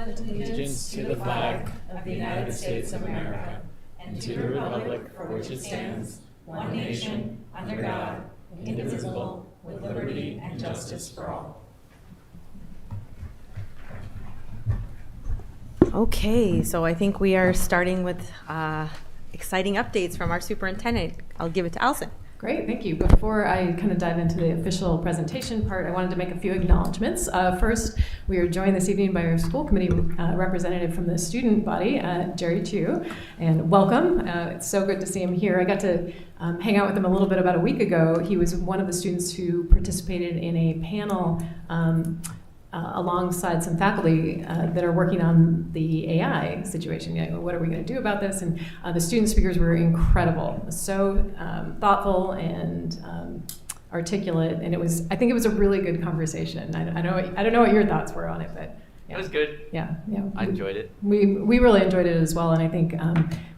pledge allegiance to the flag of the United States of America and to the republic for which it stands, one nation, under God, indivisible, with liberty and justice for all. Okay, so I think we are starting with exciting updates from our superintendent. I'll give it to Allison. Great, thank you. Before I kind of dive into the official presentation part, I wanted to make a few acknowledgments. First, we are joined this evening by our school committee representative from the student body, Jerry Chu, and welcome. It's so good to see him here. I got to hang out with him a little bit about a week ago. He was one of the students who participated in a panel alongside some faculty that are working on the AI situation. You know, what are we going to do about this? And the student speakers were incredible, so thoughtful and articulate, and I think it was a really good conversation. I don't know what your thoughts were on it, but yeah. It was good. Yeah. I enjoyed it. We really enjoyed it as well, and I think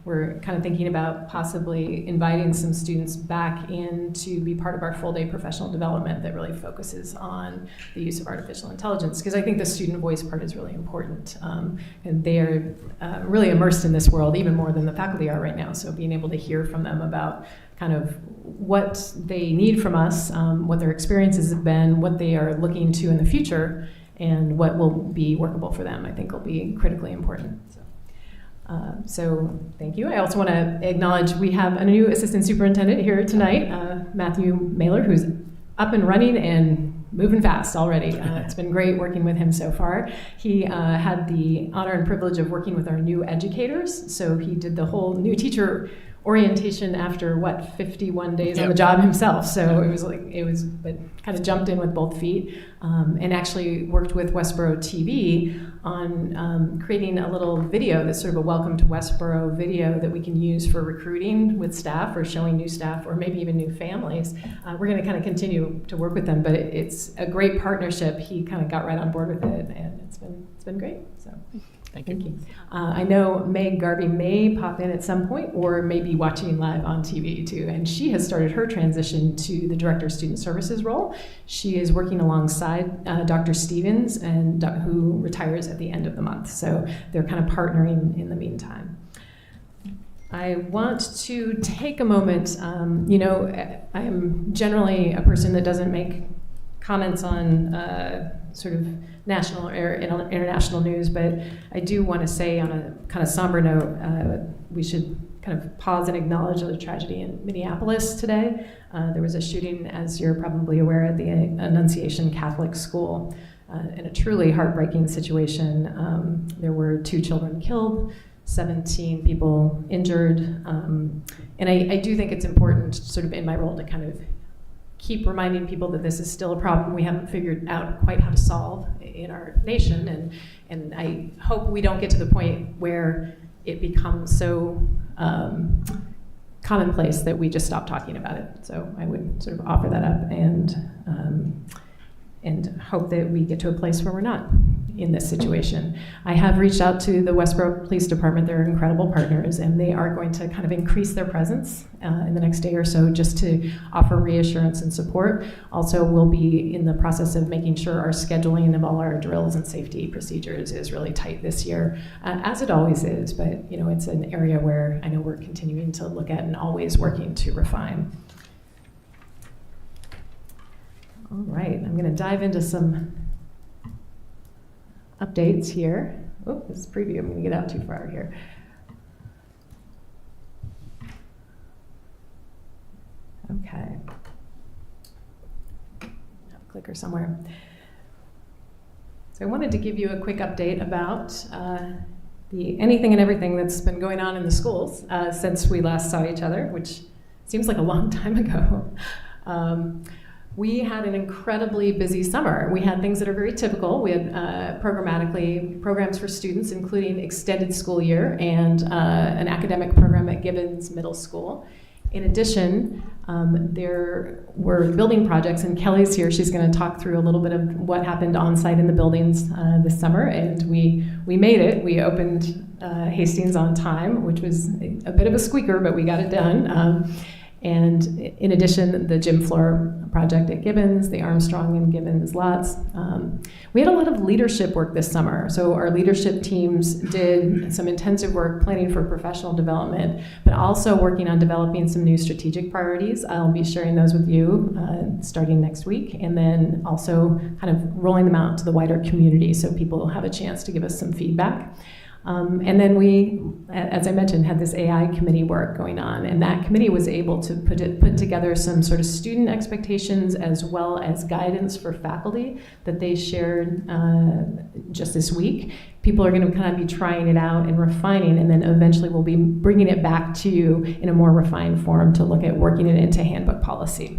we're kind of thinking about possibly inviting some students back in to be part of our full-day professional development that really focuses on the use of artificial intelligence, because I think the student voice part is really important, and they are really immersed in this world even more than the faculty are right now, so being able to hear from them about kind of what they need from us, what their experiences have been, what they are looking to in the future, and what will be workable for them, I think will be critically important. So thank you. I also want to acknowledge we have a new assistant superintendent here tonight, Matthew Mailer, who's up and running and moving fast already. It's been great working with him so far. He had the honor and privilege of working with our new educators. So he did the whole new teacher orientation after 51 days on the job himself. So but kind of jumped in with both feet, and actually worked with Westborough TV on creating a little video that's sort of a welcome to Westborough video that we can use for recruiting with staff or showing new staff or maybe even new families. We're going to kind of continue to work with them, but it's a great partnership. He kind of got right on board with it, and it's been great. So. Thank you. I know Meg Garvey may pop in at some point or may be watching live on TV too, and she has started her transition to the Director of Student Services role. She is working alongside Dr. Stevens, who retires at the end of the month, so they're kind of partnering in the meantime. I want to take a moment, I am generally a person that doesn't make comments on sort of national or international news, but I do want to say on a kind of somber note, we should kind of pause and acknowledge the tragedy in Minneapolis today. There was a shooting, as you're probably aware, at the Annunciation Catholic School, in a truly heartbreaking situation. There were 2 children killed, 17 people injured, and I do think it's important, sort of in my role, to kind of keep reminding people that this is still a problem we haven't figured out quite how to solve in our nation, and I hope we don't get to the point where it becomes so commonplace that we just stop talking about it. So I would sort of offer that up and hope that we get to a place where we're not in this situation. I have reached out to the Westborough Police Department. They're incredible partners, and they are going to kind of increase their presence in the next day or so just to offer reassurance and support. Also, we'll be in the process of making sure our scheduling of all our drills and safety procedures is really tight this year, as it always is, but it's an area where I know we're continuing to look at and always working to refine. All right, I'm going to dive into some updates here. Oh, this is preview. I'm going to get out too far here. Okay. Have a clicker somewhere. So I wanted to give you a quick update about the anything and everything that's been going on in the schools since we last saw each other, which seems like a long time ago. We had an incredibly busy summer. We had things that are very typical. We had programmatically programs for students, including extended school year and an academic program at Gibbons Middle School. In addition, there were building projects, and Kelly's here. She's going to talk through a little bit of what happened on site in the buildings this summer, and we made it. We opened Hastings on time, which was a bit of a squeaker, but we got it done. And in addition, the gym floor project at Gibbons, the Armstrong and Gibbons lots. We had a lot of leadership work this summer. So our leadership teams did some intensive work planning for professional development, but also working on developing some new strategic priorities. I'll be sharing those with you starting next week, and then also kind of rolling them out to the wider community so people will have a chance to give us some feedback. And then we, as I mentioned, had this AI committee work going on, and that committee was able to put together some sort of student expectations as well as guidance for faculty that they shared just this week. People are going to kind of be trying it out and refining, and then eventually we'll be bringing it back to you in a more refined form to look at working it into handbook policy.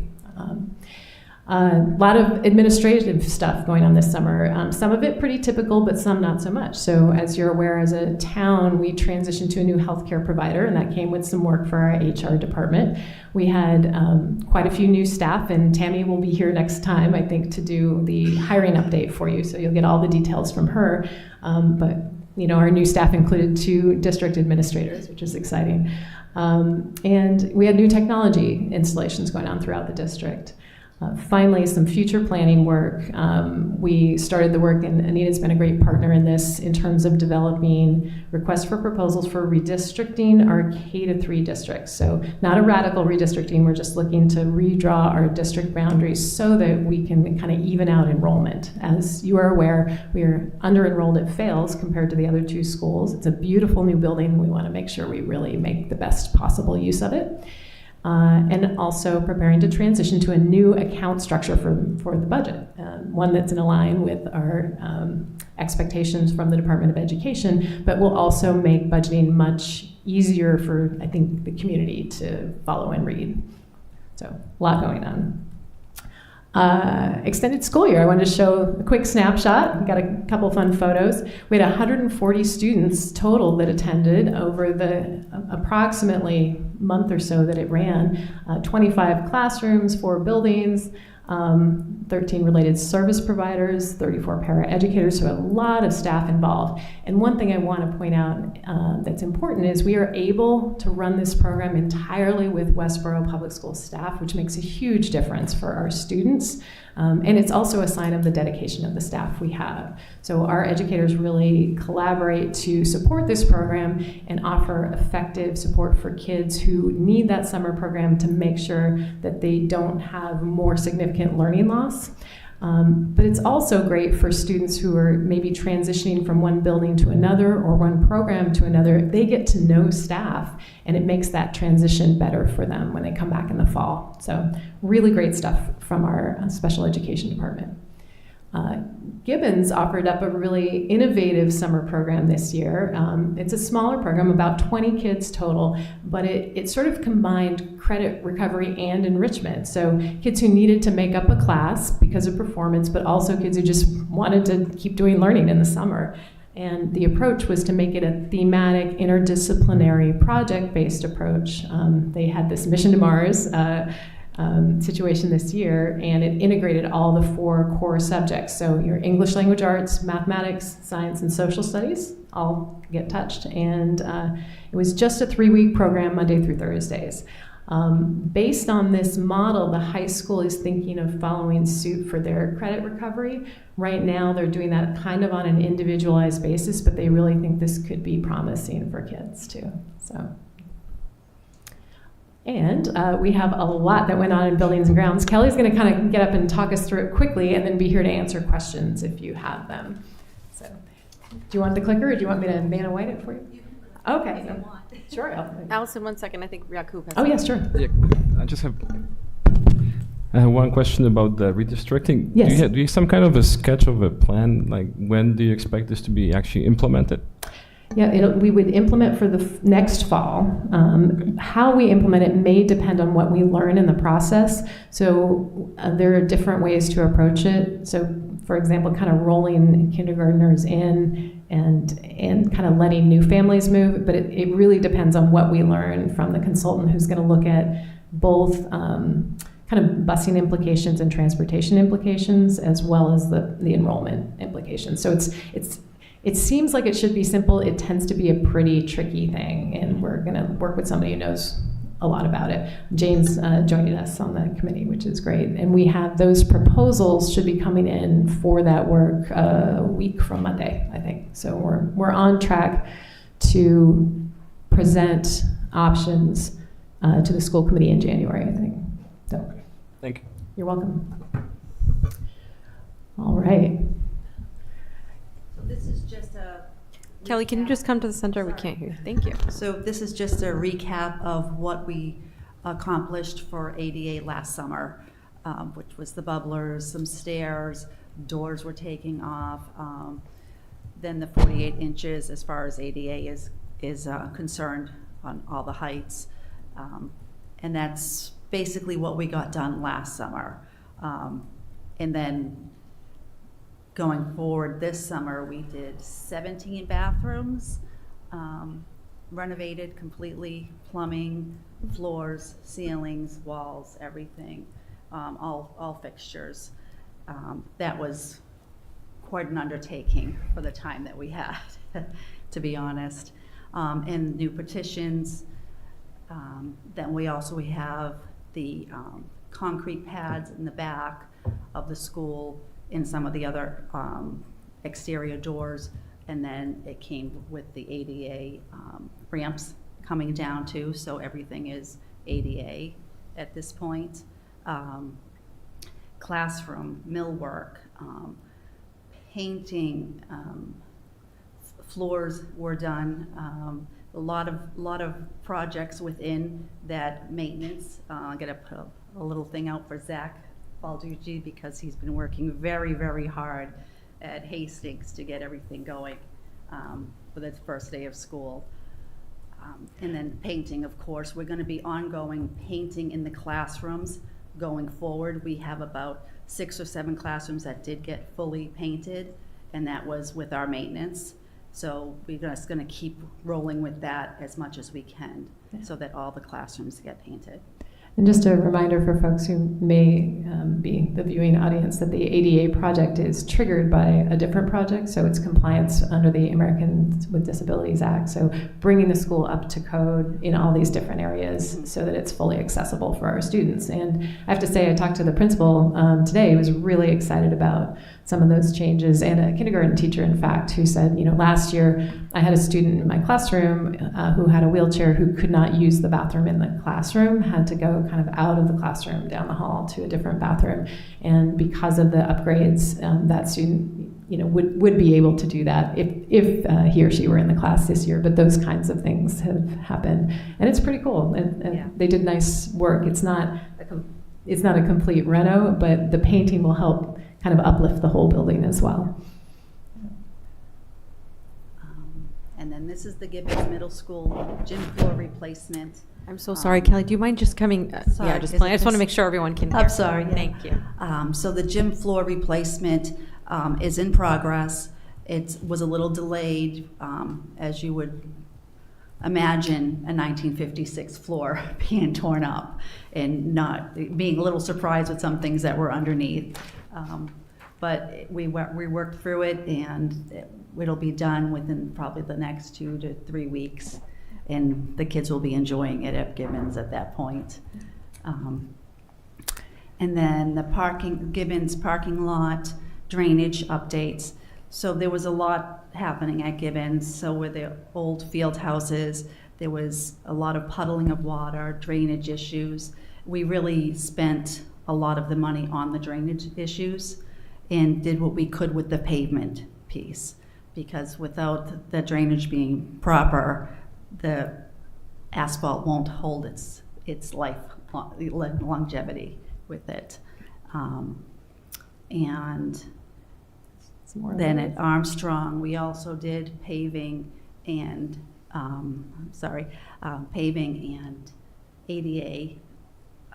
A lot of administrative stuff going on this summer. Some of it pretty typical, but some not so much. So as you're aware, as a town, we transitioned to a new healthcare provider, and that came with some work for our HR department. We had quite a few new staff, and Tammy will be here next time, I think, to do the hiring update for you. So you'll get all the details from her. But you know, our new staff included 2 district administrators, which is exciting. And we had new technology installations going on throughout the district. Finally, some future planning work. We started the work, and Anita's been a great partner in this in terms of developing requests for proposals for redistricting our K-3 districts. So not a radical redistricting, we're just looking to redraw our district boundaries so that we can kind of even out enrollment. As you are aware, we are under-enrolled at Fales compared to the other 2 schools. It's a beautiful new building. We want to make sure we really make the best possible use of it. And also preparing to transition to a new account structure for the budget, one that's in line with our expectations from the Department of Education, but will also make budgeting much easier for, I think, the community to follow and read. So a lot going on. Extended school year, I wanted to show a quick snapshot. We got a couple fun photos. We had 140 students total that attended over the approximately month or so that it ran. 25 classrooms, 4 buildings, 13 related service providers, 34 paraeducators, so a lot of staff involved. And one thing I want to point out that's important is we are able to run this program entirely with Westborough Public School staff, which makes a huge difference for our students. And it's also a sign of the dedication of the staff we have. So our educators really collaborate to support this program and offer effective support for kids who need that summer program to make sure that they don't have more significant learning loss. But it's also great for students who are maybe transitioning from one building to another or one program to another. They get to know staff, and it makes that transition better for them when they come back in the fall. So really great stuff from our special education department. Gibbons offered up a really innovative summer program this year. It's a smaller program, about 20 kids total, but it sort of combined credit recovery and enrichment. So kids who needed to make up a class because of performance, but also kids who just wanted to keep doing learning in the summer. And the approach was to make it a thematic, interdisciplinary, project-based approach. They had this Mission to Mars situation this year, and it integrated all the 4 core subjects. So your English language arts, mathematics, science, and social studies all get touched. And it was just a 3-week program, Monday through Thursdays. Based on this model, the high school is thinking of following suit for their credit recovery. Right now, they're doing that kind of on an individualized basis, but they really think this could be promising for kids too. So. And we have a lot that went on in buildings and grounds. Kelly's going to kind of get up and talk us through it quickly and then be here to answer questions if you have them. So, do you want the clicker, or do you want me to Vanna White it for you? Okay. Sure. Allison, 1 second. I think Yakub has. Oh, yes, sure. Yeah, I just have one question about the redistricting. Yes. Do you have some kind of a sketch of a plan? Like, when do you expect this to be actually implemented? Yeah, we would implement for the next fall. How we implement it may depend on what we learn in the process. So there are different ways to approach it. So, for example, kind of rolling kindergartners in and kind of letting new families move. But it really depends on what we learn from the consultant who's going to look at both kind of busing implications and transportation implications, as well as the enrollment implications. So it seems like it should be simple. It tends to be a pretty tricky thing, and we're going to work with somebody who knows a lot about it. James joining us on the committee, which is great. And we have those proposals should be coming in for that work a week from Monday, I think. So we're on track to present options to the school committee in January, I think. So, Thank you. you're welcome. All right. So this is just a. Kelly, can you just come to the center? We can't hear you. Thank you. So this is just a recap of what we accomplished for ADA last summer, which was the bubblers, some stairs, doors were taking off, then the 48 inches as far as ADA is concerned on all the heights. And that's basically what we got done last summer. And then going forward this summer, we did 17 bathrooms, renovated completely, plumbing, floors, ceilings, walls, everything, all fixtures. That was quite an undertaking for the time that we had, to be honest. And new petitions. Then we have the concrete pads in the back of the school in some of the other exterior doors, and then it came with the ADA ramps coming down too, so everything is ADA at this point. Classroom, millwork, painting, floors were done. A lot of projects within that maintenance. I'm gonna put a little thing out for Zach Balducci because he's been working very, very hard at Hastings to get everything going for the first day of school. And then painting, of course. We're going to be ongoing painting in the classrooms going forward. We have about 6 or 7 classrooms that did get fully painted, and that was with our maintenance. So we're just going to keep rolling with that as much as we can so that all the classrooms get painted. And just a reminder for folks who may be the viewing audience that the ADA project is triggered by a different project, so it's compliance under the Americans with Disabilities Act. So bringing the school up to code in all these different areas so that it's fully accessible for our students. And I have to say, I talked to the principal today. He was really excited about some of those changes, and a kindergarten teacher, in fact, who said, last year I had a student in my classroom who had a wheelchair who could not use the bathroom in the classroom, had to go kind of out of the classroom down the hall to a different bathroom. And because of the upgrades, that student would be able to do that if he or she were in the class this year. But those kinds of things have happened, and it's pretty cool. And they did nice work. It's not a complete reno, but the painting will help kind of uplift the whole building as well. And then this is the Gibbons Middle School gym floor replacement. I'm so sorry, Kelly. Do you mind just coming? Sorry, Yeah, just is playing. it I just want to just- make sure everyone can hear. I'm sorry. Yeah. Thank you. So the gym floor replacement is in progress. It was a little delayed, as you would imagine a 1956 floor being torn up and not being a little surprised with some things that were underneath. But we worked through it, and it'll be done within probably the next 2 to 3 weeks, and the kids will be enjoying it at Gibbons at that point. And then the Gibbons parking lot drainage updates. So there was a lot happening at Gibbons. So with the old field houses, there was a lot of puddling of water, drainage issues. We really spent a lot of the money on the drainage issues and did what we could with the pavement piece, because without the drainage being proper, the asphalt won't hold its longevity with it. And then at Armstrong, we also did paving and paving and ADA.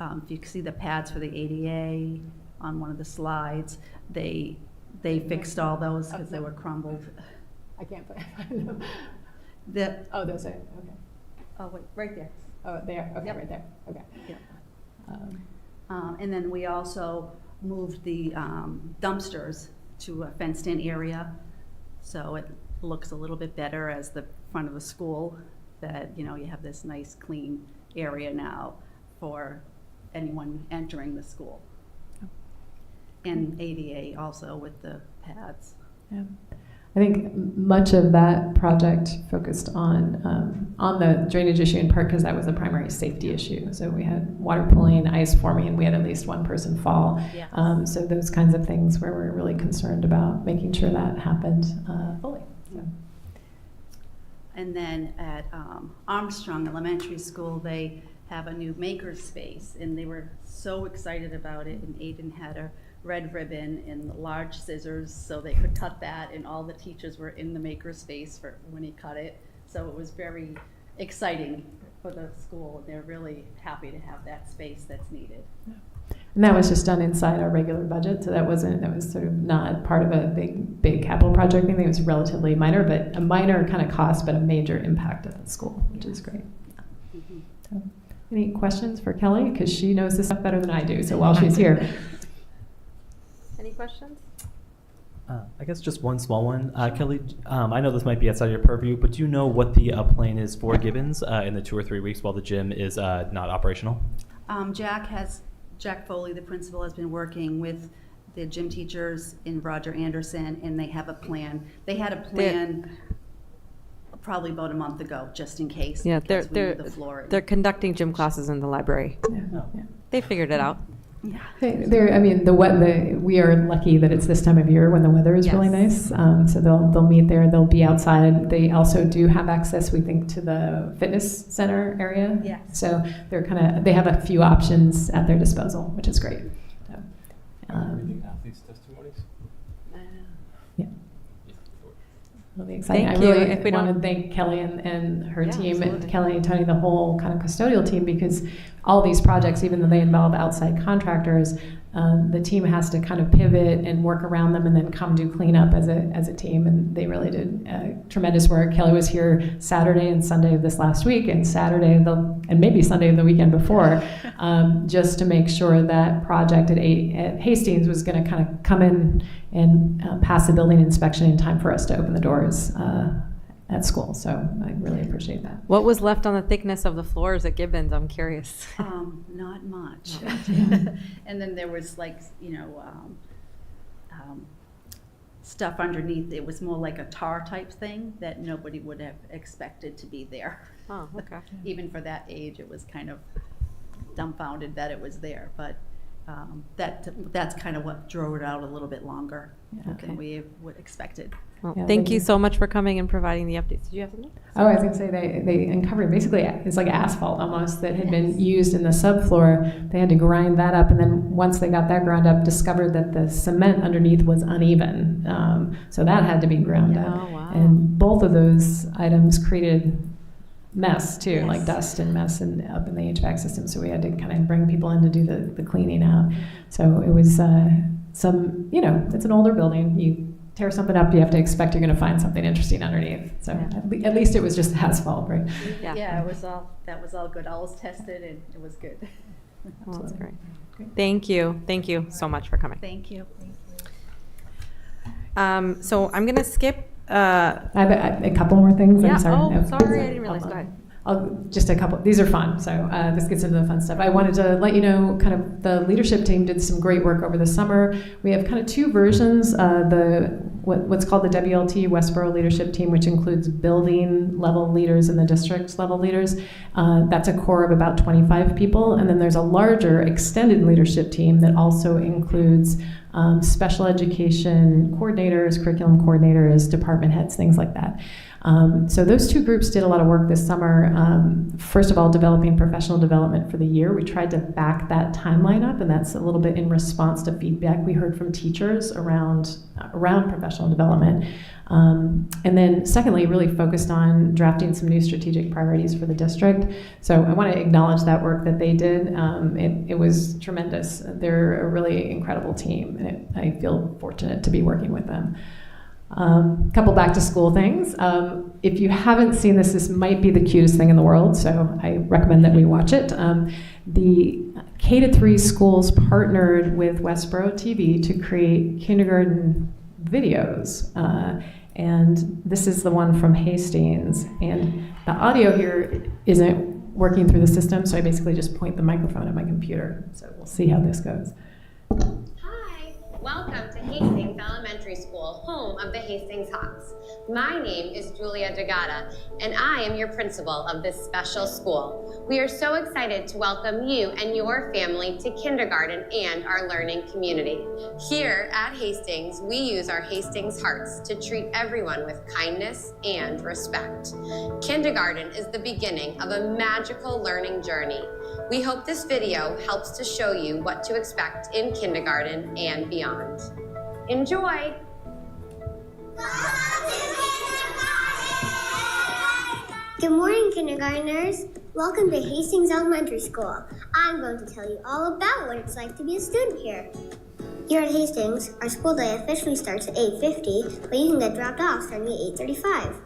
If you can see the pads for the ADA on one of the slides, they fixed all those because they were crumbled. I can't find them. Oh, those are, okay. Oh, wait, right there. Oh, there, okay, Yep. right there, okay. Yep. And then we also moved the dumpsters to a fenced-in area, so it looks a little bit better as the front of the school, that you have this nice clean area now for anyone entering the school. And ADA also with the pads. Yeah. I think much of that project focused on the drainage issue in part because that was the primary safety issue. So we had water pooling, ice forming, and we had at least one person fall. Yes. So those kinds of things where we're really concerned about making sure that happened fully. So. And then at Armstrong Elementary School, they have a new maker space, and they were so excited about it. And Aiden had a red ribbon and large scissors so they could cut that, and all the teachers were in the maker space for when he cut it. So it was very exciting for the school. They're really happy to have that space that's needed. And that was just done inside our regular budget, so that was sort of not part of a big capital project. I think it was relatively minor, but a minor kind of cost, but a major impact at the school, which is great. Mm-hmm. So, any questions for Kelly? Because she knows this stuff better than I do, so while she's here. Any questions? I guess just one small one. Kelly, I know this might be outside your purview, but do you know what the plan is for Gibbons in the 2 or 3 weeks while the gym is not operational? Jack Foley, the principal, has been working with the gym teachers in Roger Anderson, and they have a plan. They had a plan probably about a month ago, just in case. Yeah, because we moved the floor in. they're conducting gym classes in the library. Yeah. They figured it out. Yeah. We are lucky that it's this time of year when the weather is really nice. So they'll meet there. They'll be outside. They also do have access, we think, to the fitness center area. Yes. So they have a few options at their disposal, which is great. So, Reading athletes' testimonies? yeah. It'll be exciting. Thank I you. really If we want to don't- thank Kelly and her Yeah, team, absolutely. Kelly and Tony, the whole kind of custodial team, because all these projects, even though they involve outside contractors, the team has to kind of pivot and work around them and then come do cleanup as a team, and they really did tremendous work. Kelly was here Saturday and Sunday of this last week, and and maybe Sunday of the weekend before, just to make sure that project at Hastings was going to kind of come in and pass the building inspection in time for us to open the doors at school. So I really appreciate that. What was left on the thickness of the floors at Gibbons? I'm curious. Not much. And then there was stuff underneath. It was more like a tar type thing that nobody would have expected to be there. Oh, okay. Even for that age, it was kind of dumbfounded that it was there. But that's kind of what drove it out a little bit longer than we would expected. Well, Yeah, thank they- you so much for coming and providing the updates. Did you have something? Oh, I was going to say they uncovered basically it's like asphalt almost that had been used in the subfloor. They had to grind that up, and then once they got that ground up, discovered that the cement underneath was uneven. So that had to be ground up. Oh, wow. And both of those items created mess too, Yes. like dust and mess and up in the HVAC system. So we had to kind of bring people in to do the cleaning out. So it was it's an older building. You tear something up, you have to expect you're going to find something interesting underneath. So at least it was just asphalt, right? Yeah. Yeah, that was all good. All was tested, and it was good. Well, that's great. Great. Thank you. Thank you so much for coming. Thank you. So I'm going to skip. I have a couple more things. Yeah. I'm sorry. Oh, No. sorry. I didn't realize. Go ahead. Just a couple. These are fun. So this gets into the fun stuff. I wanted to let you know, kind of the leadership team did some great work over the summer. We have kind of two versions. What's called the WLT, Westborough Leadership Team, which includes building level leaders and the district level leaders. That's a core of about 25 people. And then there's a larger extended leadership team that also includes special education coordinators, curriculum coordinators, department heads, things like that. So those two groups did a lot of work this summer. First of all, developing professional development for the year. We tried to back that timeline up, and that's a little bit in response to feedback we heard from teachers around professional development. And then secondly, really focused on drafting some new strategic priorities for the district. So I want to acknowledge that work that they did. It was tremendous. They're a really incredible team, and I feel fortunate to be working with them. Couple back to school things. If you haven't seen this might be the cutest thing in the world, so I recommend that we watch it. The K-3 schools partnered with Westborough TV to create kindergarten videos. And this is the one from Hastings. And the audio here isn't working through the system, so I basically just point the microphone at my computer. So we'll see how this goes. Hi, welcome to Hastings Elementary School, home of the Hastings Hawks. My name is Julia Degata, and I am your principal of this special school. We are so excited to welcome you and your family to kindergarten and our learning community. Here at Hastings, we use our Hastings Hearts to treat everyone with kindness and respect. Kindergarten is the beginning of a magical learning journey. We hope this video helps to show you what to expect in kindergarten and beyond. Enjoy! Good morning, kindergartners. Welcome to Hastings Elementary School. I'm going to tell you all about what it's like to be a student here. Here at Hastings, our school day officially starts at 8:50, but you can get dropped off starting at 8:35.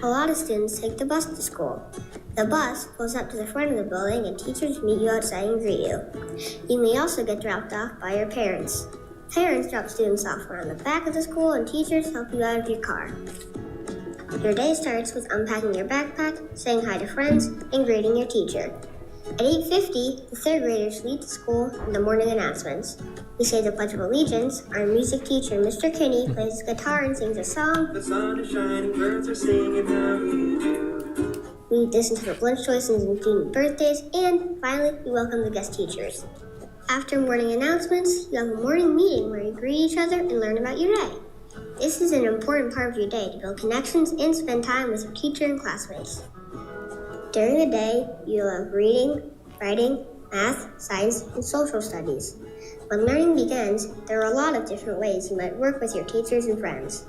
A lot of students take the bus to school. The bus pulls up to the front of the building and teachers meet you outside and greet you. You may also get dropped off by your parents. Parents drop students off around the back of the school and teachers help you out of your car. Your day starts with unpacking your backpack, saying hi to friends, and greeting your teacher. At 8:50, the third graders lead the school in the morning announcements. We say the Pledge of Allegiance. Our music teacher, Mr. Kinney, plays his guitar and sings a song. The sun is shining, birds are singing, how you do. We listen to the lunch choices and student birthdays, and finally, we welcome the guest teachers. After morning announcements, you have a morning meeting where you greet each other and learn about your day. This is an important part of your day to build connections and spend time with your teacher and classmates. During the day, you'll have reading, writing, math, science, and social studies. When learning begins, there are a lot of different ways you might work with your teachers and friends.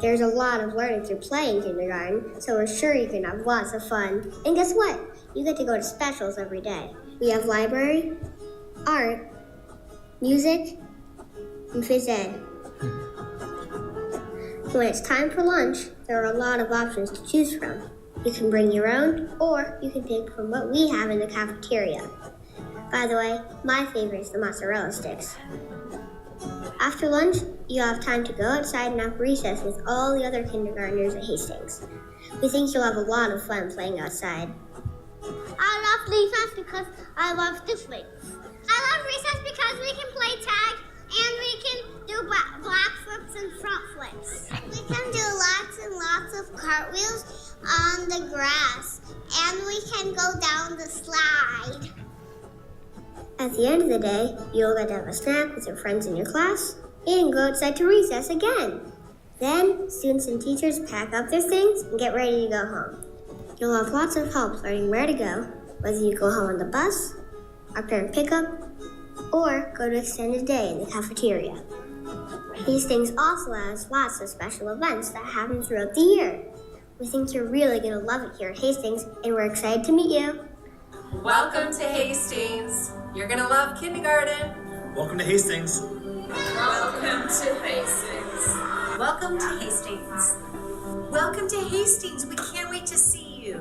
There's a lot of learning through play in kindergarten, so we're sure you can have lots of fun. And guess what? You get to go to specials every day. We have library, art, music, and phys ed. When it's time for lunch, there are a lot of options to choose from. You can bring your own, or you can take from what we have in the cafeteria. By the way, my favorite is the mozzarella sticks. After lunch, you'll have time to go outside and have recess with all the other kindergartners at Hastings. We think you'll have a lot of fun playing outside. I love recess because I love the swings. I love recess because we can play tag and we can do back flips and front flips. We can do lots and lots of cartwheels on the grass, and we can go down the slide. At the end of the day, you'll get to have a snack with your friends in your class and go outside to recess again. Then, students and teachers pack up their things and get ready to go home. You'll have lots of help learning where to go, whether you go home on the bus, our parent pickup, or go to extended day in the cafeteria. Hastings also has lots of special events that happen throughout the year. We think you're really going to love it here at Hastings, and we're excited to meet you. Welcome to Hastings. You're going to love kindergarten. Welcome to Hastings. Welcome to Hastings. Welcome to Hastings. Welcome to Hastings. We can't wait to see you.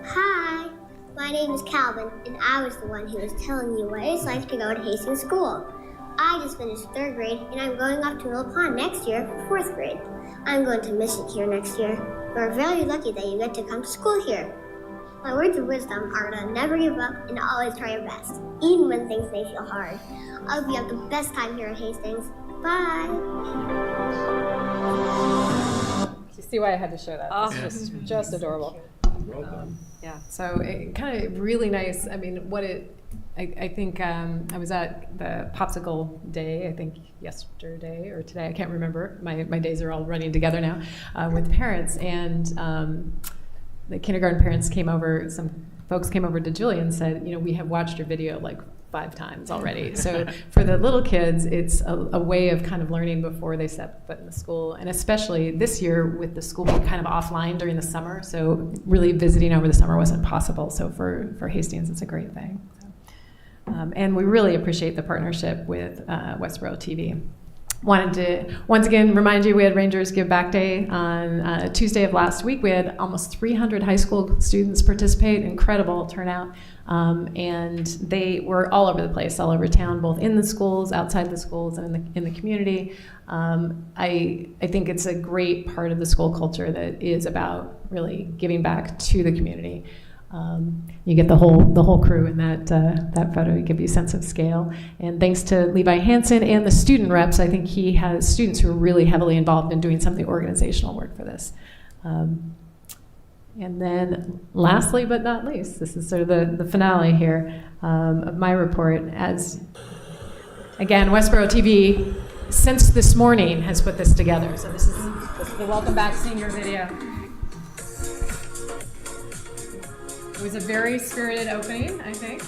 Hi, my name is Calvin, and I was the one who was telling you what it's like to go to Hastings School. I just finished 3rd grade, and I'm going off to Mill Pond next year for 4th grade. I'm going to miss it here next year. We're very lucky that you get to come to school here. My words of wisdom are to never give up and always try your best, even when things may feel hard. I hope you have the best time here at Hastings. Bye! You see why I had to show that? Oh. It's just adorable. Yeah. So it kind of really nice. I mean, I think I was at the popsicle day, I think yesterday or today, I can't remember. My days are all running together now, with parents. And the kindergarten parents came over, some folks came over to Julie and said, you know, we have watched your video like 5 times already. So for the little kids, it's a way of kind of learning before they step foot in the school. And especially this year with the school being kind of offline during the summer, so really visiting over the summer wasn't possible. So for Hastings, it's a great thing. And we really appreciate the partnership with Westborough TV. Wanted to once again remind you we had Rangers Give Back Day on Tuesday of last week. We had almost 300 high school students participate, incredible turnout. And they were all over the place, all over town, both in the schools, outside the schools, and in the community. I think it's a great part of the school culture that is about really giving back to the community. You get the whole crew in that photo. You give you a sense of scale. And thanks to Levi Hansen and the student reps, I think he has students who are really heavily involved in doing some of the organizational work for this. And then lastly but not least, this is sort of the finale here of my report. As again, Westborough TV, since this morning, has put this together. So this is the Welcome Back Senior video. It was a very spirited opening, I think.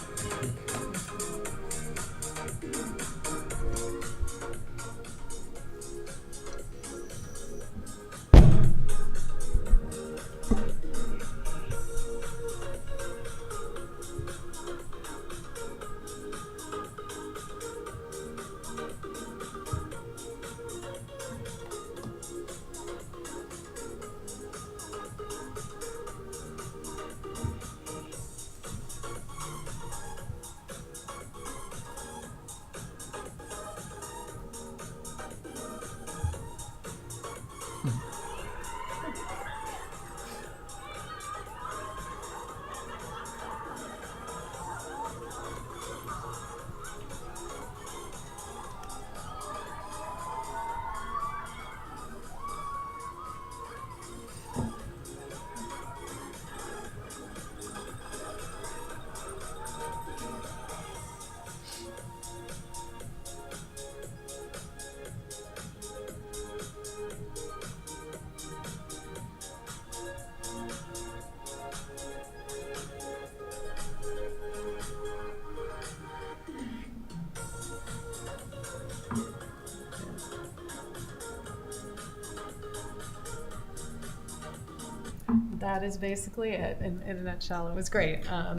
That is basically it in a nutshell. It was great. I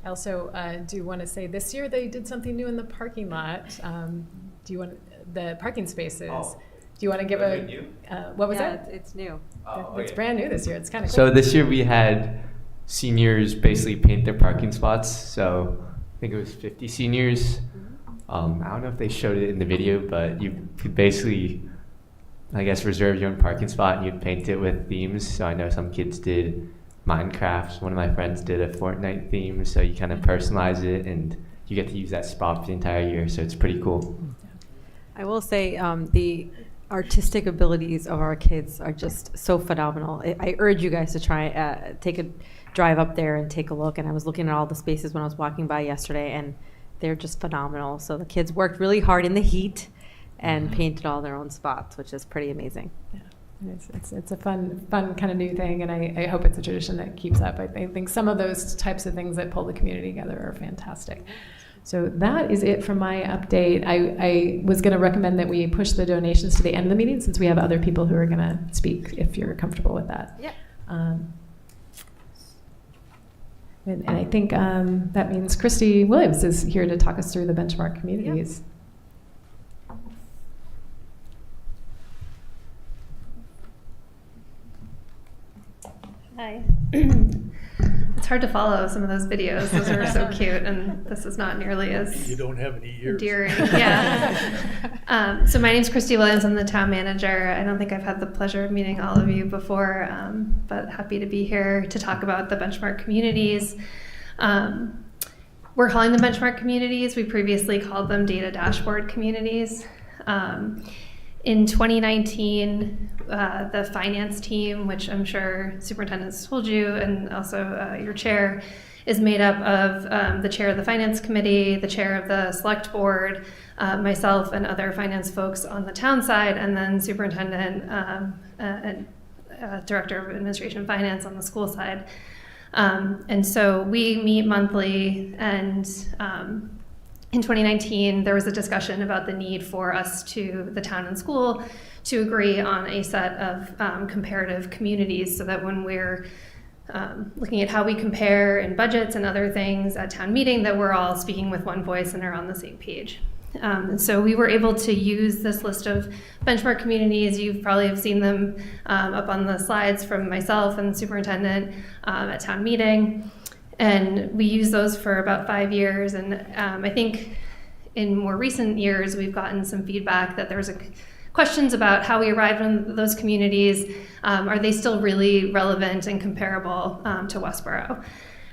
also do want to say this year they did something new in the parking lot. Do you want the parking spaces? Oh. Do you want to give what was that? It's new. It's brand new this year. It's kind of cool. So this year we had seniors basically paint their parking spots. So I think it was 50 seniors. I don't know if they showed it in the video, but you could basically, I guess, reserve your own parking spot and you'd paint it with themes. So I know some kids did Minecraft. One of my friends did a Fortnite theme. So you kind of personalize it and you get to use that spot for the entire year. So it's pretty cool. I will say the artistic abilities of our kids are just so phenomenal. I urge you guys to try take a drive up there and take a look. And I was looking at all the spaces when I was walking by yesterday, and they're just phenomenal. So the kids worked really hard in the heat and painted all their own spots, which is pretty amazing. Yeah. It's a fun kind of new thing, and I hope it's a tradition that keeps up. I think some of those types of things that pull the community together are fantastic. So that is it from my update. I was going to recommend that we push the donations to the end of the meeting, since we have other people who are going to speak, if you're comfortable with that. Yeah. And I think that means Christy Williams is here to talk us through the benchmark communities. Hi. It's hard to follow some of those videos. Those are so cute, and this is not nearly as you don't have any ears. Endearing. Yeah. So my name's Christy Williams. I'm the town manager. I don't think I've had the pleasure of meeting all of you before, but happy to be here to talk about the benchmark communities. We're calling them benchmark communities. We previously called them data dashboard communities. In 2019, the finance team, which I'm sure superintendent's told you, and also your chair, is made up of the chair of the finance committee, the chair of the select board, myself and other finance folks on the town side, and then superintendent and director of administration finance on the school side. And so we meet monthly, and in 2019, there was a discussion about the need for us the town and school, to agree on a set of comparative communities, so that when we're looking at how we compare in budgets and other things at town meeting, that we're all speaking with one voice and are on the same page. And so we were able to use this list of benchmark communities. You probably have seen them up on the slides from myself and the superintendent at town meeting. And we used those for about 5 years. And I think in more recent years, we've gotten some feedback that there's questions about how we arrived in those communities. Are they still really relevant and comparable to Westborough?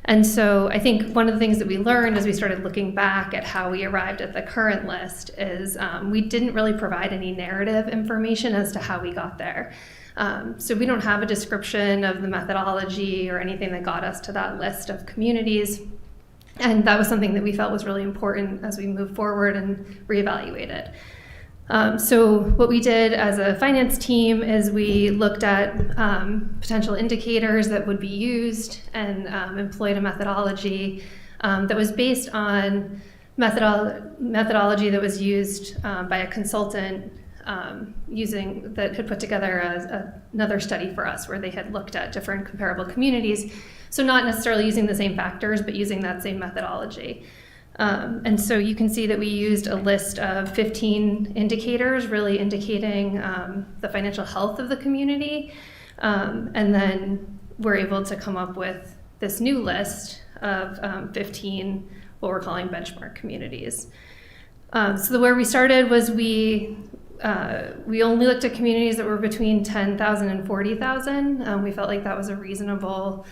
And so I think one of the things that we learned as we started looking back at how we arrived at the current list is we didn't really provide any narrative information as to how we got there. So we don't have a description of the methodology or anything that got us to that list of communities. And that was something that we felt was really important as we move forward and reevaluated. So what we did as a finance team is we looked at potential indicators that would be used and employed a methodology that was based on methodology that was used by a consultant that had put together another study for us where they had looked at different comparable communities. So not necessarily using the same factors, but using that same methodology. And so you can see that we used a list of 15 indicators, really indicating the financial health of the community. And then we're able to come up with this new list of 15 what we're calling benchmark communities. So where we started was we only looked at communities that were between 10,000 and 40,000. We felt like that was a reasonable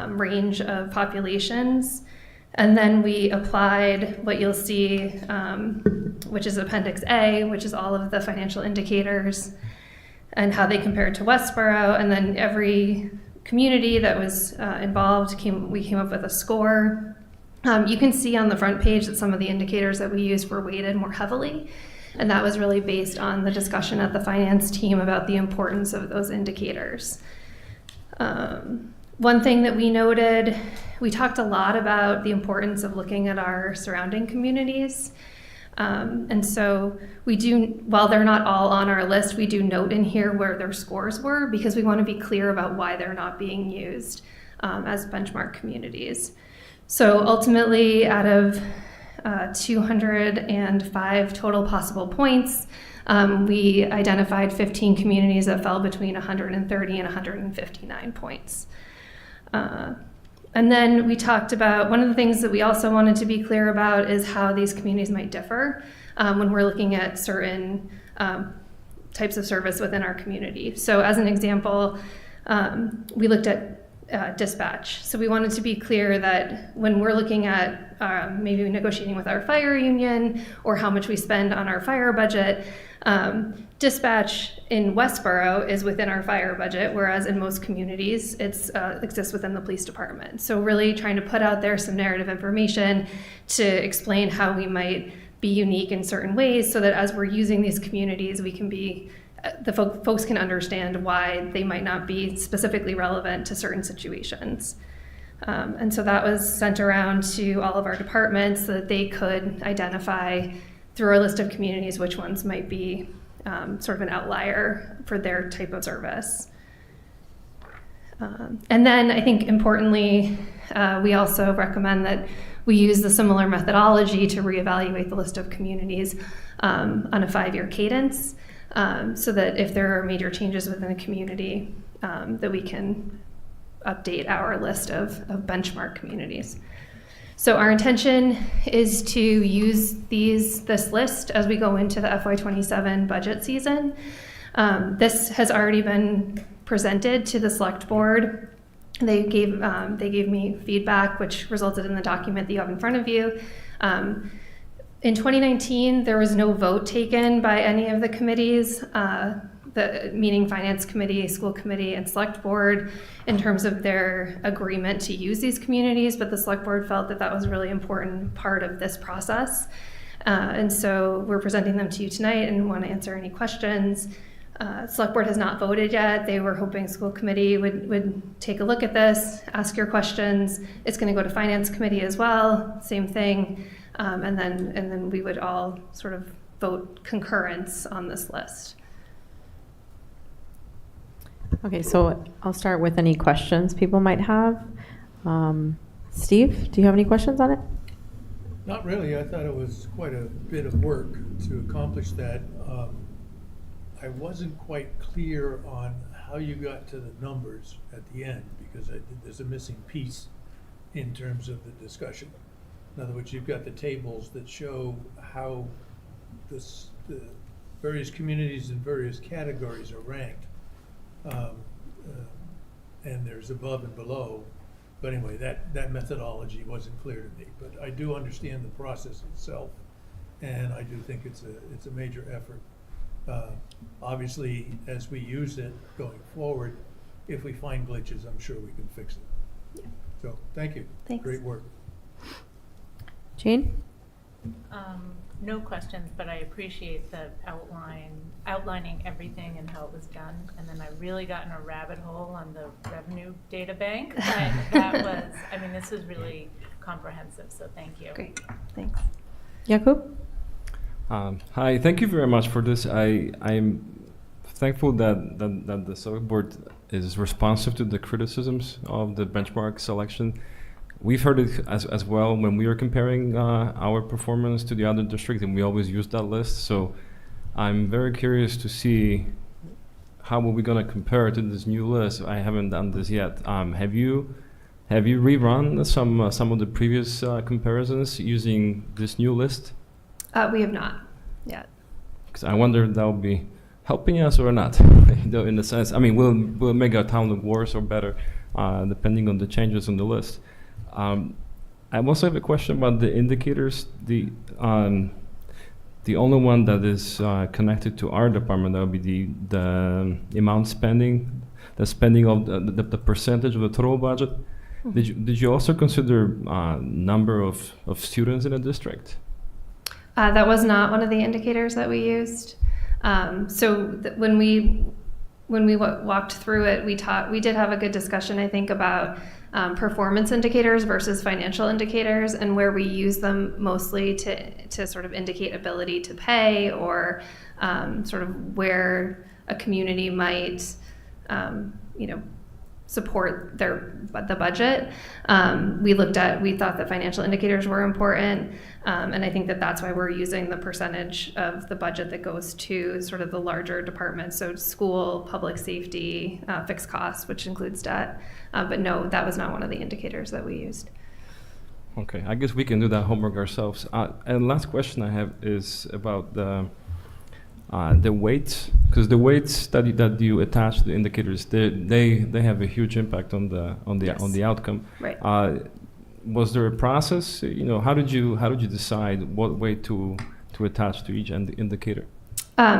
range of populations. And then we applied what you'll see, which is Appendix A, which is all of the financial indicators and how they compared to Westborough. And then every community that was involved, we came up with a score. You can see on the front page that some of the indicators that we used were weighted more heavily. And that was really based on the discussion at the finance team about the importance of those indicators. One thing that we noted, we talked a lot about the importance of looking at our surrounding communities. And so we do, while they're not all on our list, we do note in here where their scores were because we want to be clear about why they're not being used as benchmark communities. So ultimately, out of 205 total possible points, we identified 15 communities that fell between 130 and 159 points. And then we talked about, one of the things that we also wanted to be clear about is how these communities might differ when we're looking at certain types of service within our community. So as an example, we looked at dispatch. So we wanted to be clear that when we're looking at maybe negotiating with our fire union or how much we spend on our fire budget, dispatch in Westborough is within our fire budget, whereas in most communities it exists within the police department. So really trying to put out there some narrative information to explain how we might be unique in certain ways so that as we're using these communities, we can be, folks can understand why they might not be specifically relevant to certain situations. And so that was sent around to all of our departments so that they could identify through our list of communities which ones might be sort of an outlier for their type of service. And then I think importantly, we also recommend that we use the similar methodology to reevaluate the list of communities on a 5-year cadence so that if there are major changes within the community, that we can update our list of benchmark communities. So our intention is to use this list as we go into the FY27 budget season. This has already been presented to the select board. They gave me feedback, which resulted in the document that you have in front of you. In 2019, there was no vote taken by any of the committees, meaning Finance Committee, School Committee, and Select Board in terms of their agreement to use these communities, but the Select Board felt that that was a really important part of this process. And so we're presenting them to you tonight and want to answer any questions. Select Board has not voted yet. They were hoping School Committee would take a look at this, ask your questions. It's going to go to Finance Committee as well, same thing. And then we would all sort of vote concurrence on this list. Okay, so I'll start with any questions people might have. Steve, do you have any questions on it? Not really. I thought it was quite a bit of work to accomplish that. I wasn't quite clear on how you got to the numbers at the end because there's a missing piece in terms of the discussion. In other words, you've got the tables that show how the various communities in various categories are ranked. And there's above and below, But anyway, that methodology wasn't clear to me, but I do understand the process itself, and I do think it's a major effort. Obviously, as we use it going forward, if we find glitches, I'm sure we can fix it. So, thank you. Thanks. Great work. Jane? No questions, but I appreciate the outlining everything and how it was done. And then I really got in a rabbit hole on the revenue data bank. And that was, I mean, this was really comprehensive, so thank you. Great, thanks. Jakub? Hi, thank you very much for this. I'm thankful that the select board is responsive to the criticisms of the benchmark selection. We've heard it as well when we were comparing our performance to the other district, and we always use that list. So I'm very curious to see how are we going to compare to this new list. I haven't done this yet. Have you rerun some of the previous comparisons using this new list? We have not yet. Because I wonder if that will be helping us or not. In the sense, I mean, we'll make our town look worse or better, depending on the changes on the list. I also have a question about the indicators. The only one that is connected to our department, that would be the amount spending, the spending of the percentage of the total budget. Mm-hmm. Did you also consider number of students in a district? That was not one of the indicators that we used. When we walked through it, we did have a good discussion, I think, about performance indicators versus financial indicators, and where we use them mostly to sort of indicate ability to pay, or sort of where a community might support the budget. We thought that financial indicators were important, and I think that that's why we're using the percentage of the budget that goes to sort of the larger departments, so school, public safety, fixed costs, which includes debt. But no, that was not one of the indicators that we used. Okay, I guess we can do that homework ourselves. And last question I have is about the weights, because the weight study that you attach to the indicators, they have a huge impact on the outcome. Right. Was there a process? How did you decide what weight to attach to each indicator?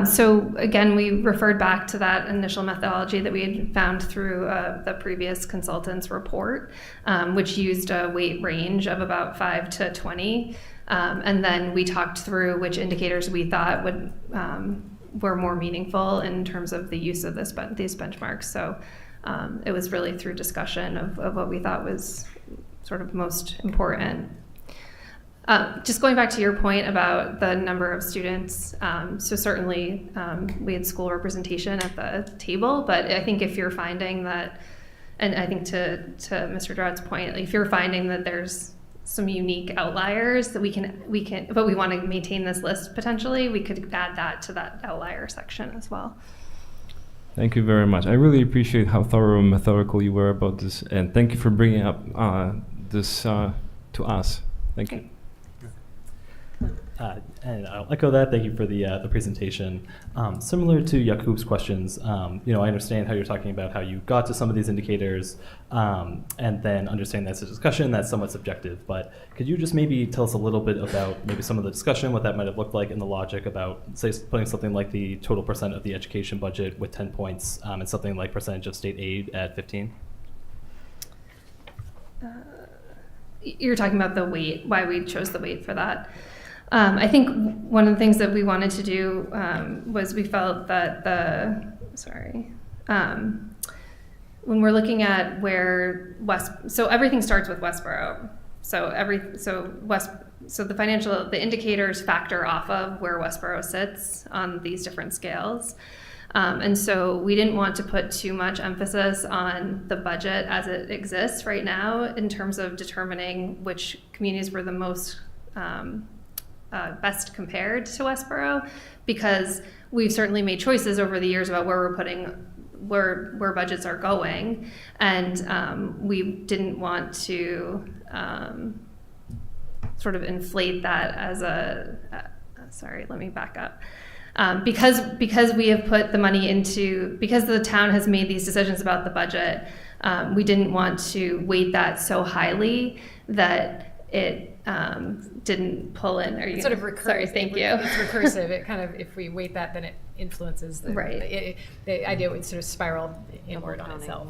So again, we referred back to that initial methodology that we had found through the previous consultant's report, which used a weight range of about 5 to 20. And then we talked through which indicators we thought were more meaningful in terms of the use of these benchmarks. So it was really through discussion of what we thought was sort of most important. Just going back to your point about the number of students, so certainly we had school representation at the table, but I think if you're finding that, and I think to Mr. Droud's point, if you're finding that there's some unique outliers that we can, but we want to maintain this list potentially, we could add that to that outlier section as well. Thank you very much. I really appreciate how thorough and methodical you were about this, and thank you for bringing up this to us. Thank you. And I'll echo that. Thank you for the presentation. Similar to Jakub's questions, I understand how you're talking about how you got to some of these indicators, and then understand that's a discussion that's somewhat subjective. But could you just maybe tell us a little bit about maybe some of the discussion, what that might have looked like, and the logic about, say, putting something like the total percent of the education budget with 10 points, and something like percentage of state aid at 15? You're talking about the weight, why we chose the weight for that. I think one of the things that we wanted to do was we felt that when we're looking at where so everything starts with Westborough. So the indicators factor off of where Westborough sits on these different scales. And so we didn't want to put too much emphasis on the budget as it exists right now in terms of determining which communities were the most best compared to Westborough, because we've certainly made choices over the years about where we're putting where budgets are going, and we didn't want to sort of inflate that as let me back up. Because we have put the money into, because the town has made these decisions about the budget, We didn't want to weight that so highly that it didn't pull in. It's sort of recursive. Sorry, thank you. It's recursive. It kind of, if we weight that, then it influences the, right. The idea would sort of spiral inward on itself.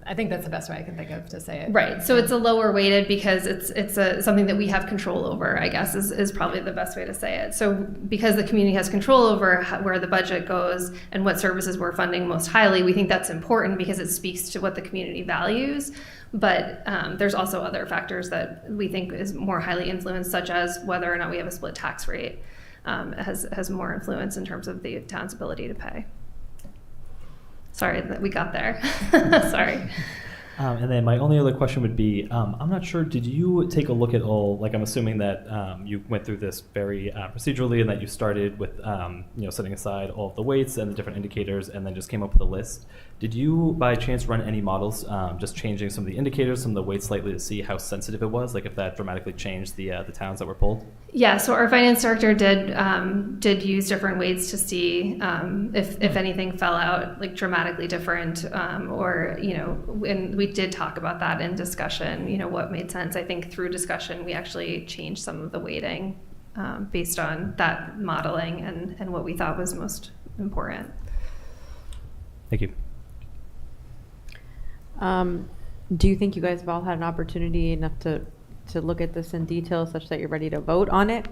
I think that's the best way I can think of to say it. Right. So it's a lower weighted because it's something that we have control over, I guess, is probably the best way to say it. So because the community has control over where the budget goes and what services we're funding most highly, we think that's important because it speaks to what the community values. But there's also other factors that we think is more highly influenced, such as whether or not we have a split tax rate has more influence in terms of the town's ability to pay. Sorry that we got there. Sorry. And then my only other question would be, I'm not sure, did you take a look at all, like I'm assuming that you went through this very procedurally and that you started with, setting aside all of the weights and the different indicators and then just came up with a list. Did you by chance run any models, just changing some of the indicators, some of the weights slightly to see how sensitive it was, like if that dramatically changed the towns that were pulled? Yeah, so our finance director did use different weights to see if anything fell out like dramatically different, and we did talk about that in discussion. What made sense. I think through discussion we actually changed some of the weighting based on that modeling and what we thought was most important. Thank you. Do you think you guys have all had an opportunity enough to look at this in detail such that you're ready to vote on it?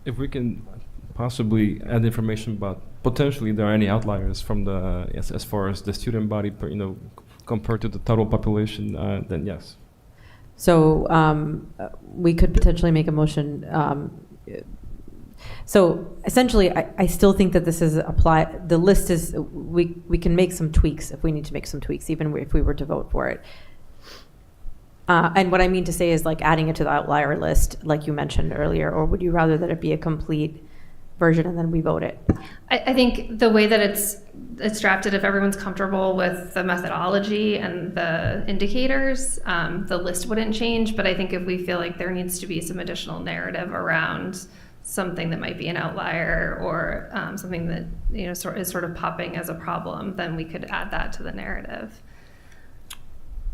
If we can possibly add information about potentially there are any outliers from the as far as the student body compared to the total population, then yes. So we could potentially make a motion. So essentially, I still think that this is the list is, we can make some tweaks if we need to make some tweaks, even if we were to vote for it. And what I mean to say is like adding it to the outlier list, like you mentioned earlier, or would you rather that it be a complete version and then we vote it? I think the way that it's drafted, if everyone's comfortable with the methodology and the indicators, the list wouldn't change. But I think if we feel like there needs to be some additional narrative around something that might be an outlier or something that is sort of popping as a problem, then we could add that to the narrative.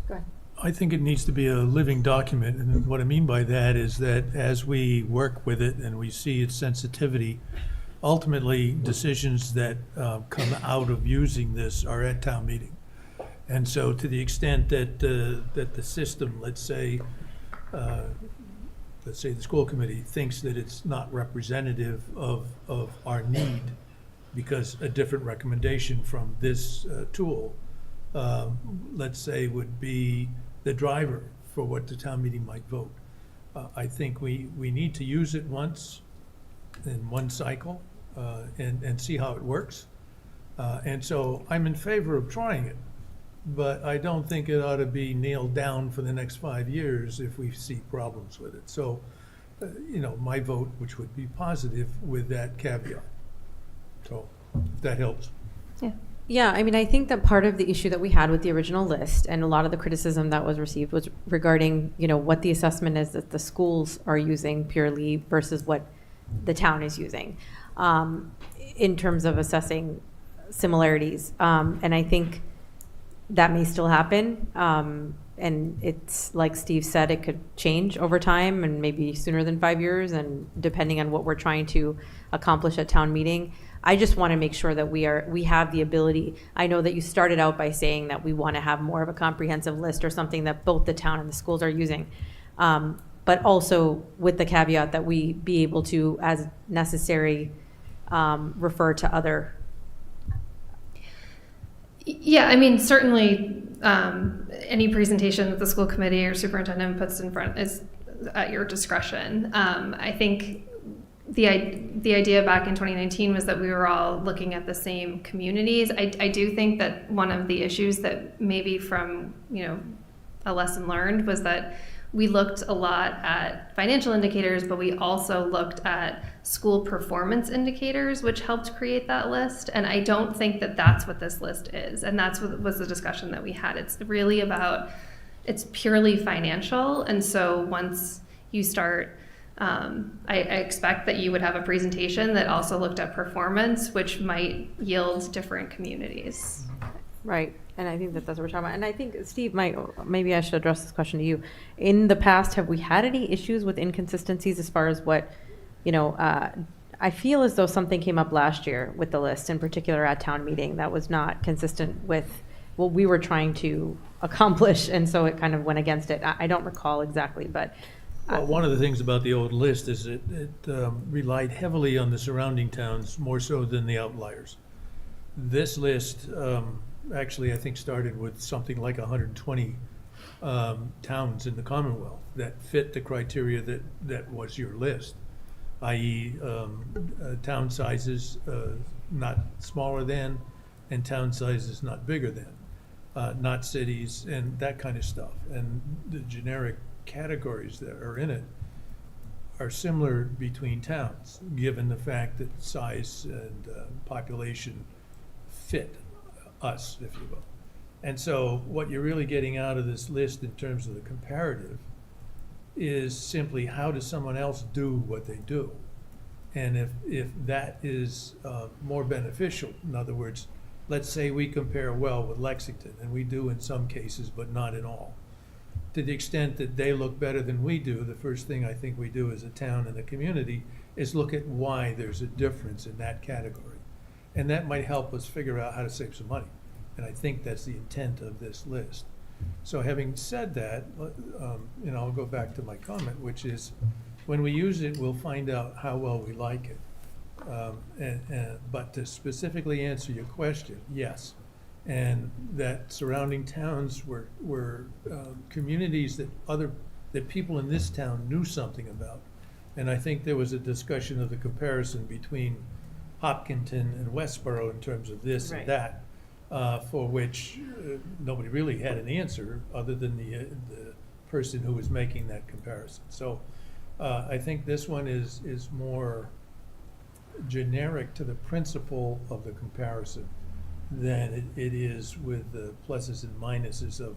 Go ahead. I think it needs to be a living document, and what I mean by that is that as we work with it and we see its sensitivity, ultimately decisions that come out of using this are at town meeting. And so to the extent that that the system, let's say the school committee thinks that it's not representative of our need because a different recommendation from this tool, let's say, would be the driver for what the town meeting might vote. I think we need to use it once in one cycle and see how it works. And so I'm in favor of trying it, but I don't think it ought to be nailed down for the next 5 years if we see problems with it. So, my vote, which would be positive with that caveat. So, if that helps. Yeah. Yeah, I mean, I think that part of the issue that we had with the original list and a lot of the criticism that was received was regarding, what the assessment is that the schools are using purely versus what the town is using in terms of assessing similarities. And I think that may still happen. And it's like Steve said, it could change over time and maybe sooner than 5 years, and depending on what we're trying to accomplish at town meeting. I just want to make sure that we have the ability. I know that you started out by saying that we want to have more of a comprehensive list or something that both the town and the schools are using, but also with the caveat that we be able to, as necessary, refer to other. Yeah, I mean, certainly any presentation that the school committee or superintendent puts in front is at your discretion. I think the idea back in 2019 was that we were all looking at the same communities. I do think that one of the issues that maybe from a lesson learned was that we looked a lot at financial indicators, but we also looked at school performance indicators, which helped create that list. And I don't think that that's what this list is. And that's what was the discussion that we had. It's really about, it's purely financial. And so once you start I expect that you would have a presentation that also looked at performance, which might yield different communities. Right, and I think that that's what we're talking about. And I think, Steve, maybe I should address this question to you. In the past, have we had any issues with inconsistencies as far as what, I feel as though something came up last year with the list, in particular at town meeting, that was not consistent with what we were trying to accomplish, and so it kind of went against it. I don't recall exactly, but. Well, one of the things about the old list is it relied heavily on the surrounding towns more so than the outliers. This list actually, I think, started with something like 120 towns in the Commonwealth that fit the criteria that was your list, i.e. Town sizes not smaller than, and town sizes not bigger than, not cities, and that kind of stuff. And the generic categories that are in it are similar between towns, given the fact that size and population fit us, if you will. And so what you're really getting out of this list in terms of the comparative is simply how does someone else do what they do? And if that is more beneficial, in other words, let's say we compare well with Lexington, and we do in some cases, but not in all. To the extent that they look better than we do, the first thing I think we do as a town and a community is look at why there's a difference in that category. And that might help us figure out how to save some money. And I think that's the intent of this list. So having said that, I'll go back to my comment, which is when we use it, we'll find out how well we like it. But to specifically answer your question, yes. And that surrounding towns were communities that people in this town knew something about. And I think there was a discussion of the comparison between Hopkinton and Westborough in terms of this and that, for which nobody really had an answer other than the person who was making that comparison. So I think this one is more generic to the principle of the comparison than it is with the pluses and minuses of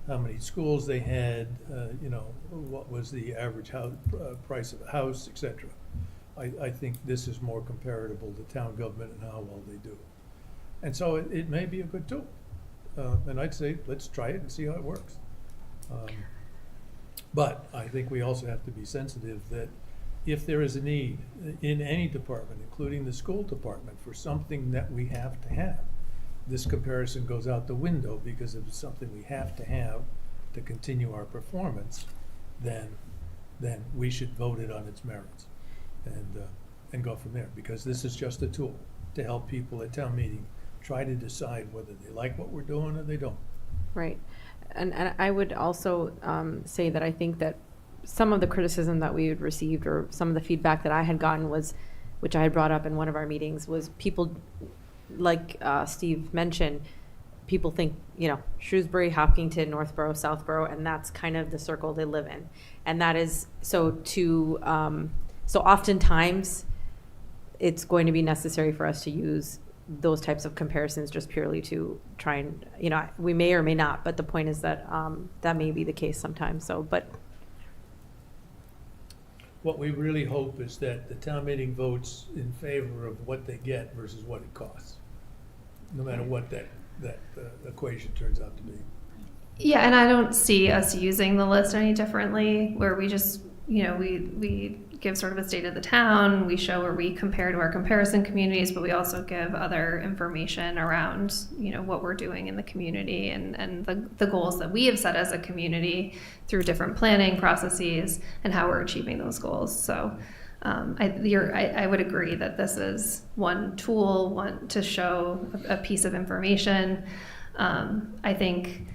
how many schools they had, what was the average price of a house, etc. I think this is more comparable to town government and how well they do. And so it may be a good tool. And I'd say let's try it and see how it works. But I think we also have to be sensitive that if there is a need in any department, including the school department, for something that we have to have, this comparison goes out the window, because if it's something we have to continue our performance, then we should vote it on its merits and go from there, because this is just a tool to help people at town meeting try to decide whether they like what we're doing or they don't. Right. And I would also say that I think that some of the criticism that we had received, or some of the feedback that I had gotten was, which I had brought up in one of our meetings, was people, like Steve mentioned, people think, Shrewsbury, Hopkinton, Northborough, Southborough, and that's kind of the circle they live in. And that is, so oftentimes it's going to be necessary for us to use those types of comparisons just purely to try and, we may or may not, but the point is that that may be the case sometimes. So, but what we really hope is that the town meeting votes in favor of what they get versus what it costs, no matter what that equation turns out to be. Yeah, and I don't see us using the list any differently, where we just, we give sort of a state of the town, we show where we compare to our comparison communities, but we also give other information around, what we're doing in the community and the goals that we have set as a community through different planning processes and how we're achieving those goals. So I would agree that this is one tool, one to show a piece of information. I think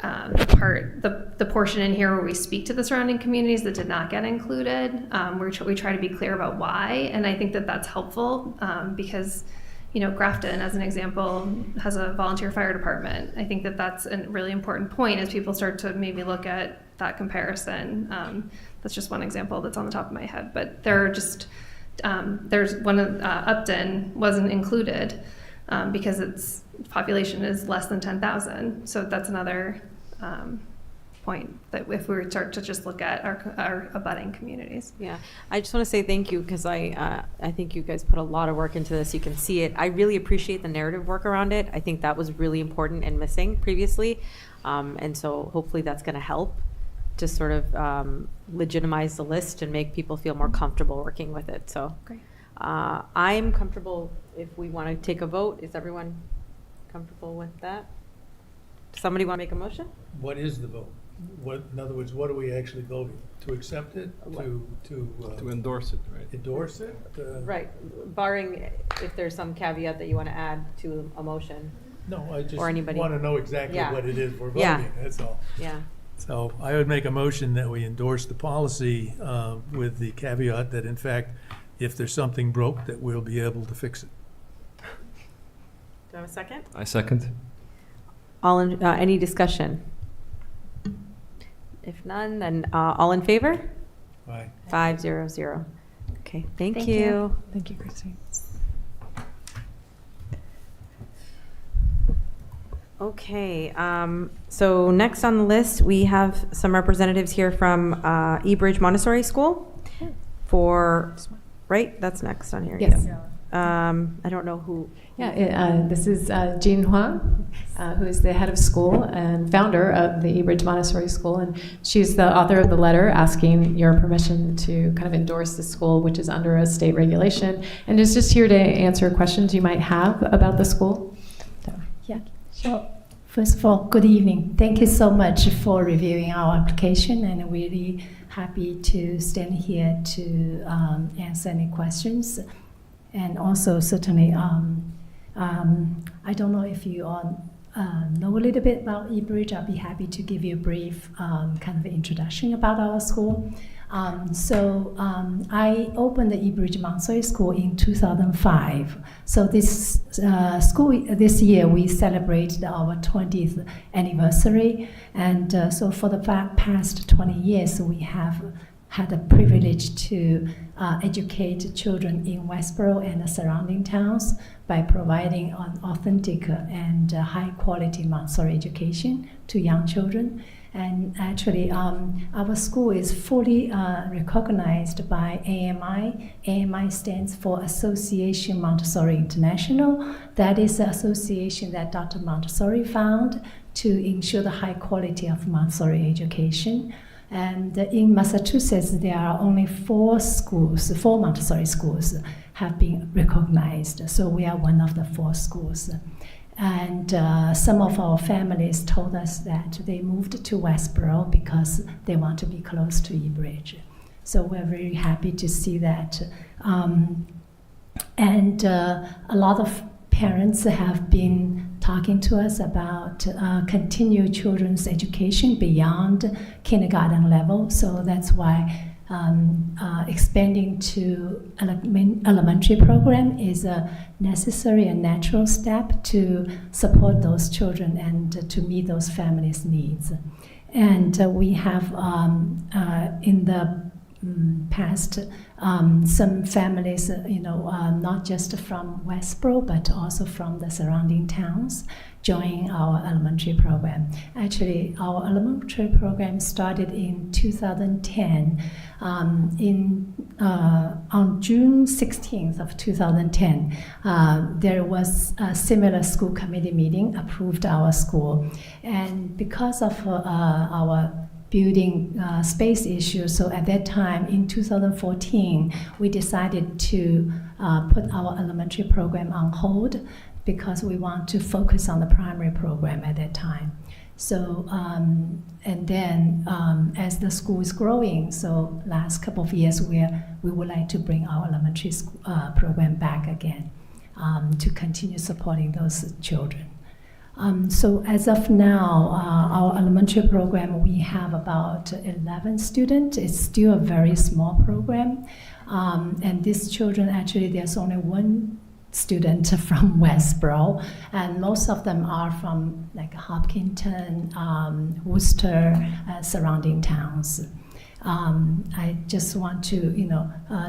the portion in here where we speak to the surrounding communities that did not get included, we try to be clear about why, and I think that that's helpful because, Grafton, as an example, has a volunteer fire department. I think that that's a really important point as people start to maybe look at that comparison. That's just one example that's on the top of my head, but there are just, there's one of, Upton wasn't included because its population is less than 10,000. So that's another point point, that if we were start to just look at our abutting communities. Yeah, I just want to say thank you because I think you guys put a lot of work into this. You can see it. I really appreciate the narrative work around it. I think that was really important and missing previously, and so hopefully that's going to help to sort of legitimize the list and make people feel more comfortable working with it. So Great. I'm comfortable if we want to take a vote. Is everyone comfortable with that? Does somebody want to make a motion? What is the vote? What, in other words, what are we actually voting? To accept it? To endorse it, right? Endorse it? Right, barring if there's some caveat that you want to add to a motion. No, I just Or anybody. want to know exactly Yeah. what it is we're voting, Yeah. that's all. Yeah. So I would make a motion that we endorse the policy with the caveat that in fact, if there's something broke, that we'll be able to fix it. Do I have a second? I second. All in, any discussion? If none, then all in favor? Aye. 5-0-0. Okay, thank Thank you. you. Thank you, Christine. Okay, so next on the list, we have some representatives here from eBridge Montessori School for, right? That's next on here. Yes. yeah. I don't know who. Yeah, this is Jean Huang, who is the head of school and founder of the eBridge Montessori School, and she's the author of the letter asking your permission to kind of endorse the school, which is under a state regulation, and is just here to answer questions you might have about the school. Yeah. So, first of all, good evening. Thank you so much for reviewing our application, and I'm really happy to stand here to answer any questions. And also, certainly, I don't know if you all know a little bit about eBridge. I'll be happy to give you a brief kind of introduction about our school. I opened the eBridge Montessori School in 2005. So this this year we celebrated our 20th anniversary, and so for the past 20 years we have had the privilege to educate children in Westborough and the surrounding towns by providing an authentic and high quality Montessori education to young children. And actually, our school is fully recognized by AMI. AMI stands for Association Montessori International. That is the association that Dr. Montessori found to ensure the high quality of Montessori education. And in Massachusetts, there are only 4 Montessori schools have been recognized. So we are one of the 4 schools. And some of our families told us that they moved to Westborough because they want to be close to eBridge. So we're very happy to see that. And a lot of parents have been talking to us about continued children's education beyond kindergarten level. So that's why expanding to elementary program is a necessary and natural step to support those children and to meet those families' needs. And we have in the past some families, not just from Westborough, but also from the surrounding towns, join our elementary program. Actually, our elementary program started in 2010. On June 16th of 2010, there was a similar school committee meeting approved our school. And because of our building space issues, so at that time in 2014, we decided to put our elementary program on hold because we want to focus on the primary program at that time. So, and then as the school is growing, so last couple of years we would like to bring our elementary program back again to continue supporting those children. So as of now, our elementary program, we have about 11 students. It's still a very small program. And these children, actually, there's only one student from Westborough, and most of them are from like Hopkinton, Worcester, surrounding towns. I just want to,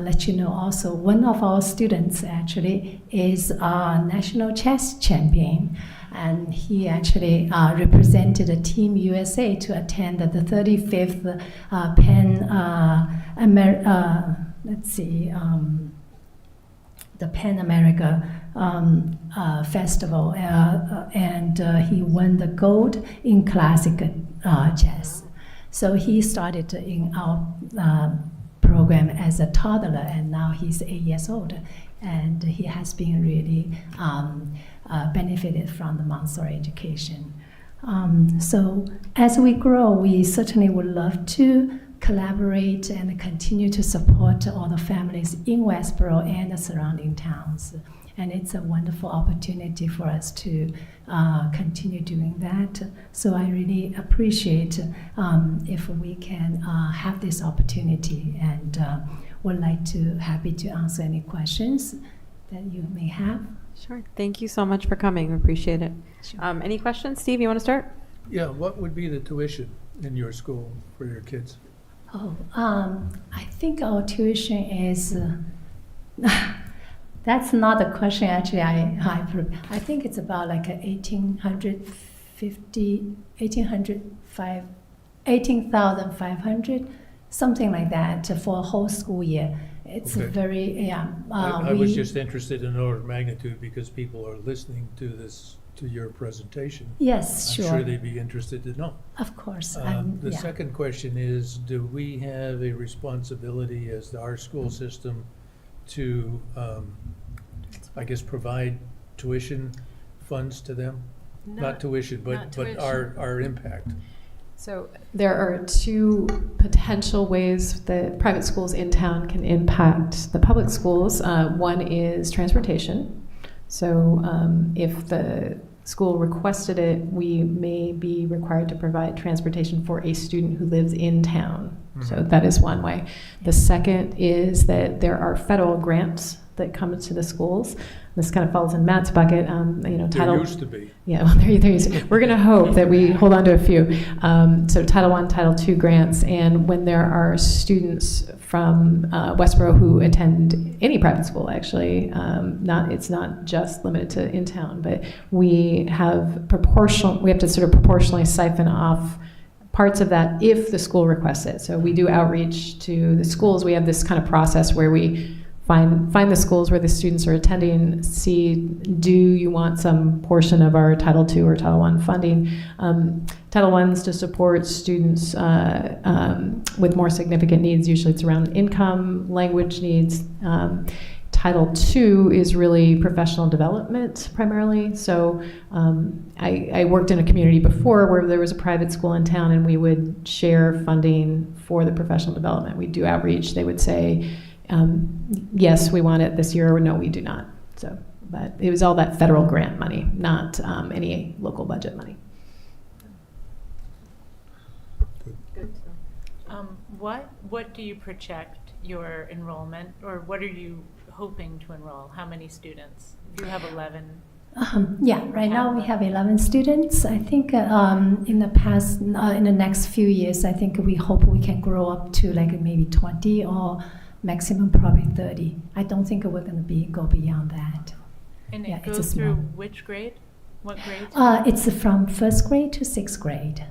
let you know also, one of our students actually is a national chess champion. and he actually represented Team USA to attend the 35th the Pan America Festival, and he won the gold in classic jazz. So he started in our program as a toddler, and now he's 8 years old, and he has been really benefited from the Montessori education. So as we grow, we certainly would love to collaborate and continue to support all the families in Westborough and the surrounding towns. And it's a wonderful opportunity for us to continue doing that. So I really appreciate if we can have this opportunity, and would like to happy to answer any questions that you may have. Sure. Thank you so much for coming. We appreciate it. Any questions? Steve, you want to start? Yeah, what would be the tuition in your school for your kids? Oh, I think our tuition is, that's not a question actually I think it's about like 18,500, something like that for a whole school year. It's Okay. very, yeah. I was just interested in order of magnitude because people are listening to this, to your presentation. Yes, sure. I'm sure they'd be interested to know. Of course. The yeah. second question is, do we have a responsibility as our school system to, I guess, provide tuition funds to them? Not tuition, but our impact. So there are two potential ways that private schools in town can impact the public schools. One is transportation. So if the school requested it, we may be required to provide transportation for a student who lives in town. So that is one way. The second is that there are federal grants that come to the schools. This kind of falls in Matt's bucket. There used to be. Yeah, well, there used to be. We're going to hope that we hold on to a few. So Title I, Title II grants, and when there are students from Westborough who attend any private school, actually, it's not just limited to in town, but we have to sort of proportionally siphon off parts of that if the school requests it. So we do outreach to the schools. We have this kind of process where we find the schools where the students are attending, see, do you want some portion of our Title II or Title I funding? Title I is to support students with more significant needs. Usually it's around income, language needs. Title II is really professional development primarily. So I worked in a community before where there was a private school in town, and we would share funding for the professional development. We'd do outreach. They would say, yes, we want it this year, or no, we do not. So, but it was all that federal grant money, not any local budget money. Good. What do you project your enrollment, or what are you hoping to enroll? How many students? You have 11. Yeah, right now we have 11 students. I think in the next few years, I think we hope we can grow up to like maybe 20 or maximum probably 30. I don't think we're going to go beyond that. And yeah, it goes through which grade? What grade? It's from 1st grade to 6th grade.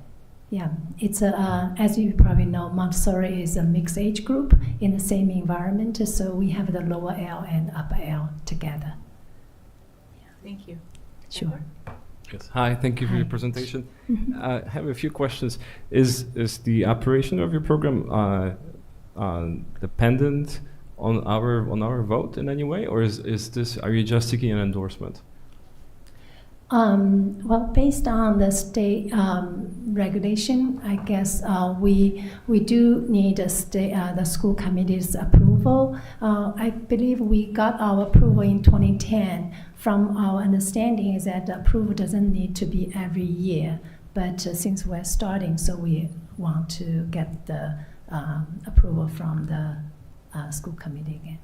Yeah, it's as you probably know, Montessori is a mixed age group in the same environment, so we have the lower L and upper L together. Thank you. Sure. Yes. Hi, thank you for your presentation. I have a few questions. Is the operation of your program dependent on our vote in any way, or are you just seeking an endorsement? Well, based on the state regulation, I guess we do need the school committee's approval. I believe we got our approval in 2010. From our understanding is that the approval doesn't need to be every year, but since we're starting, so we want to get the approval from the school committee again.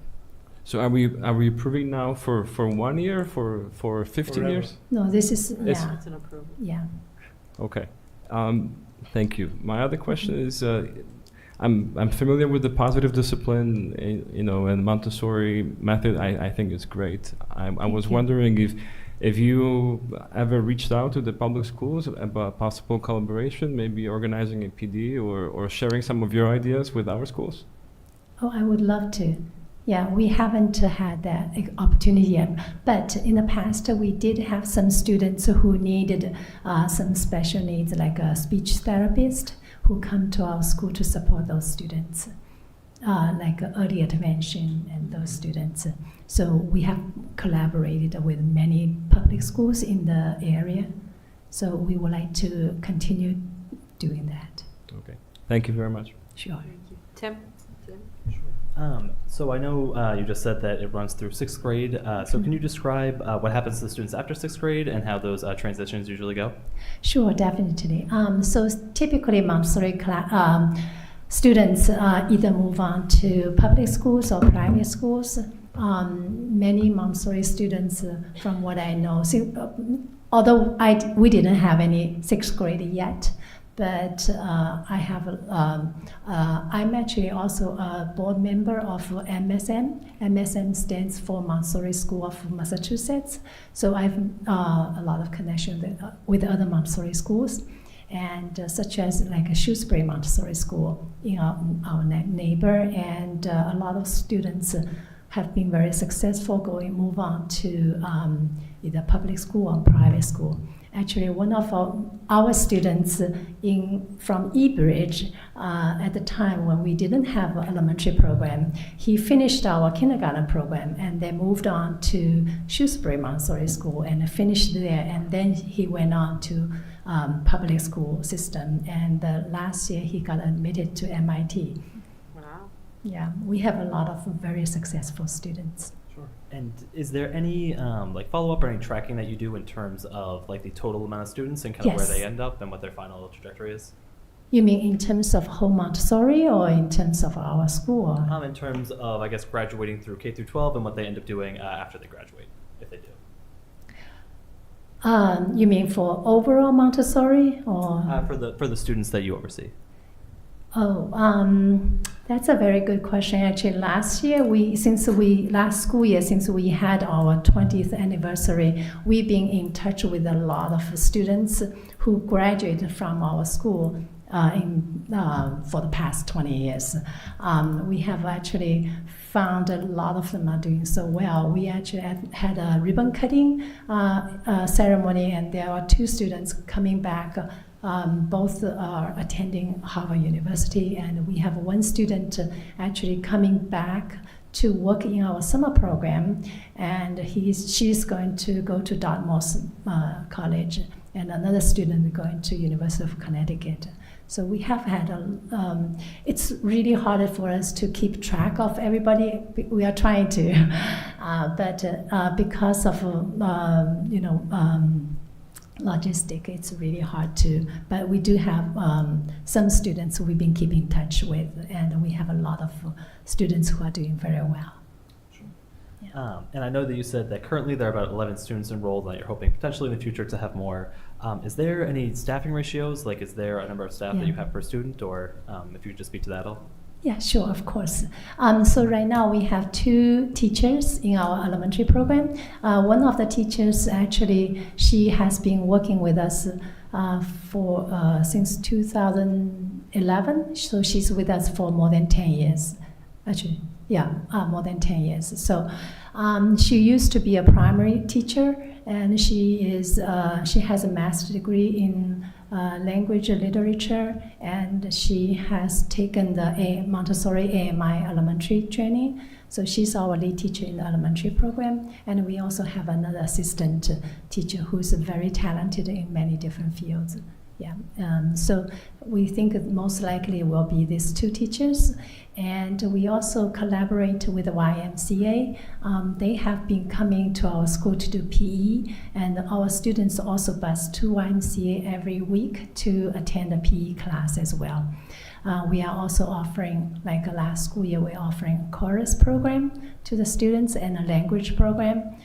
So are we approving now for 1 year, for 15 Forever. years? No, this is It's an approval. Yeah. Okay. Thank you. My other question is, I'm familiar with the positive discipline, and Montessori method. I think it's great. I was wondering if you ever reached out to the public schools about possible collaboration, maybe organizing a PD or sharing some of your ideas with our schools? Oh, I would love to. Yeah, we haven't had that opportunity yet, but in the past we did have some students who needed some special needs, like a speech therapist who come to our school to support those students, like early intervention and those students. So we have collaborated with many public schools in the area. So we would like to continue doing that. Okay, thank you very much. Sure. Tim? So I know you just said that it runs through 6th grade. So can you describe what happens to the students after 6th grade and how those transitions usually go? Sure, definitely. So typically Montessori students either move on to public schools or private schools. Many Montessori students, from what I know, although we didn't have any 6th grade yet, but I have, I'm actually also a board member of MSM. MSM stands for Montessori School of Massachusetts. So I have a lot of connection with other Montessori schools, and such as like a Shrewsbury Montessori School in our neighbor, and a lot of students have been very successful move on to either public school or private school. Actually, one of our students from eBridge, at the time when we didn't have an elementary program, he finished our kindergarten program and then moved on to Shrewsbury Montessori School and finished there. And then he went on to public school system. And last year he got admitted to MIT. Wow. Yeah, we have a lot of very successful students. Sure. And is there any like follow-up or any tracking that you do in terms of like the total amount of students and kind of where they end up and what their final trajectory is? You mean in terms of whole Montessori or in terms of our school? In terms of, I guess, graduating through K through 12 and what they end up doing after they graduate, if they do. You mean for overall Montessori or? For the students that you oversee. Oh, that's a very good question. Actually, last school year, since we had our 20th anniversary, we've been in touch with a lot of students who graduated from our school for the past 20 years. We have actually found a lot of them are doing so well. We actually had a ribbon cutting ceremony, and there are 2 students coming back. Both are attending Harvard University, and we have 1 student actually coming back to work in our summer program, and she's going to go to Dartmouth College, and another student going to University of Connecticut. So we have had it's really hard for us to keep track of everybody. We are trying to, but because of logistic, it's really hard to, but we do have some students we've been keeping in touch with, and we have a lot of students who are doing very well. Sure. Yeah. And I know that you said that currently there are about 11 students enrolled, and that you're hoping potentially in the future to have more. Is there any staffing ratios? Like, is there a number of staff that you have per student, or if you could just speak to that at all? Yeah, sure, of course. So right now we have 2 teachers in our elementary program. One of the teachers, actually, she has been working with us since 2011. So she's with us for more than 10 years. Actually, yeah, more than 10 years. So she used to be a primary teacher, and she has a master's degree in language and literature, and she has taken the Montessori AMI elementary training. So she's our lead teacher in the elementary program, and we also have another assistant teacher who's very talented in many different fields. Yeah, so we think it most likely will be these 2 teachers, and we also collaborate with the YMCA. They have been coming to our school to do PE, and our students also bus to YMCA every week to attend a PE class as well. We are also offering, like last school year, we're offering a chorus program to the students and a language program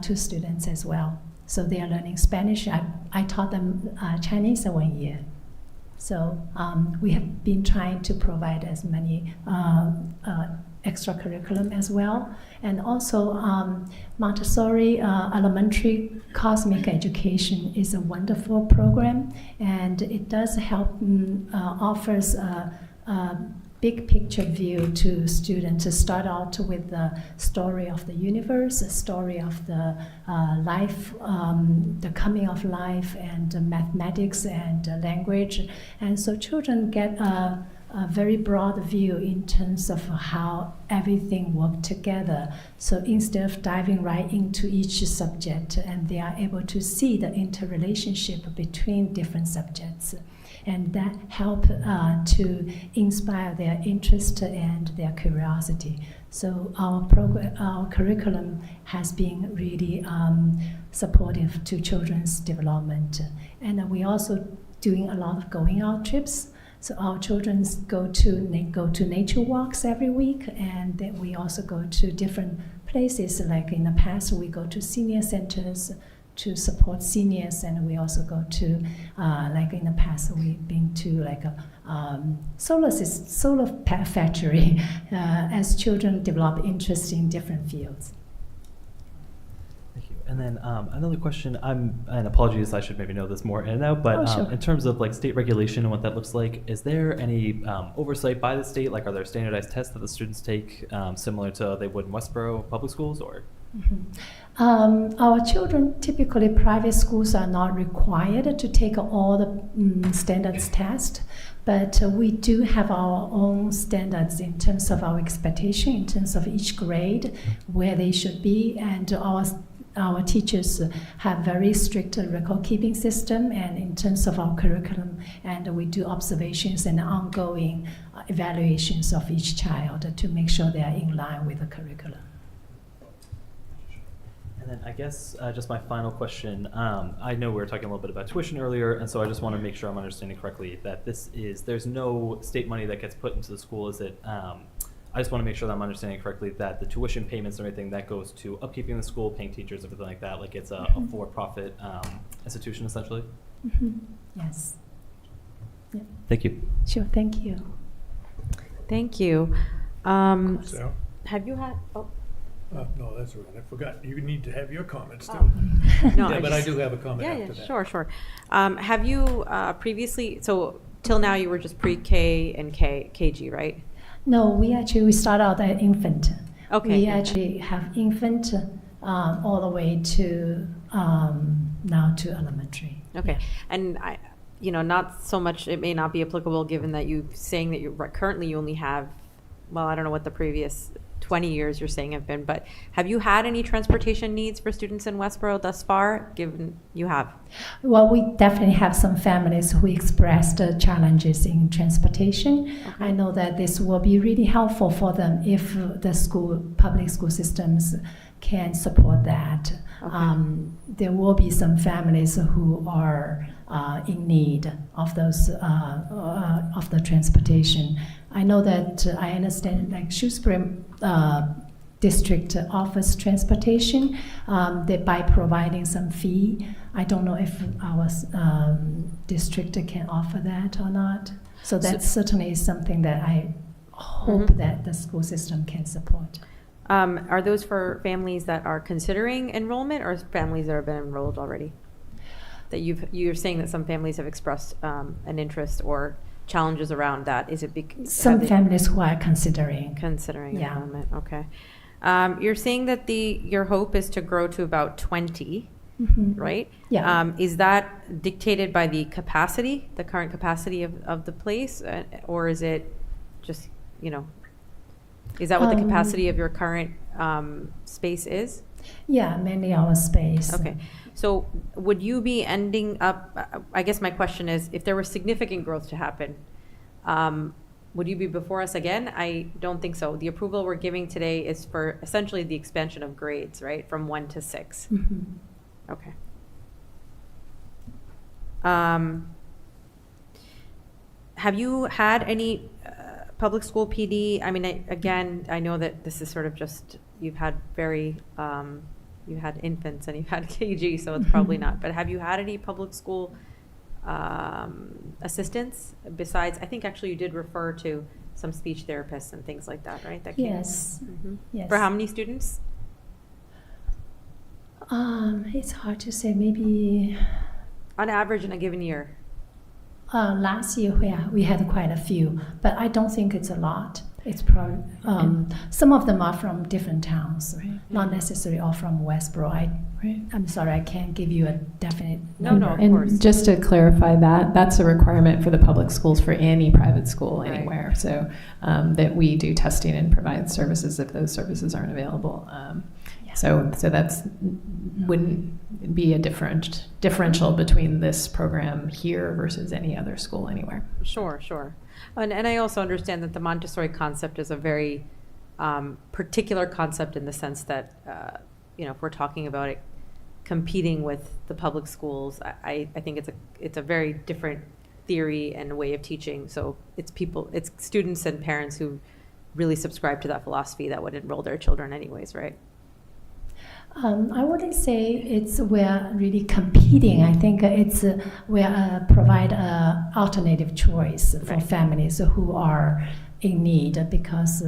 to students as well. So they are learning Spanish. I taught them Chinese 1 year. So we have been trying to provide as many extracurriculum as well. And also Montessori Elementary Cosmic Education is a wonderful program, and it does help, offers a big picture view to students to start out with the story of the universe, the story of the life, the coming of life, and mathematics and language. And so children get a very broad view in terms of how everything works together. So instead of diving right into each subject, and they are able to see the interrelationship between different subjects. And that help to inspire their interest and their curiosity. So our curriculum has been really supportive to children's development. And we also doing a lot of going out trips. So our children go to nature walks every week, and then we also go to different places. Like in the past, we go to senior centers to support seniors, and we also go to, like in the past, we've been to like a solar factory as children develop interest in different fields. Thank you. And then another question, and apologies, I should maybe know this more in and out, but Sure. in terms of like state regulation and what that looks like, is there any oversight by the state? Like, are there standardized tests that the students take similar to they would in Westborough public schools, or? Our children, typically private schools are not required to take all the standards test, but we do have our own standards in terms of our expectation, in terms of each grade, where they should be, and our teachers have very strict record-keeping system, and in terms of our curriculum, and we do observations and ongoing evaluations of each child to make sure they are in line with the curriculum. And then I guess just my final question, I know we were talking a little bit about tuition earlier, and so I just want to make sure I'm understanding correctly that there's no state money that gets put into the school. Is it, I just want to make sure that I'm understanding correctly that the tuition payments and everything that goes to upkeeping the school, paying teachers, everything like that, like it's a for-profit institution essentially? Yes. Yeah. Thank you. Sure, thank you. Thank you. So? Have you had, No, that's all right. I forgot. You need to have your comments too. No, Yeah, but I do have a comment yeah, after that. Sure. Have you previously, so till now you were just pre-K and KG, right? No, we start out at infant. Okay. We actually have infant all the way to now to elementary. Okay, and not so much, it may not be applicable given that you saying that you currently you only have, well, I don't know what the previous 20 years you're saying have been, but have you had any transportation needs for students in Westborough thus far, given you have? Well, we definitely have some families who expressed challenges in transportation. Okay. I know that this will be really helpful for them if the public school systems can support that. Okay. There will be some families who are in need of those of the transportation. I know that I understand like Shrewsbury district offers transportation by providing some fee. I don't know if our district can offer that or not. So that certainly is something that I hope that the school system can support. Are those for families that are considering enrollment or families that have been enrolled already? That you're saying that some families have expressed an interest or challenges around that. Is it some families who are considering yeah. enrollment? Okay. You're saying that your hope is to grow to about 20, right? Yeah. Is that dictated by the capacity, the current capacity of the place, or is it just is that what the capacity of your current space is? Yeah, mainly our space. Okay. So would you be ending up, I guess my question is, if there was significant growth to happen, would you be before us again? I don't think so. The approval we're giving today is for essentially the expansion of grades, right? From 1 to 6. Okay. Have you had any public school PD? I mean, I know that this is sort of just, you've had you had infants and you've had KG, so it's probably not. But have you had any public school assistants besides, I think actually you did refer to some speech therapists and things like that, right? That came in? Yes. Yes. For how many students? It's hard to say. Maybe On average in a given year. last year, we had quite a few, but I don't think it's a lot. It's probably some of them are from different towns, not necessarily all from Westborough. I'm sorry, I can't give you a definite number. And just to clarify that, that's a requirement for the public schools for any private school anywhere. So that we do testing and provide services if those services aren't available. So that's wouldn't be a differential between this program here versus any other school anywhere. Sure. And I also understand that the Montessori concept is a very particular concept in the sense that, if we're talking about it competing with the public schools, I think it's a very different theory and way of teaching. So it's students and parents who really subscribe to that philosophy that would enroll their children anyways, right? I wouldn't say we're really competing. I think we provide an alternative choice for families who are in need because,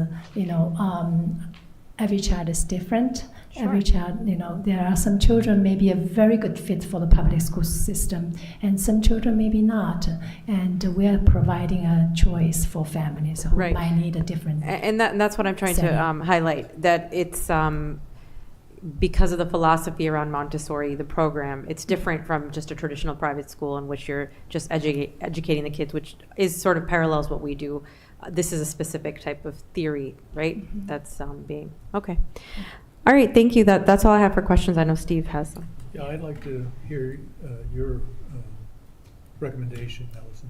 every child is different. Sure. Every child, there are some children may be a very good fit for the public school system and some children maybe not. And we are providing a choice for families who might need a different And that's what I'm trying to highlight, that it's because of the philosophy around Montessori, the program, it's different from just a traditional private school in which you're just educating the kids, which is sort of parallels what we do. This is a specific type of theory, right? Mm-hmm. That's being, okay. All right, thank you. That's all I have for questions. I know Steve has some. Yeah, I'd like to hear your recommendation, Allison.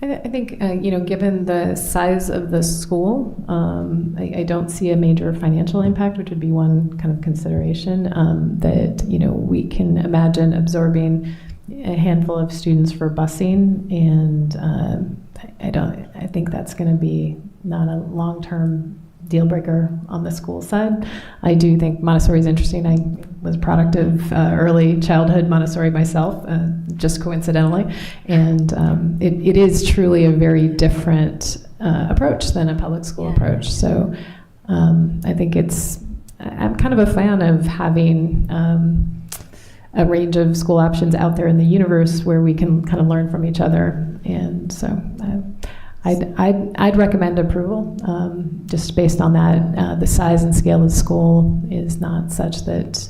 I think, given the size of the school, I don't see a major financial impact, which would be one kind of consideration, that, we can imagine absorbing a handful of students for busing, and I think that's going to be not a long-term deal breaker on the school side. I do think Montessori is interesting. I was a product of early childhood Montessori myself, just coincidentally, and it is truly a very different approach than a public school approach. So I think I'm kind of a fan of having a range of school options out there in the universe where we can kind of learn from each other, and so I'd recommend approval, just based on that. The size and scale of the school is not such that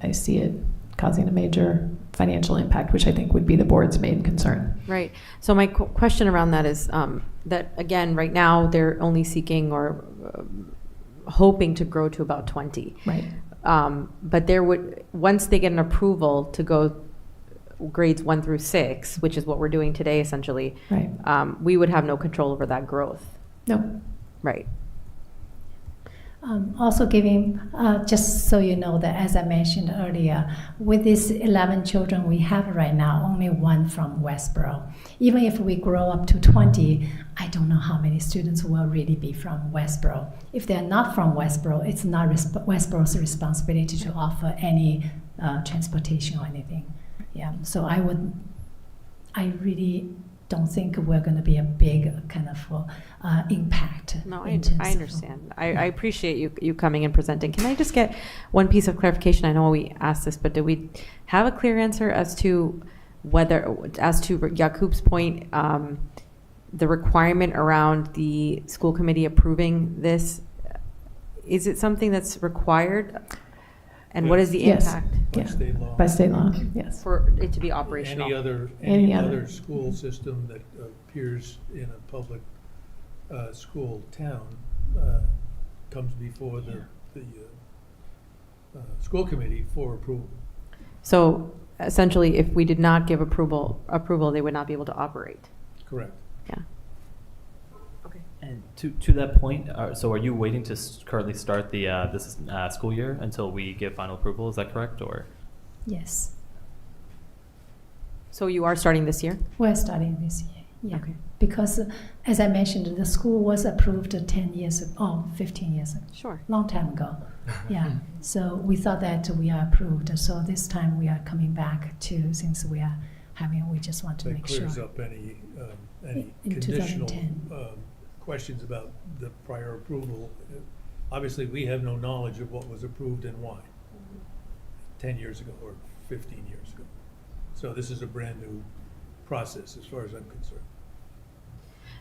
I see it causing a major financial impact, which I think would be the board's main concern. Right. So my question around that is that, again, right now they're only seeking or hoping to grow to about 20. Right. But once they get an approval to go grades 1 through 6, which is what we're doing today essentially, right. We would have no control over that growth. No. Right. Also giving, just so you know that as I mentioned earlier, with these 11 children we have right now, only one from Westborough. Even if we grow up to 20, I don't know how many students will really be from Westborough. If they're not from Westborough, it's not Westborough's responsibility to offer any transportation or anything. Yeah, so I really don't think we're going to be a big kind of impact. No, I understand. I appreciate you coming and presenting. Can I just get one piece of clarification? I know we asked this, but do we have a clear answer as to Yakub's point, the requirement around the school committee approving this? Is it something that's required? And what is the impact? By state law. By state law, yes. For it to be operational. Any other school system that appears in a public school town comes before the school committee for approval. So essentially, if we did not give approval, they would not be able to operate. Correct. Yeah. And to that point, so are you waiting to currently start the this school year until we give final approval? Is that correct, or? Yes. So you are starting this year? We're starting this year. Yeah. Okay. Because as I mentioned, the school was approved 15 years ago. Sure. Long time ago. Yeah. So we thought that we are approved. So this time we are coming back since we having. We just want to That make sure. clears up any In conditional 2010. Questions about the prior approval. Obviously, we have no knowledge of what was approved and why, 10 years ago or 15 years ago. So this is a brand-new process as far as I'm concerned.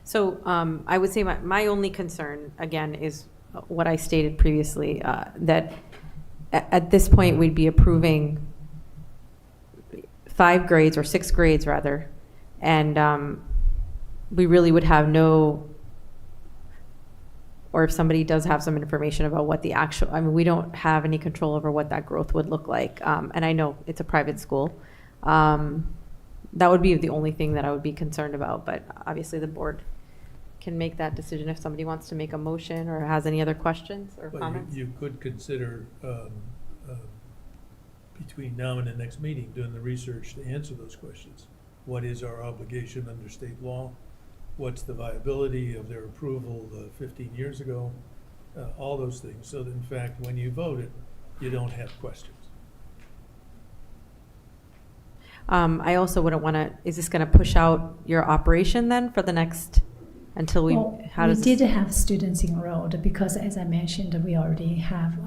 So I would say my only concern, again, is what I stated previously, that at this point, we'd be approving 5 grades, or 6 grades rather, and we really would have no, or if somebody does have some information about what the actual, I mean, we don't have any control over what that growth would look like. And I know it's a private school. That would be the only thing that I would be concerned about, but obviously the board can make that decision if somebody wants to make a motion or has any other questions or But comments. you could consider, between now and the next meeting, doing the research to answer those questions. What is our obligation under state law? What's the viability of their approval 15 years ago? All those things, so that in fact, when you vote it, you don't have questions. I also wouldn't want to, is this going to push out your operation then for the next, until we, Well, how we does did this? have students enrolled because, as I mentioned, we already have.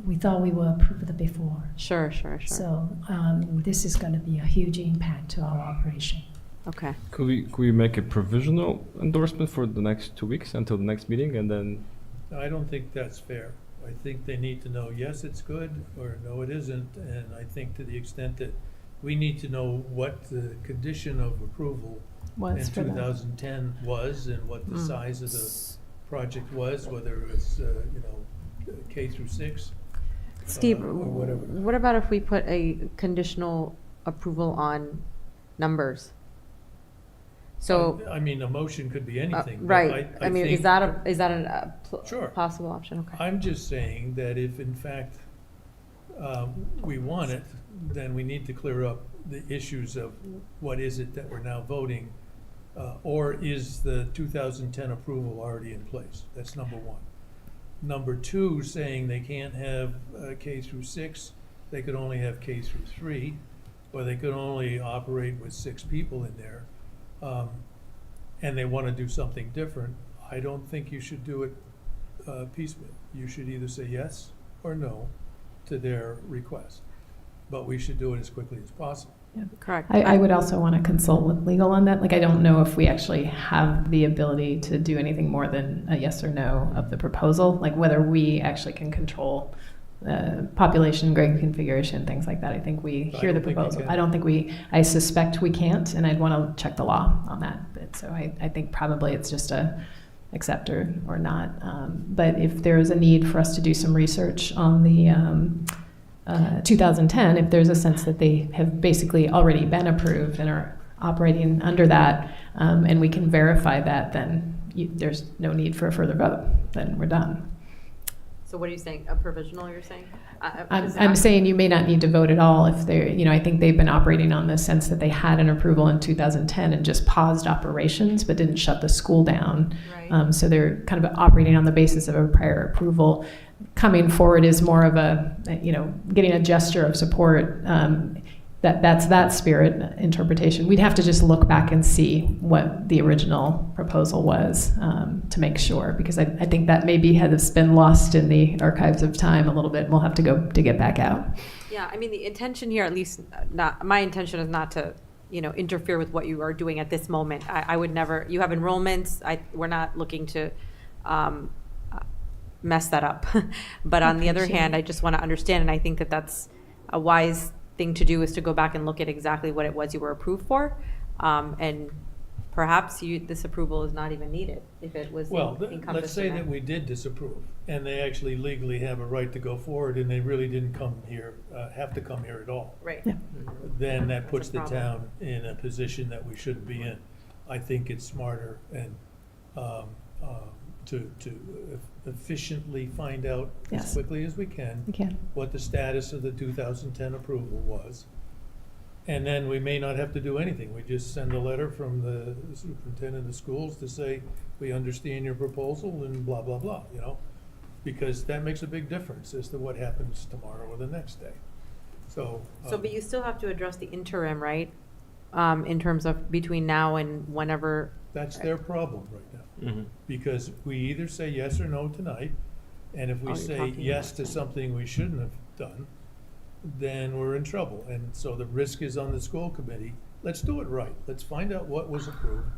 We thought we were approved before. Sure. So this is going to be a huge impact to our operation. Okay. Could we make a provisional endorsement for the next 2 weeks until the next meeting, and then? I don't think that's fair. I think they need to know, yes, it's good, or no, it isn't, and I think to the extent that we need to know what the condition of approval Was in for them. 2010 was, and what the size of the project was, whether it was, K through 6. Steve, or whatever. what about if we put a conditional approval on numbers? So, I mean, a motion could be anything. but right, I mean, is think- that a Sure. possible option? Okay. I'm just saying that if in fact we want it, then we need to clear up the issues of what is it that we're now voting, or is the 2010 approval already in place? That's number one. Number two, saying they can't have K through 6, they could only have K through 3, or they could only operate with 6 people in there, and they want to do something different. I don't think you should do it piecemeal. You should either say yes or no to their request, but we should do it as quickly as possible. Yeah. Correct. I would also want to consult with legal on that. Like, I don't know if we actually have the ability to do anything more than a yes or no of the proposal, like whether we actually can control population, grade configuration, things like that. I think we hear the don't think you proposal. can. I don't think I suspect we can't, and I'd want to check the law on that. But so I think probably it's just a accept or not. But if there is a need for us to do some research on the 2010, if there's a sense that they have basically already been approved and are operating under that, and we can verify that, then there's no need for a further vote. Then we're done. So what are you saying? A provisional, you're saying? I'm saying you may not need to vote at all if they're, I think they've been operating on the sense that they had an approval in 2010 and just paused operations but didn't shut the school down. Right. So they're kind of operating on the basis of a prior approval. Coming forward is more of a, getting a gesture of support. That's that spirit interpretation. We'd have to just look back and see what the original proposal was to make sure, because I think that maybe has been lost in the archives of time a little bit. We'll have to go dig it back out. Yeah, I mean, the intention here, at least my intention is not to, interfere with what you are doing at this moment. I would never, you have enrollments, we're not looking to mess that up. But on the other hand, I just want to understand, and I think that that's a wise thing to do, is to go back and look at exactly what it was you were approved for. And perhaps this approval is not even needed if it was Well, encompassed let's say in that we did disapprove, and they actually legally have a right to go forward, and they really didn't have to come here at all. Right. Yeah. Then that That's puts a the problem. town in a position that we shouldn't be in. I think it's smarter and to efficiently find out as Yes. quickly as we can We can. what the status of the 2010 approval was. And then we may not have to do anything. We just send a letter from the superintendent of schools to say, we understand your proposal and blah, blah, blah, because that makes a big difference as to what happens tomorrow or the next day. So. But you still have to address the interim, right? In terms of between now and whenever. That's their problem right now. Because we either say yes or no tonight, and if we say yes to something we shouldn't have done, then we're in trouble. And so the risk is on the school committee. Let's do it right. Let's find out what was approved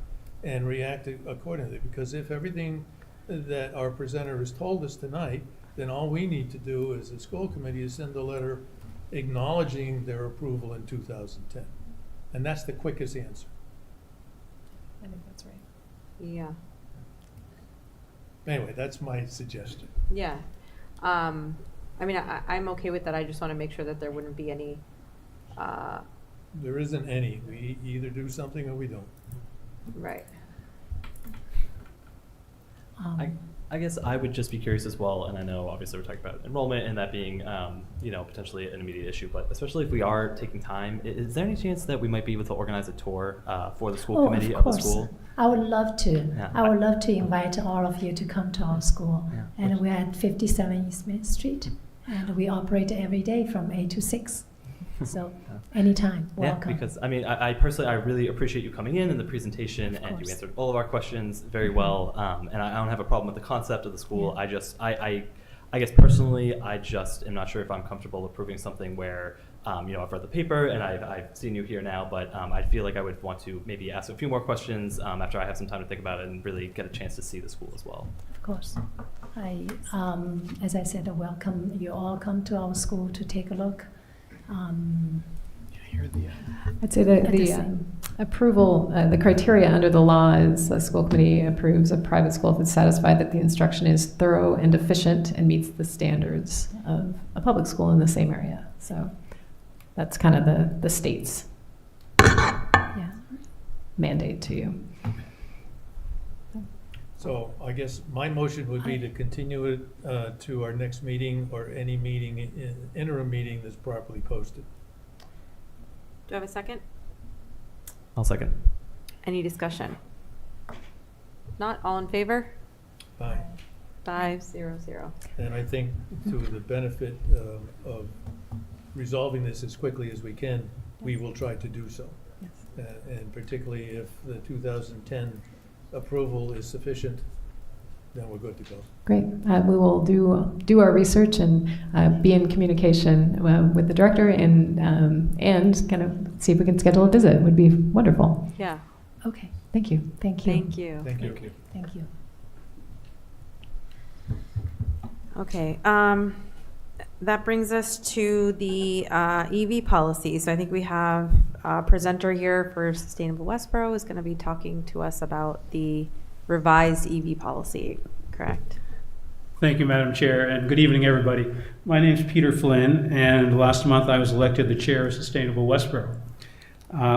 and react accordingly. Because if everything that our presenter has told us tonight, then all we need to do as a school committee is send a letter acknowledging their approval in 2010. And that's the quickest answer. I think that's right. Yeah. Anyway, that's my suggestion. Yeah. I mean, I'm okay with that. I just want to make sure that there wouldn't be any. There isn't any. We either do something or we don't. Right. I guess I would just be curious as well, and I know obviously we're talking about enrollment and that being, potentially an immediate issue, but especially if we are taking time, is there any chance that we might be able to organize a tour for the school committee of the school? I would love to. Yeah. I would love to invite all of you to come to our school. Yeah. And we're at 57 East Main Street, and we operate every day from 8 to 6. So anytime, welcome. Yeah, because I mean, I personally, I really appreciate you coming in and the presentation, and you answered all of our questions very well. And I don't have a problem with the concept of the school. Yeah. I guess personally, I just am not sure if I'm comfortable approving something where, I've read the paper and I've seen you here now, but I feel like I would want to maybe ask a few more questions after I have some time to think about it and really get a chance to see the school as well. Of course. As I said, welcome. You all come to our school to take a look. I'd say the approval, the criteria under the law is a school committee approves a private school if it's satisfied that the instruction is thorough and efficient and meets the standards of a public school in the same area. So that's kind of the state's mandate to you. So I guess my motion would be to continue it to our next meeting or any meeting, interim meeting that's properly posted. Do I have a second? I'll second. Any discussion? Not all in favor? Aye. 5-0-0. And I think to the benefit of resolving this as quickly as we can, we will try to do so. Yes. And particularly if the 2010 approval is sufficient, then we're good to go. Great. We will do our research and be in communication with the director and kind of see if we can schedule a visit. It would be wonderful. Yeah. Okay. Thank you. Thank you. Thank you. Thank you. Thank you. Okay. That brings us to the EV policy. So I think we have a presenter here for Sustainable Westborough who's going to be talking to us about the revised EV policy, correct? Thank you, Madam Chair, and good evening, everybody. My name is Peter Flynn, and last month I was elected the chair of Sustainable Westborough.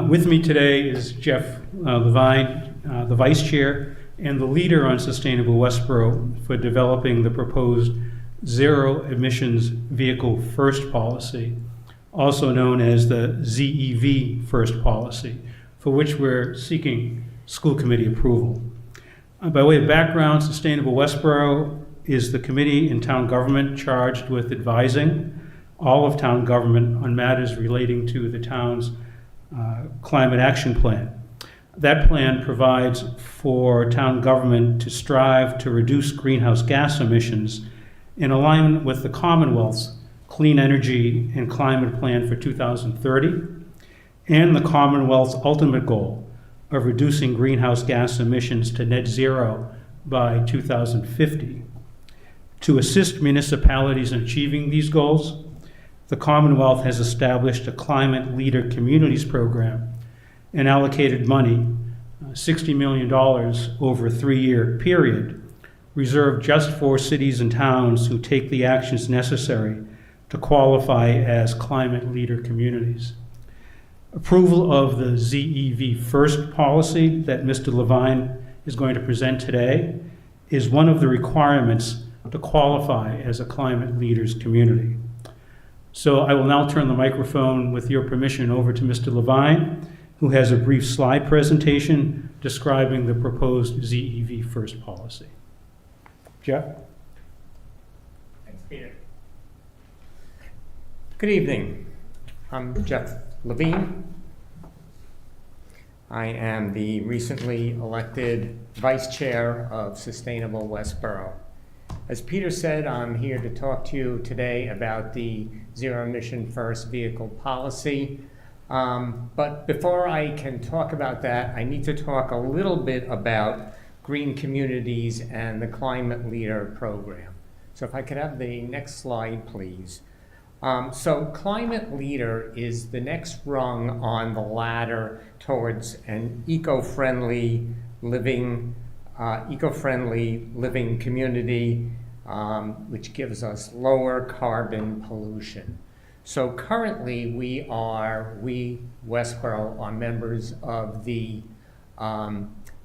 With me today is Jeff Levine, the vice chair and the leader on Sustainable Westborough for developing the proposed Zero Emissions Vehicle First Policy, also known as the ZEV First Policy, for which we're seeking school committee approval. By way of background, Sustainable Westborough is the committee in town government charged with advising all of town government on matters relating to the town's climate action plan. That plan provides for town government to strive to reduce greenhouse gas emissions in alignment with the Commonwealth's Clean Energy and Climate Plan for 2030 and the Commonwealth's ultimate goal of reducing greenhouse gas emissions to net zero by 2050. To assist municipalities in achieving these goals, the Commonwealth has established a Climate Leader Communities program and allocated money, $60 million over a 3-year period, reserved just for cities and towns who take the actions necessary to qualify as climate leader communities. Approval of the ZEV First policy that Mr. Levine is going to present today is one of the requirements to qualify as a climate leaders community. So I will now turn the microphone, with your permission, over to Mr. Levine, who has a brief slide presentation describing the proposed ZEV First policy. Jeff? Thanks, Peter. Good evening. I'm Jeff Levine. I am the recently elected Vice Chair of Sustainable Westborough. As Peter said, I'm here to talk to you today about the Zero Emission First Vehicle Policy. But before I can talk about that, I need to talk a little bit about green communities and the Climate Leader program. So if I could have the next slide, please. So Climate Leader is the next rung on the ladder towards an eco-friendly living community, which gives us lower carbon pollution. So currently we, Westborough, are members of the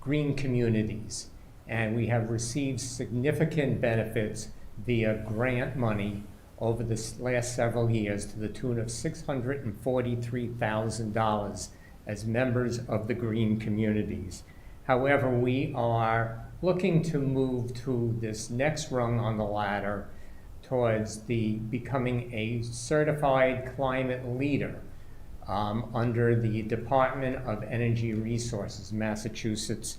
green communities, and we have received significant benefits via grant money over the last several years to the tune of $643,000 as members of the green communities. However, we are looking to move to this next rung on the ladder towards becoming a certified climate leader under the Department of Energy Resources, Massachusetts,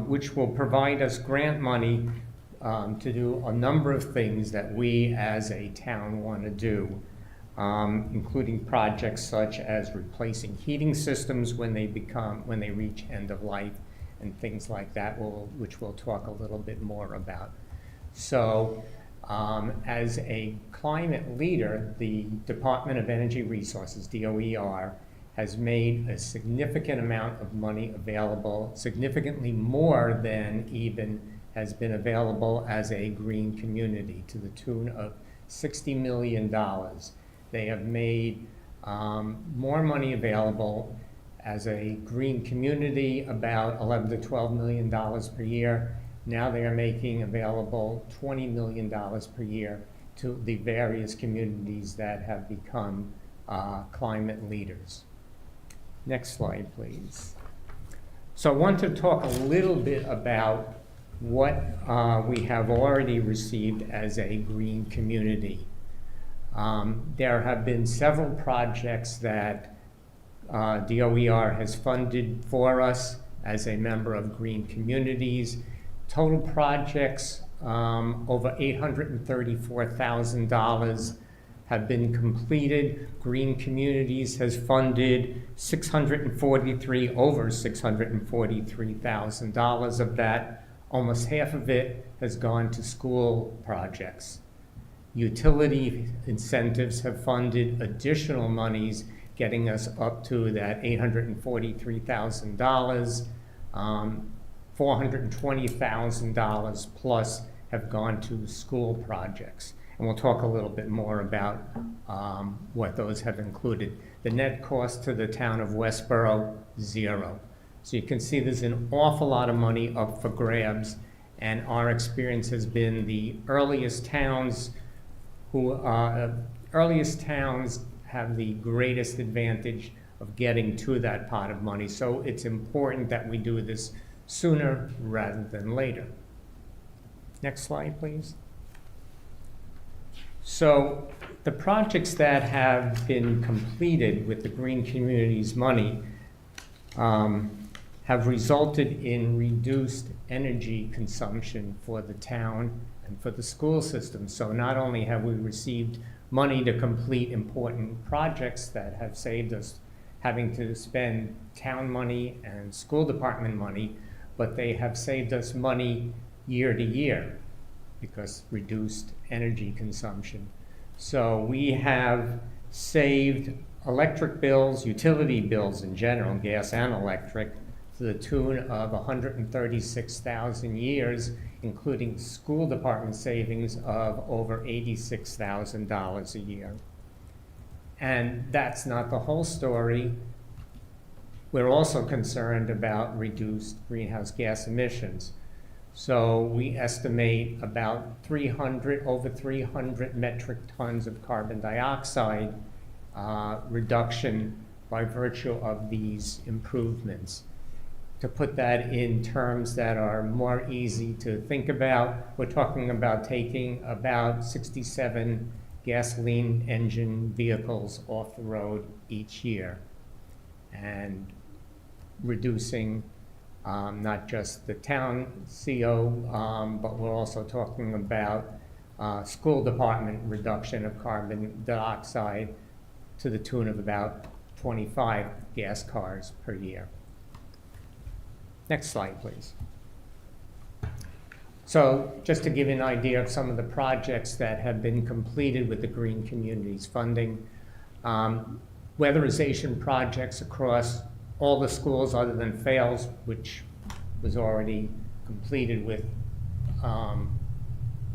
which will provide us grant money to do a number of things that we as a town want to do, including projects such as replacing heating systems when they reach end of life and things like that, which we'll talk a little bit more about. So as a climate leader, the Department of Energy Resources, DOER, has made a significant amount of money available, significantly more than even has been available as a green community, to the tune of $60 million. They have made more money available as a green community, about $11 to $12 million per year. Now they are making available $20 million per year to the various communities that have become climate leaders. Next slide, please. So I want to talk a little bit about what we have already received as a green community. There have been several projects that DOER has funded for us as a member of green communities. Total projects over $834,000 have been completed. Green Communities has funded over $643,000 of that. Almost half of it has gone to school projects. Utility incentives have funded additional monies, getting us up to that $843,000. $420,000 plus have gone to school projects. And we'll talk a little bit more about what those have included. The net cost to the town of Westborough, $0. So you can see there's an awful lot of money up for grabs, and our experience has been the earliest towns have the greatest advantage of getting to that pot of money. So it's important that we do this sooner rather than later. Next slide, please. So the projects that have been completed with the Green Communities money have resulted in reduced energy consumption for the town and for the school system. So not only have we received money to complete important projects that have saved us having to spend town money and school department money, but they have saved us money year to year because reduced energy consumption. So we have saved electric bills, utility bills in general, gas and electric, to the tune of 136,000 years, including school department savings of over $86,000 a year. And that's not the whole story. We're also concerned about reduced greenhouse gas emissions. So we estimate about over 300 metric tons of carbon dioxide reduction by virtue of these improvements. To put that in terms that are more easy to think about, we're talking about taking about 67 gasoline engine vehicles off the road each year, and reducing not just the town CO, but we're also talking about school department reduction of carbon dioxide to the tune of about 25 gas cars per year. Next slide, please. So just to give you an idea of some of the projects that have been completed with the Green Communities funding, weatherization projects across all the schools other than Fales, which was already completed with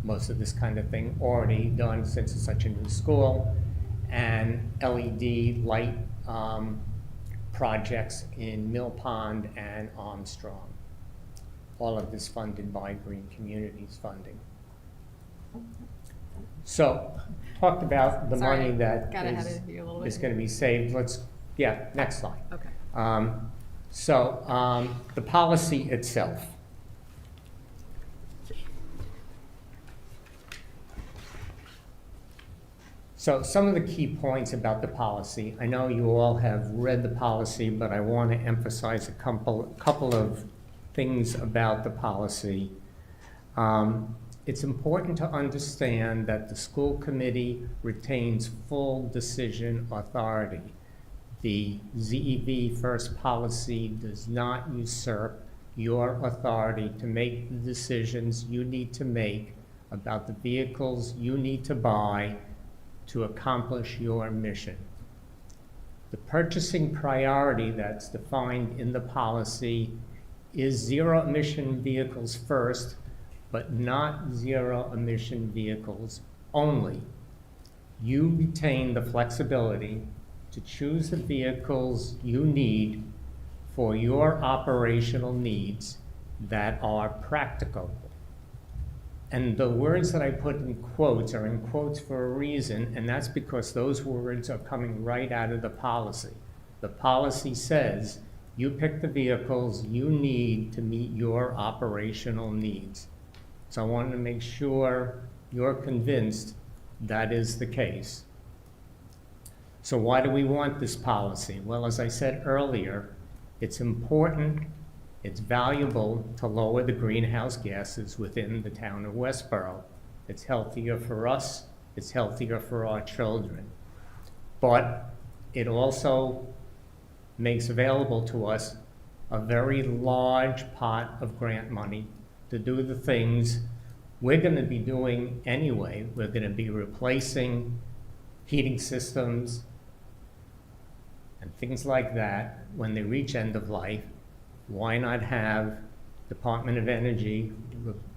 most of this kind of thing already done since it's such a new school, and LED light projects in Mill Pond and Armstrong. All of this funded by Green Communities funding. So, talked about the money that is going to be saved. Next slide. Okay. The policy itself. So some of the key points about the policy. I know you all have read the policy, but I want to emphasize a couple of things about the policy. It's important to understand that the school committee retains full decision authority. The ZEV first policy does not usurp your authority to make the decisions you need to make about the vehicles you need to buy to accomplish your mission. The purchasing priority that's defined in the policy is zero-emission vehicles first, but not zero-emission vehicles only. You retain the flexibility to choose the vehicles you need for your operational needs that are practical. And the words that I put in quotes are in quotes for a reason, and that's because those words are coming right out of the policy. The policy says you pick the vehicles you need to meet your operational needs. So I wanted to make sure you're convinced that is the case. So why do we want this policy? Well, as I said earlier, it's important, it's valuable to lower the greenhouse gases within the town of Westborough. It's healthier for us, it's healthier for our children. But it also makes available to us a very large pot of grant money to do the things we're going to be doing anyway. We're going to be replacing heating systems and things like that when they reach end of life. Why not have Department of Energy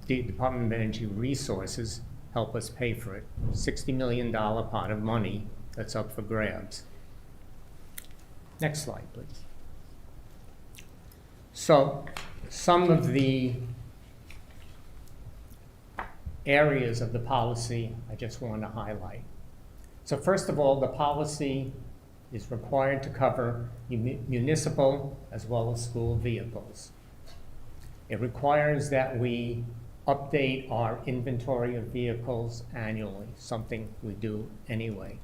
resources help us pay for it? $60 million pot of money that's up for grabs. Next slide, please. So some of the areas of the policy I just want to highlight. So first of all, the policy is required to cover municipal as well as school vehicles. It requires that we update our inventory of vehicles annually, something we do anyway.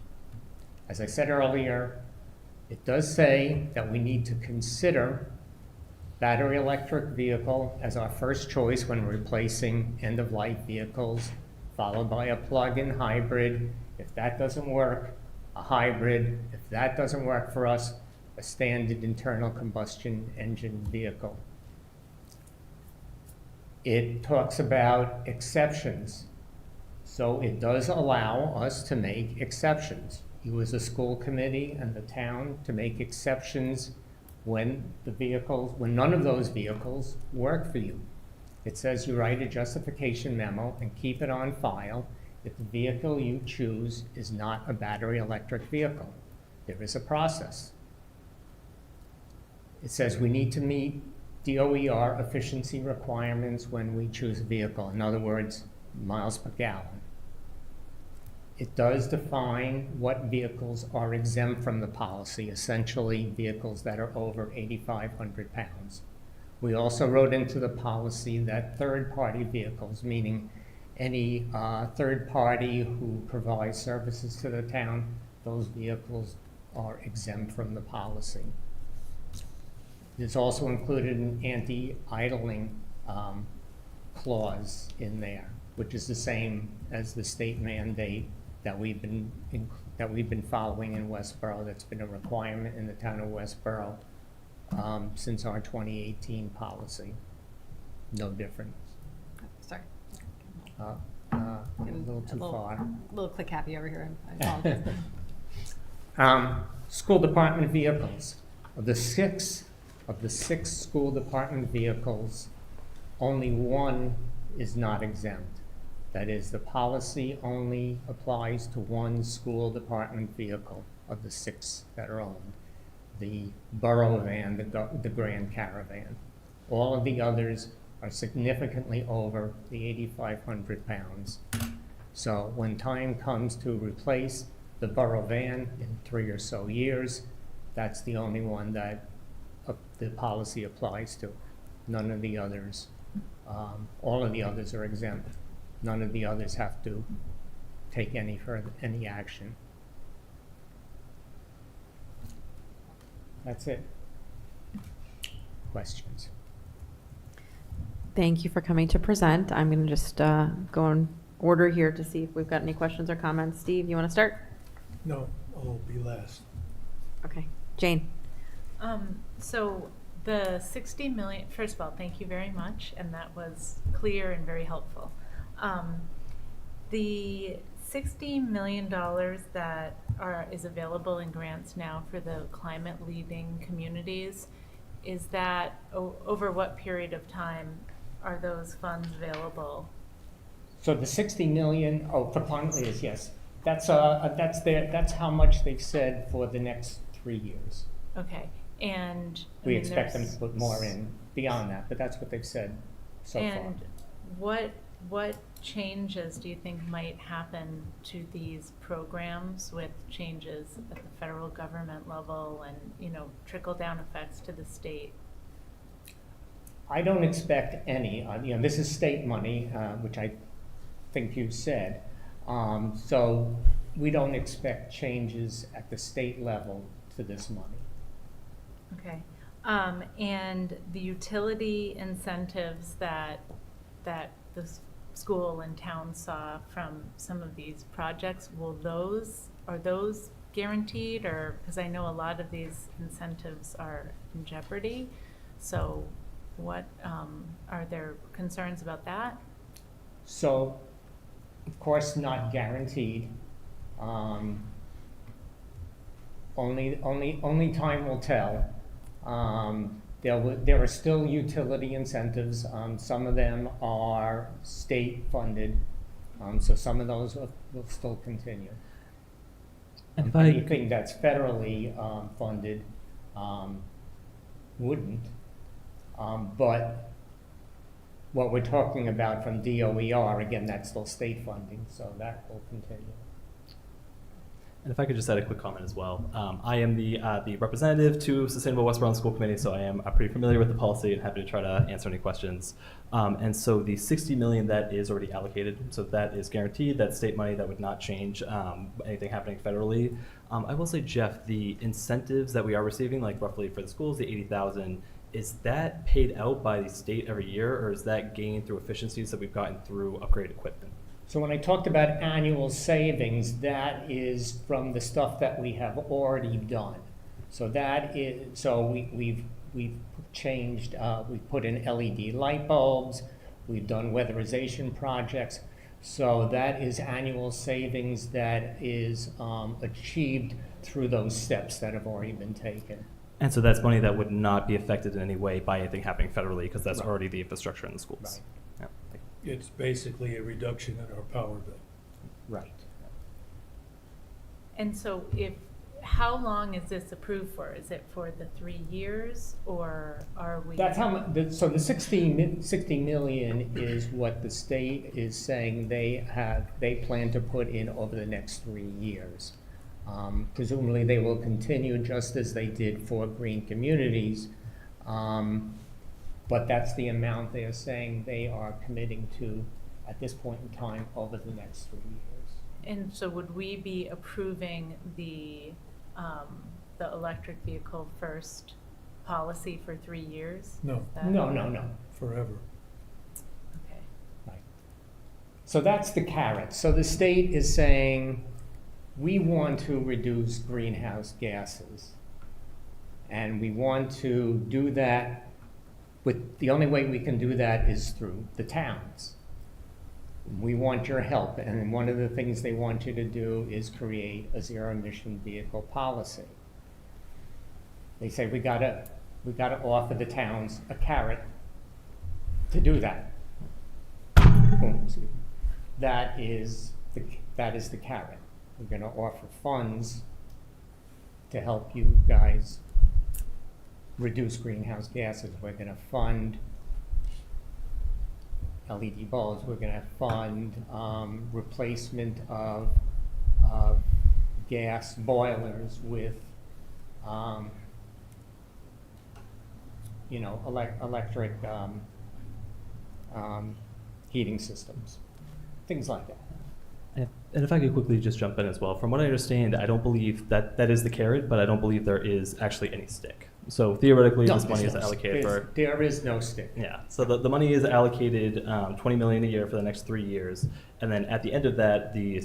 As I said earlier, it does say that we need to consider battery electric vehicle as our first choice when replacing end-of-life vehicles, followed by a plug-in hybrid. If that doesn't work, a hybrid. If that doesn't work for us, a standard internal combustion engine vehicle. It talks about exceptions. So it does allow us to make exceptions. You as a school committee and the town to make exceptions when none of those vehicles work for you. It says you write a justification memo and keep it on file if the vehicle you choose is not a battery electric vehicle. There is a process. It says we need to meet DOER efficiency requirements when we choose a vehicle. In other words, miles per gallon. It does define what vehicles are exempt from the policy, essentially vehicles that are over 8,500 pounds. We also wrote into the policy that third-party vehicles, meaning any third party who provides services to the town, those vehicles are exempt from the policy. There's also included an anti-idling clause in there, which is the same as the state mandate that we've been following in Westborough. That's been a requirement in the town of Westborough since our 2018 policy. No difference. Sorry. A little too far. A little click happy over here. I apologize. School department vehicles. Of the six school department vehicles, only one is not exempt. That is, the policy only applies to one school department vehicle of the 6 that are owned. The borough van, the Grand Caravan. All of the others are significantly over the 8,500 pounds. So when time comes to replace the borough van in 3 or so years, that's the only one that the policy applies to. None of the others, all of the others are exempt. None of the others have to take any action. That's it. Questions? Thank you for coming to present. I'm going to just go in order here to see if we've got any questions or comments. Steve, you want to start? No, I'll be last. Okay. Jane. So the 60 million, first of all, thank you very much, and that was clear and very helpful. The $60 million that is available in grants now for the climate leading communities, is that over what period of time are those funds available? So the 60 million, for climate leaders, yes. That's how much they've said for the next 3 years. Okay, and we expect them to put more in beyond that, but that's what they've said so far. And what changes do you think might happen to these programs with changes at the federal government level and, trickle down effects to the state? I don't expect any. This is state money, which I think you said. So we don't expect changes at the state level to this money. Okay. And the utility incentives that the school and town saw from some of these projects, are those guaranteed, or, because I know a lot of these incentives are in jeopardy, so what are there concerns about that? So, of course, not guaranteed. Only time will tell. There are still utility incentives. Some of them are state funded, so some of those will still continue. Anything that's federally funded wouldn't. But what we're talking about from DOER, again, that's still state funding, so that will continue. And if I could just add a quick comment as well. I am the representative to Sustainable Westborough School Committee, so I am pretty familiar with the policy and happy to try to answer any questions. And so the 60 million that is already allocated, so that is guaranteed, that's state money, that would not change anything happening federally. I will say, Jeff, the incentives that we are receiving, like roughly for the schools, the 80,000, is that paid out by the state every year, or is that gained through efficiencies that we've gotten through upgraded equipment? So when I talked about annual savings, that is from the stuff that we have already done. So we've changed, we've put in LED light bulbs, we've done weatherization projects. So that is annual savings that is achieved through those steps that have already been taken. And so that's money that would not be affected in any way by anything happening federally, because that's already the infrastructure in the schools. Right. Yeah. It's basically a reduction in our power bill. Right. And so how long is this approved for? Is it for the 3 years, or are we? That's how much, so the 60 million is what the state is saying they plan to put in over the next 3 years. Presumably they will continue just as they did for green communities. But that's the amount they are saying they are committing to at this point in time over the next 3 years. And so would we be approving the electric vehicle first policy for 3 years? No. Is that- No. Forever. Okay. Right. So that's the carrot. So the state is saying, we want to reduce greenhouse gases. And we want to do that the only way we can do that is through the towns. We want your help, and one of the things they want you to do is create a zero-emission vehicle policy. They say we gotta offer the towns a carrot to do that. That is the carrot. We're gonna offer funds to help you guys reduce greenhouse gases. We're gonna fund LED bulbs. We're gonna fund replacement of gas boilers with electric heating systems, things like that. And if I could quickly just jump in as well, from what I understand, I don't believe that is the carrot, but I don't believe there is actually any stick. So theoretically, this money is allocated for. There is no stick. Yeah. So the money is allocated $20 million a year for the next 3 years, and then at the end of that, the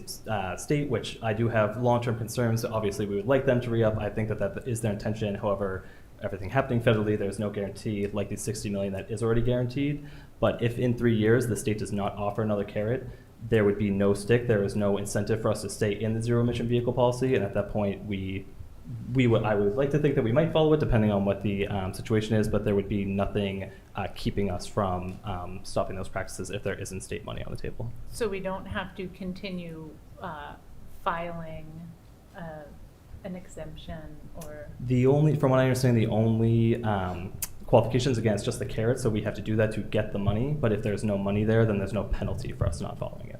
state, which I do have long-term concerns, obviously we would like them to re-up. I think that is their intention. However, everything happening federally, there's no guarantee like the $60 million that is already guaranteed. But if in 3 years the state does not offer another carrot, there would be no stick. There is no incentive for us to stay in the zero-emission vehicle policy, and at that point, I would like to think that we might follow it depending on what the situation is, but there would be nothing keeping us from stopping those practices if there isn't state money on the table. So we don't have to continue filing an exemption or? From what I understand, the only qualifications, again, it's just the carrot, so we have to do that to get the money, but if there's no money there, then there's no penalty for us not following it.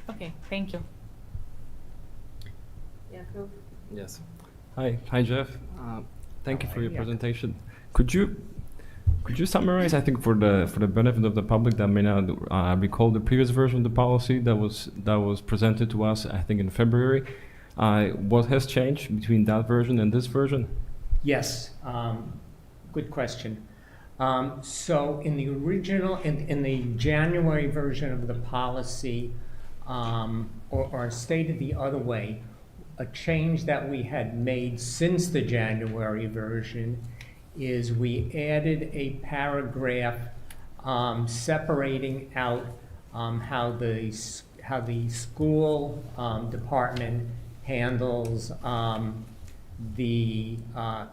Okay, thank you. Jakob? Yes. Hi, Jeff. Thank you for your presentation. Could you summarize, I think, for the benefit of the public that may not recall the previous version of the policy that was presented to us, I think, in February? What has changed between that version and this version? Yes. Good question. So in the original, in the January version of the policy, or stated the other way, a change that we had made since the January version is we added a paragraph separating out how the school department handles the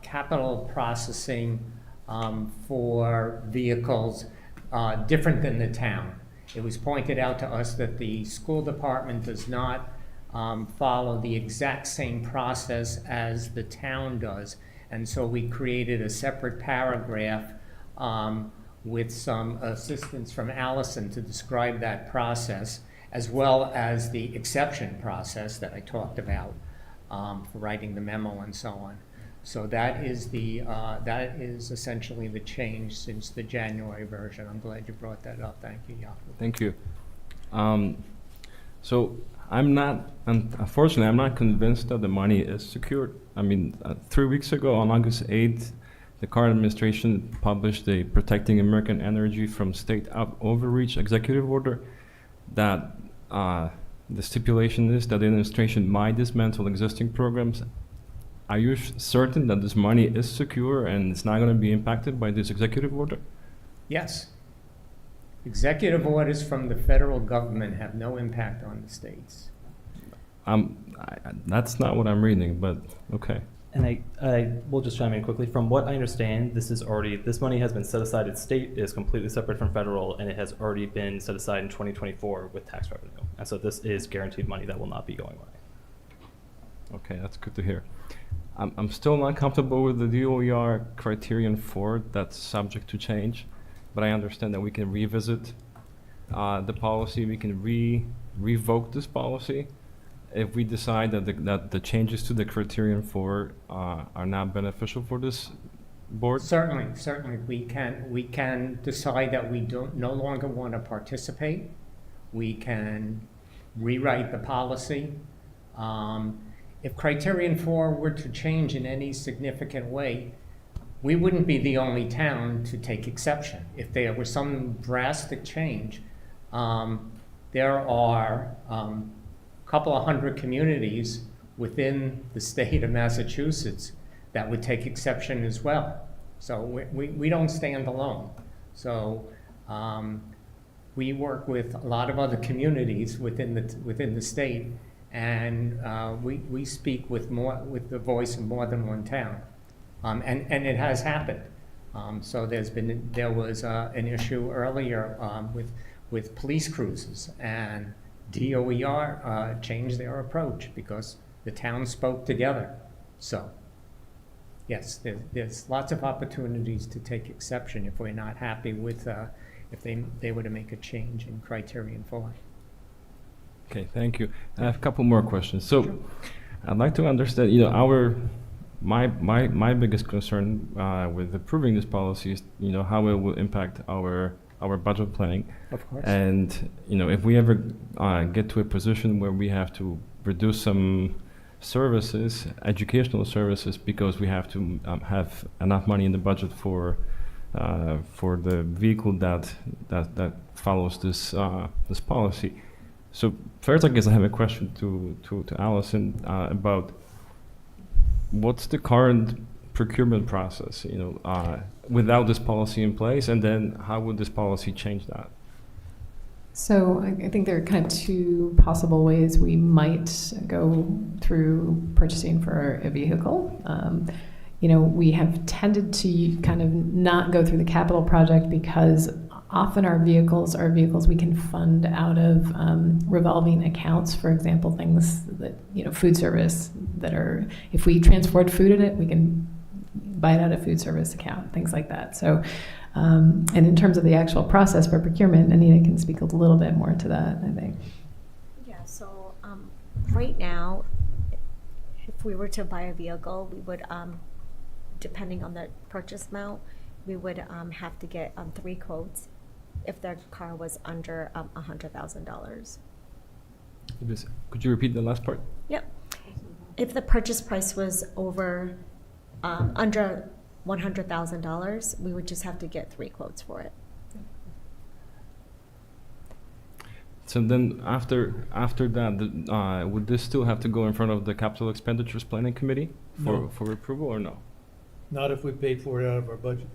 capital processing for vehicles different than the town. It was pointed out to us that the school department does not follow the exact same process as the town does. And so we created a separate paragraph with some assistance from Allison to describe that process, as well as the exception process that I talked about for writing the memo and so on. So that is essentially the change since the January version. I'm glad you brought that up. Thank you, Jakob. Thank you. So unfortunately, I'm not convinced that the money is secured. I mean, 3 weeks ago, on August 8th, the current administration published a Protecting American Energy from State Overreach executive order that the stipulation is that the administration might dismantle existing programs. Are you certain that this money is secure and it's not going to be impacted by this executive order? Yes. Executive orders from the federal government have no impact on the states. That's not what I'm reading, but okay. And I will just chime in quickly. From what I understand, this money has been set aside at state, it is completely separate from federal, and it has already been set aside in 2024 with tax revenue. And so this is guaranteed money that will not be going away. Okay, that's good to hear. I'm still not comfortable with the DOER criterion 4 that's subject to change, but I understand that we can revisit the policy, we can revoke this policy if we decide that the changes to the criterion 4 are not beneficial for this board? Certainly, we can decide that we no longer want to participate. We can rewrite the policy. If criterion 4 were to change in any significant way, we wouldn't be the only town to take exception. If there was some drastic change, there are a couple of hundred communities within the state of Massachusetts that would take exception as well. So we don't stand alone. So we work with a lot of other communities within the state, and we speak with the voice of more than one town, and it has happened. So there was an issue earlier with police cruises, and DOER changed their approach because the town spoke together. So yes, there's lots of opportunities to take exception if we're not happy with if they were to make a change in criterion 4. Okay, thank you. I have a couple more questions. So, I'd like to understand. My biggest concern with approving this policy is how it will impact our budget planning. Of course. And if we ever get to a position where we have to reduce some services, educational services, because we have to have enough money in the budget for the vehicle that follows this policy. So first, I guess I have a question to Allison about what's the current procurement process, without this policy in place, and then how would this policy change that? So I think there are kind of two possible ways we might go through purchasing for a vehicle. We have tended to kind of not go through the capital project because often our vehicles are vehicles we can fund out of revolving accounts. For example, things that, food service that are, if we transport food in it, we can buy it out of food service account, things like that. So, and in terms of the actual process for procurement, Anita can speak a little bit more to that, I think. Yeah, so right now, if we were to buy a vehicle, we would, depending on the purchase amount, we would have to get 3 quotes if their car was under $100,000. Could you repeat the last part? Yep. If the purchase price was over under $100,000, we would just have to get 3 quotes for it. So then after that, would this still have to go in front of the Capital Expenditures Planning Committee for approval, or no? Not if we paid for it out of our budget.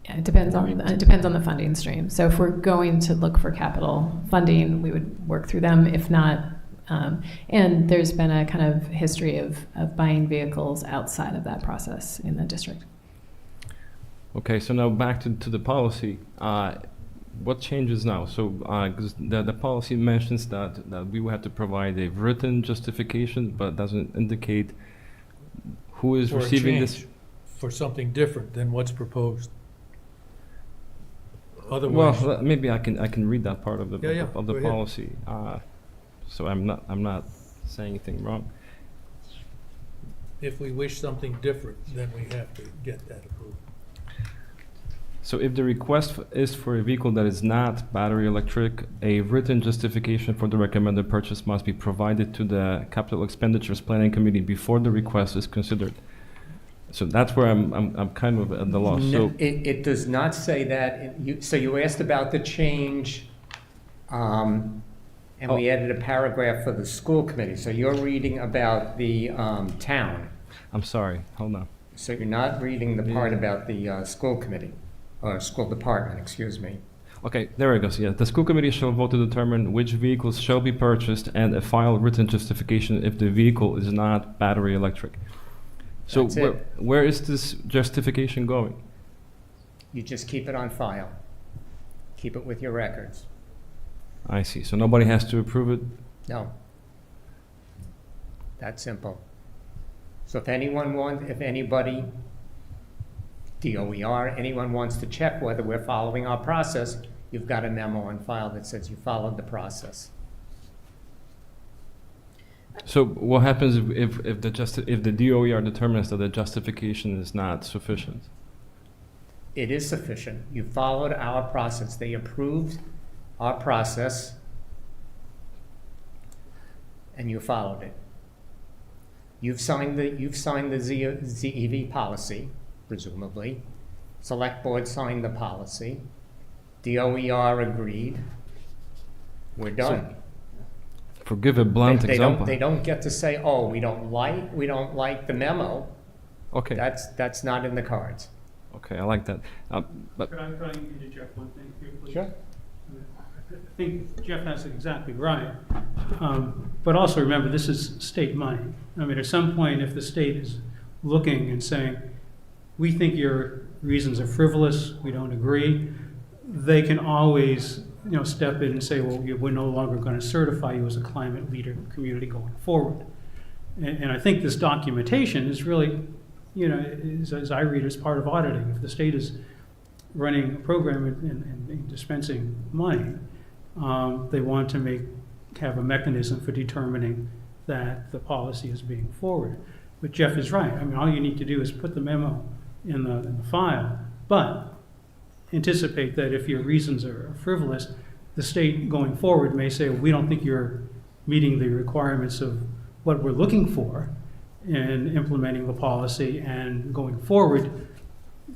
Yeah, it depends on the funding stream. So if we're going to look for capital funding, we would work through them. If not, and there's been a kind of history of buying vehicles outside of that process in the district. Okay, so now back to the policy. What changes now? So, because the policy mentions that we will have to provide a written justification, but doesn't indicate who is For a receiving change, this. for something different than what's proposed. Otherwise, Well, maybe I can read that part of the Yeah, of the go ahead. policy. So I'm not saying anything wrong. if we wish something different, then we have to get that approved. So if the request is for a vehicle that is not battery electric, a written justification for the recommended purchase must be provided to the Capital Expenditures Planning Committee before the request is considered. So that's where I'm kind of at the loss. No, So it does not say that. So you asked about the change, and we added a paragraph for the school committee. So you're reading about the town. I'm sorry, hold on. So you're not reading the part about the school committee, or school department, excuse me. Okay, there it goes. Yeah, the school committee shall vote to determine which vehicles shall be purchased and file written justification if the vehicle is not battery electric. So That's it. where is this justification going? You just keep it on file. Keep it with your records. I see. So nobody has to approve it? No. That simple. So if anybody, DOER, anyone wants to check whether we're following our process, you've got a memo on file that says you followed the process. So what happens if the DOER determines that the justification is not sufficient? It is sufficient. You followed our process. They approved our process, and you followed it. You've signed the ZEV policy, presumably. Select Board signed the policy. DOER agreed. We're done. Forgive a blunt example. They don't get to say, "Oh, we don't like the memo." Okay. That's not in the cards. Okay, I like that. But Could I interject one thing here, please? Sure. I think Jeff has it exactly right. But also remember, this is state money. I mean, at some point, if the state is looking and saying, we think your reasons are frivolous, we don't agree, they can always step in and say, well, we're no longer going to certify you as a climate leader in the community going forward. And I think this documentation is really, as I read, is part of auditing. If the state is running a program and dispensing money, they want to have a mechanism for determining that the policy is being forwarded. But Jeff is right. I mean, all you need to do is put the memo in the file, but anticipate that if your reasons are frivolous, the state going forward may say, we don't think you're meeting the requirements of what we're looking for in implementing the policy, and going forward,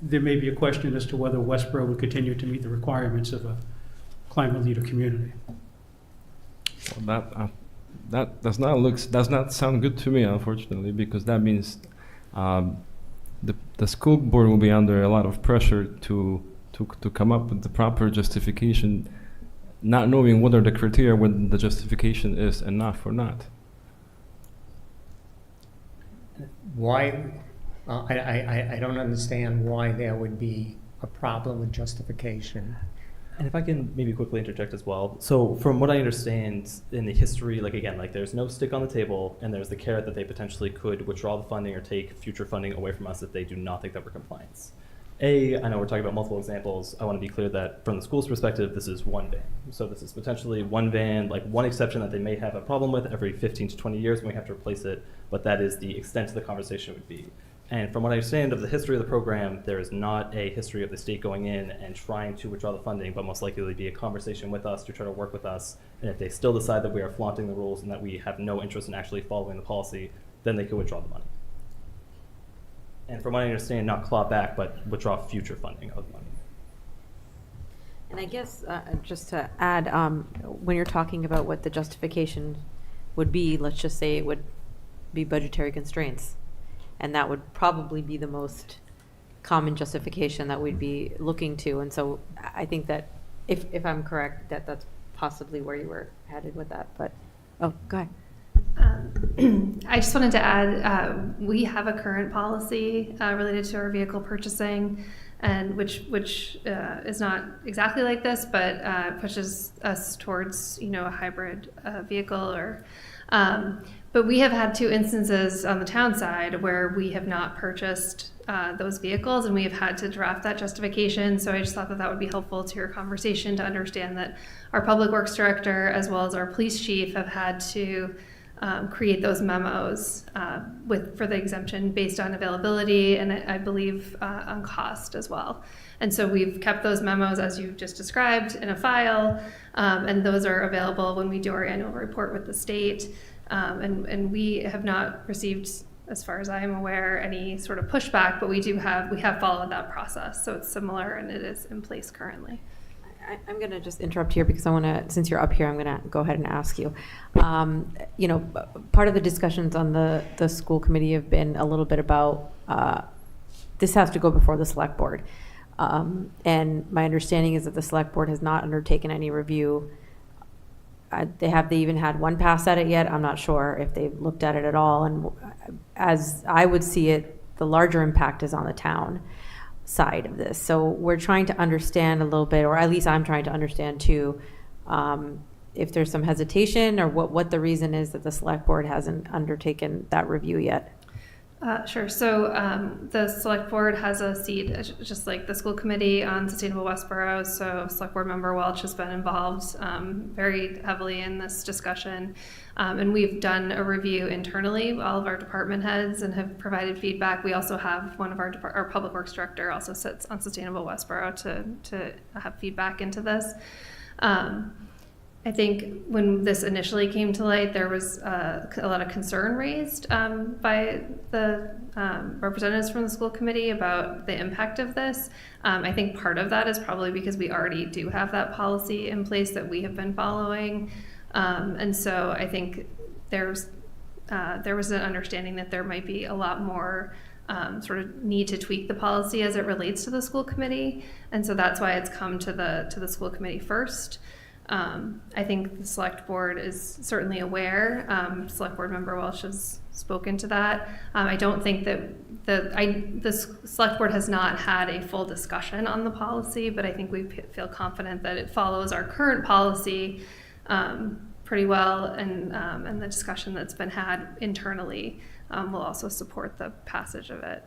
there may be a question as to whether Westborough would continue to meet the requirements of a climate leader community. Well, that does not sound good to me, unfortunately, because that means the school board will be under a lot of pressure to come up with the proper justification, not knowing what are the criteria when the justification is enough or not. Why? I don't understand why there would be a problem with justification. And if I can maybe quickly interject as well. So from what I understand in the history, there's no stick on the table, and there's the carrot that they potentially could withdraw the funding or take future funding away from us if they do not think that we're compliant. I know we're talking about multiple examples. I want to be clear that from the school's perspective, this is one van. So this is potentially one van, one exception that they may have a problem with every 15 to 20 years when we have to replace it, but that is the extent of the conversation would be. And from what I understand of the history of the program, there is not a history of the state going in and trying to withdraw the funding, but most likely be a conversation with us to try to work with us. And if they still decide that we are flaunting the rules and that we have no interest in actually following the policy, then they could withdraw the money. And from what I understand, not claw back, but withdraw future funding of money. And I guess just to add, when you're talking about what the justification would be, let's just say it would be budgetary constraints. And that would probably be the most common justification that we'd be looking to. And so I think that if I'm correct, that's possibly where you were headed with that. But, oh, go ahead. I just wanted to add, we have a current policy related to our vehicle purchasing, and which is not exactly like this, but pushes us towards a hybrid vehicle or. But we have had 2 instances on the town side where we have not purchased those vehicles, and we have had to draft that justification. So I just thought that would be helpful to your conversation to understand that our public works director as well as our police chief have had to create those memos for the exemption based on availability and I believe on cost as well. And so we've kept those memos as you just described in a file, and those are available when we do our annual report with the state. And we have not received, as far as I am aware, any sort of pushback, but we have followed that process. So it's similar and it is in place currently. I'm going to just interrupt here because I want to, since you're up here, I'm going to go ahead and ask you. Part of the discussions on the school committee have been a little bit about this has to go before the select board. And my understanding is that the select board has not undertaken any review. They even had one pass at it yet. I'm not sure if they've looked at it at all. And as I would see it, the larger impact is on the town side of this. So we're trying to understand a little bit, or at least I'm trying to understand too, if there's some hesitation or what the reason is that the select board hasn't undertaken that review yet. Sure. So the select board has a seat, just like the school committee on Sustainable Westborough. So select board member Welch has been involved very heavily in this discussion. And we've done a review internally, all of our department heads, and have provided feedback. We also have one of our public works director also sits on Sustainable Westborough to have feedback into this. I think when this initially came to light, there was a lot of concern raised by the representatives from the school committee about the impact of this. I think part of that is probably because we already do have that policy in place that we have been following. And so I think there was an understanding that there might be a lot more sort of need to tweak the policy as it relates to the school committee. And so that's why it's come to the school committee first. I think the select board is certainly aware. Select board member Welch has spoken to that. I don't think that the select board has not had a full discussion on the policy, but I think we feel confident that it follows our current policy pretty well, and the discussion that's been had internally will also support the passage of it.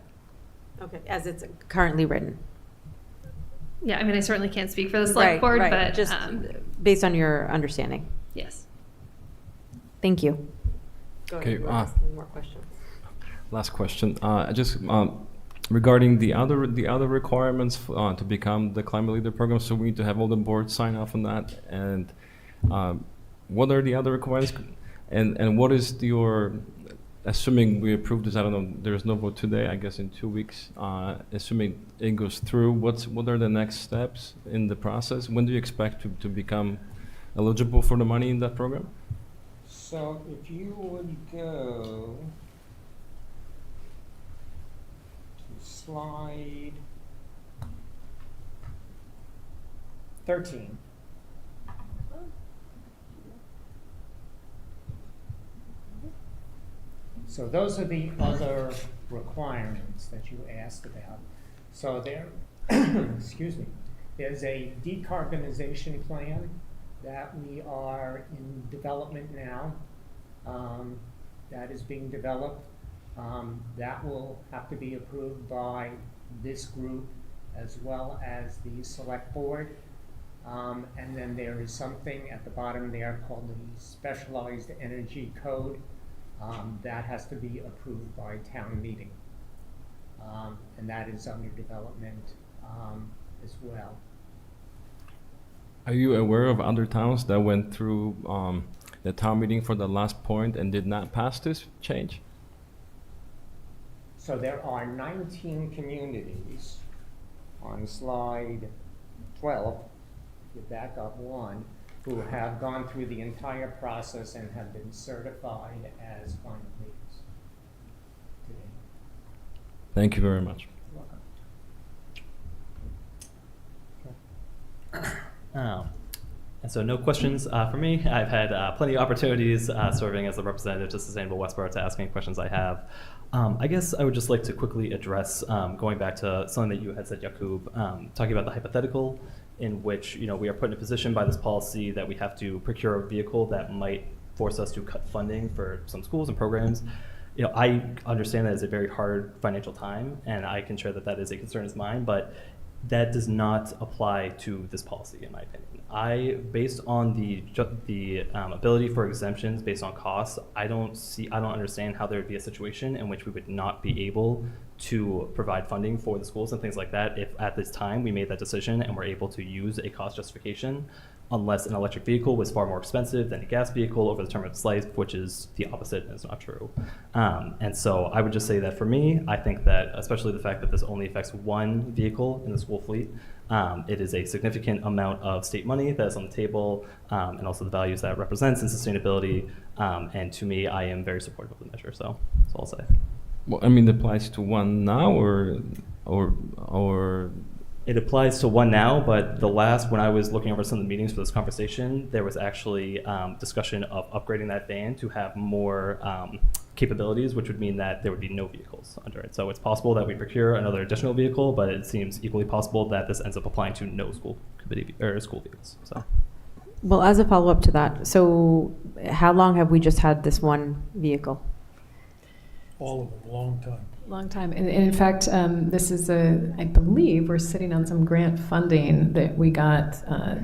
Okay, as it's currently written. Yeah, I mean, I certainly can't speak for the select board, but just based on your understanding. Yes. Thank you. Okay. More questions. Last question. Just regarding the other requirements to become the climate leader program. So we need to have all the boards sign off on that. And what are the other requirements? And what is your, assuming we approve this, I don't know, there's no vote today, I guess in 2 weeks, assuming it goes through, what are the next steps in the process? When do you expect to become eligible for the money in that program? So if you would go to slide 13. So those are the other requirements that you asked about. So there, excuse me, there's a decarbonization plan that we are in development now. That is being developed. That will have to be approved by this group as well as the select board. And then there is something at the bottom there called the Specialized Energy Code. That has to be approved by town meeting. And that is under development as well. Are you aware of other towns that went through the town meeting for the last point and did not pass this change? So there are 19 communities on slide 12, you back up one, who have gone through the entire process and have been certified as climate leaders today. Thank you very much. And so no questions for me. I've had plenty of opportunities serving as the representative to Sustainable Westborough to ask any questions I have. I guess I would just like to quickly address, going back to something that you had said, Jakub, talking about the hypothetical in which we are put in a position by this policy that we have to procure a vehicle that might force us to cut funding for some schools and programs. I understand that it's a very hard financial time, and I can share that that is a concern of mine, but that does not apply to this policy, in my opinion. Based on the ability for exemptions based on costs, I don't understand how there would be a situation in which we would not be able to provide funding for the schools and things like that if at this time we made that decision and were able to use a cost justification, unless an electric vehicle was far more expensive than a gas vehicle over the term of its life, which is the opposite and is not true. And so I would just say that for me, I think that especially the fact that this only affects one vehicle in the school fleet, it is a significant amount of state money that is on the table, and also the values that it represents in sustainability. And to me, I am very supportive of the measure, so that's all I'll say. Well, I mean, it applies to one now, or it applies to one now, but when I was looking over some of the meetings for this conversation, there was actually discussion of upgrading that van to have more capabilities, which would mean that there would be no vehicles under it. So it's possible that we procure another additional vehicle, but it seems equally possible that this ends up applying to no school vehicles. So. Well, as a follow-up to that, so how long have we just had this one vehicle? all of them, long time. Long time. And in fact, this is I believe we're sitting on some grant funding that we got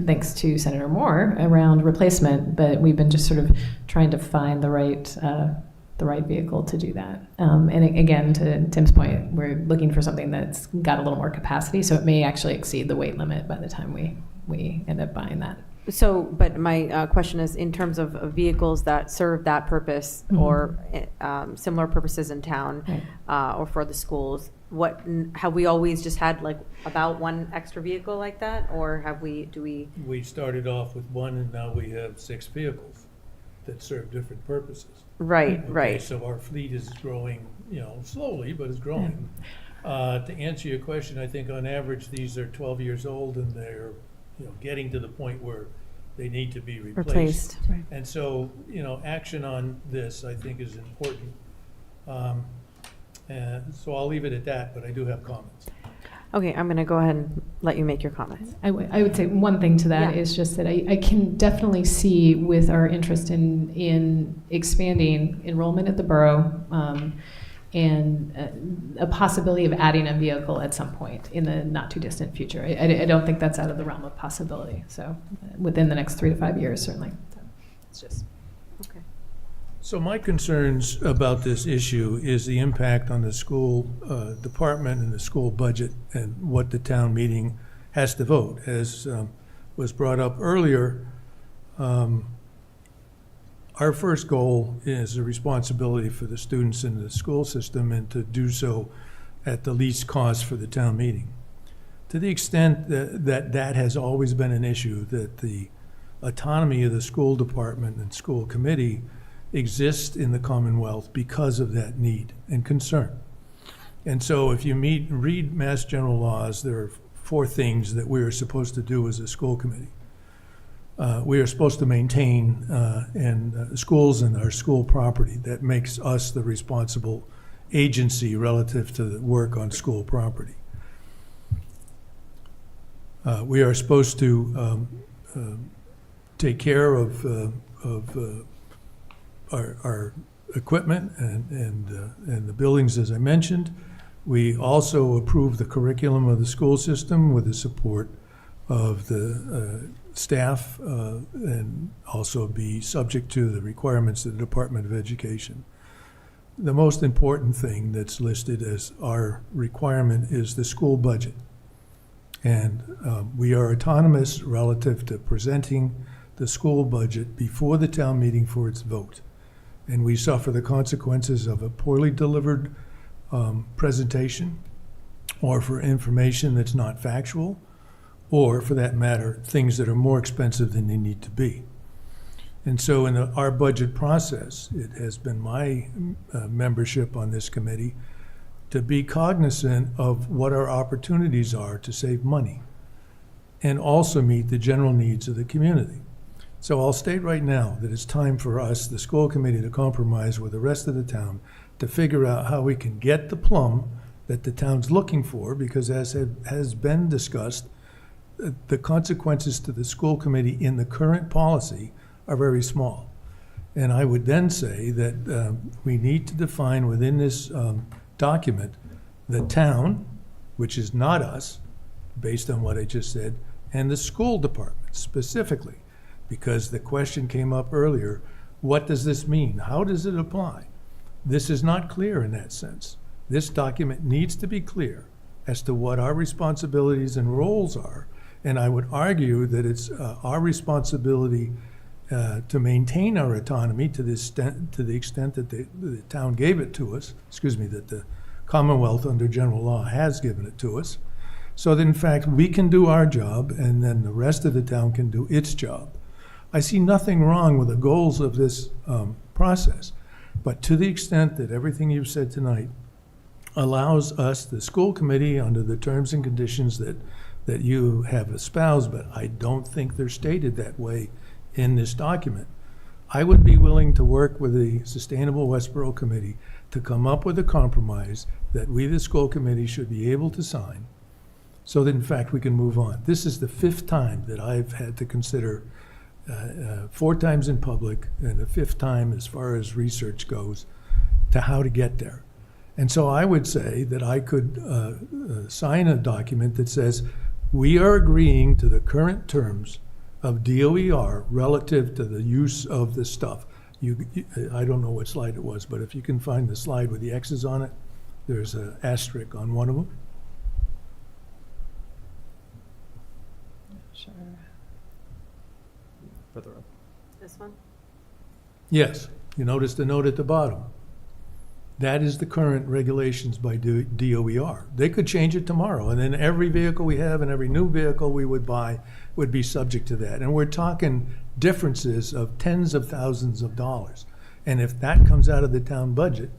thanks to Senator Moore around replacement, but we've been just sort of trying to find the right vehicle to do that. And again, to Tim's point, we're looking for something that's got a little more capacity, so it may actually exceed the weight limit by the time we end up buying that. So, but my question is, in terms of vehicles that serve that purpose or similar purposes in town, or for the schools, have we always just had like about one extra vehicle like that, or do we? We started off with one, and now we have 6 vehicles that serve different purposes. Right, Okay, right. So our fleet is growing, slowly, but it's growing. To answer your question, I think on average, these are 12 years old, and they're getting to the point where they need to be replaced. Right. And so, action on this, I think, is important. And so I'll leave it at that, but I do have comments. Okay, I'm going to go ahead and let you make your comments. I would say one thing to that is just that I can definitely see with our interest in expanding enrollment at the borough, and a possibility of adding a vehicle at some point in the not too distant future. I don't think that's out of the realm of possibility. So within the next 3 to 5 years, certainly. So it's just okay. So my concerns about this issue is the impact on the school department and the school budget and what the town meeting has to vote. As was brought up earlier, our first goal is a responsibility for the students in the school system, and to do so at the least cost for the town meeting. To the extent that has always been an issue, that the autonomy of the school department and school committee exists in the Commonwealth because of that need and concern. And so if you read Mass General laws, there are 4 things that we are supposed to do as a school committee. We are supposed to maintain schools and our school property. That makes us the responsible agency relative to the work on school property. We are supposed to take care of our equipment and the buildings, as I mentioned. We also approve the curriculum of the school system with the support of the staff, and also be subject to the requirements of the Department of Education. The most important thing that's listed as our requirement is the school budget. And we are autonomous relative to presenting the school budget before the town meeting for its vote. And we suffer the consequences of a poorly delivered presentation, or for information that's not factual, or for that matter, things that are more expensive than they need to be. And so in our budget process, it has been my membership on this committee to be cognizant of what our opportunities are to save money and also meet the general needs of the community. So I'll state right now that it's time for us, the school committee, to compromise with the rest of the town to figure out how we can get the plum that the town's looking for, because as has been discussed, the consequences to the school committee in the current policy are very small. And I would then say that we need to define within this document the town, which is not us, based on what I just said, and the school department specifically, because the question came up earlier, what does this mean? How does it apply? This is not clear in that sense. This document needs to be clear as to what our responsibilities and roles are. And I would argue that it's our responsibility to maintain our autonomy to the extent that the town gave it to us, that the Commonwealth under general law has given it to us, so that in fact we can do our job and then the rest of the town can do its job. I see nothing wrong with the goals of this process, but to the extent that everything you've said tonight allows us, the school committee, under the terms and conditions that you have espoused, but I don't think they're stated that way in this document, I would be willing to work with the Sustainable Westborough Committee to come up with a compromise that we, the school committee, should be able to sign so that in fact we can move on. This is the 5th time that I've had to consider, 4 times in public and the 5th time as far as research goes, to how to get there. And so I would say that I could sign a document that says, we are agreeing to the current terms of DOER relative to the use of the stuff. I don't know what slide it was, but if you can find the slide with the X's on it, there's an asterisk on one of them. Sure. Further up. This one? Yes, you notice the note at the bottom. That is the current regulations by DOER. They could change it tomorrow, and then every vehicle we have and every new vehicle we would buy would be subject to that. And we're talking differences of tens of thousands of dollars. And if that comes out of the town budget,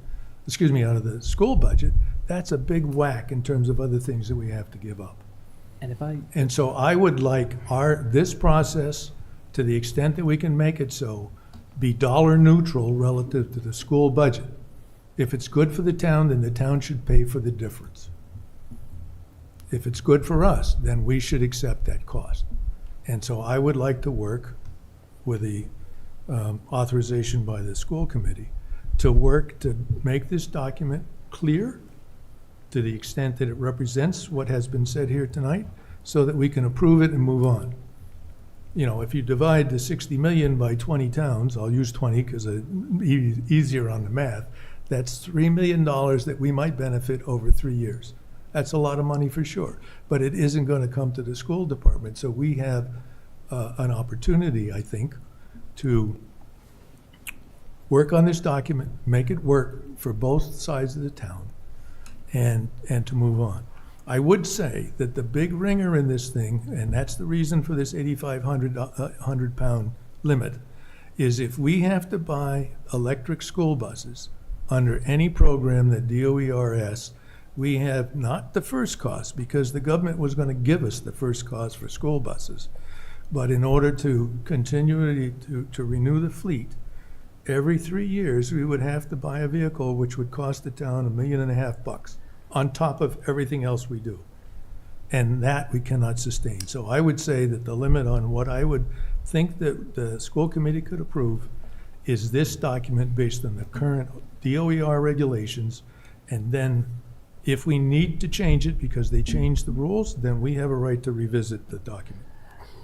out of the school budget, that's a big whack in terms of other things that we have to give up. And so I would like this process, to the extent that we can make it so, be dollar neutral relative to the school budget. If it's good for the town, then the town should pay for the difference. If it's good for us, then we should accept that cost. And so I would like to work with the authorization by the school committee to work to make this document clear to the extent that it represents what has been said here tonight, so that we can approve it and move on. You know, if you divide the 60 million by 20 towns, I'll use 20 because it's easier on the math, that's $3 million that we might benefit over 3 years. That's a lot of money for sure, but it isn't going to come to the school department. So we have an opportunity, I think, to work on this document, make it work for both sides of the town, and to move on. I would say that the big ringer in this thing, and that's the reason for this 8,500 pound limit, is if we have to buy electric school buses under any program that DOER asks, we have not the first cost, because the government was going to give us the first cost for school buses. But in order to continually to renew the fleet, every 3 years we would have to buy a vehicle which would cost the town $1.5 million on top of everything else we do. And that we cannot sustain. So I would say that the limit on what I would think that the school committee could approve is this document based on the current DOER regulations. And then if we need to change it because they changed the rules, then we have a right to revisit the document.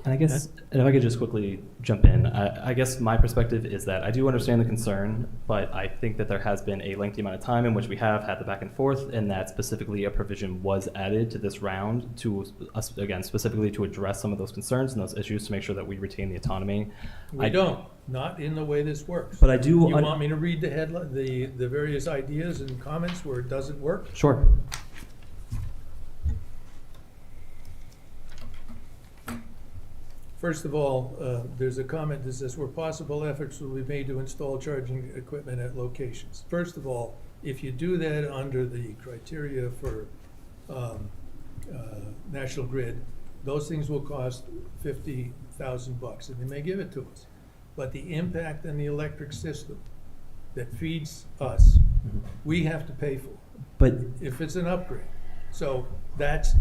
And I guess, and if I could just quickly jump in, I guess my perspective is that I do understand the concern, but I think that there has been a lengthy amount of time in which we have had the back and forth, and that specifically a provision was added to this round to, again, specifically to address some of those concerns and those issues to make sure that we retain the autonomy. We don't, not in the way this works. But I do. You want me to read the headline, the various ideas and comments where it doesn't work? Sure. First of all, there's a comment that says, where possible, efforts will be made to install charging equipment at locations. First of all, if you do that under the criteria for National Grid, those things will cost $50,000, and they may give it to us. But the impact on the electric system that feeds us, we have to pay for. But if it's an upgrade. So that's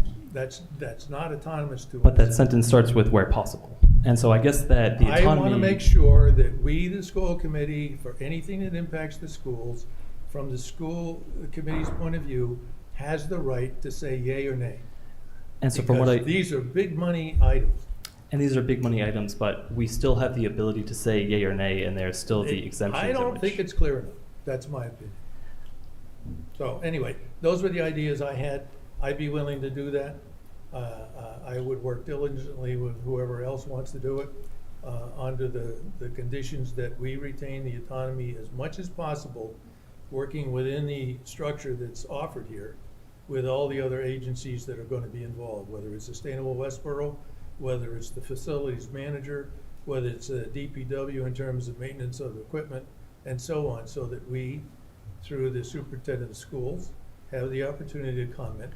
not autonomous to us. But that sentence starts with where possible. And so I guess that the autonomy... I want to make sure that we, the school committee, for anything that impacts the schools, from the school committee's point of view, has the right to say yay or nay. And so from what these are big money items. And these are big money items, but we still have the ability to say yay or nay, and there's still the exemptions. I don't think it's clear enough. That's my opinion. So anyway, those were the ideas I had. I'd be willing to do that. I would work diligently with whoever else wants to do it under the conditions that we retain the autonomy as much as possible, working within the structure that's offered here with all the other agencies that are going to be involved, whether it's Sustainable Westborough, whether it's the facilities manager, whether it's a DPW in terms of maintenance of equipment, and so on, so that we, through the superintendent of schools, have the opportunity to comment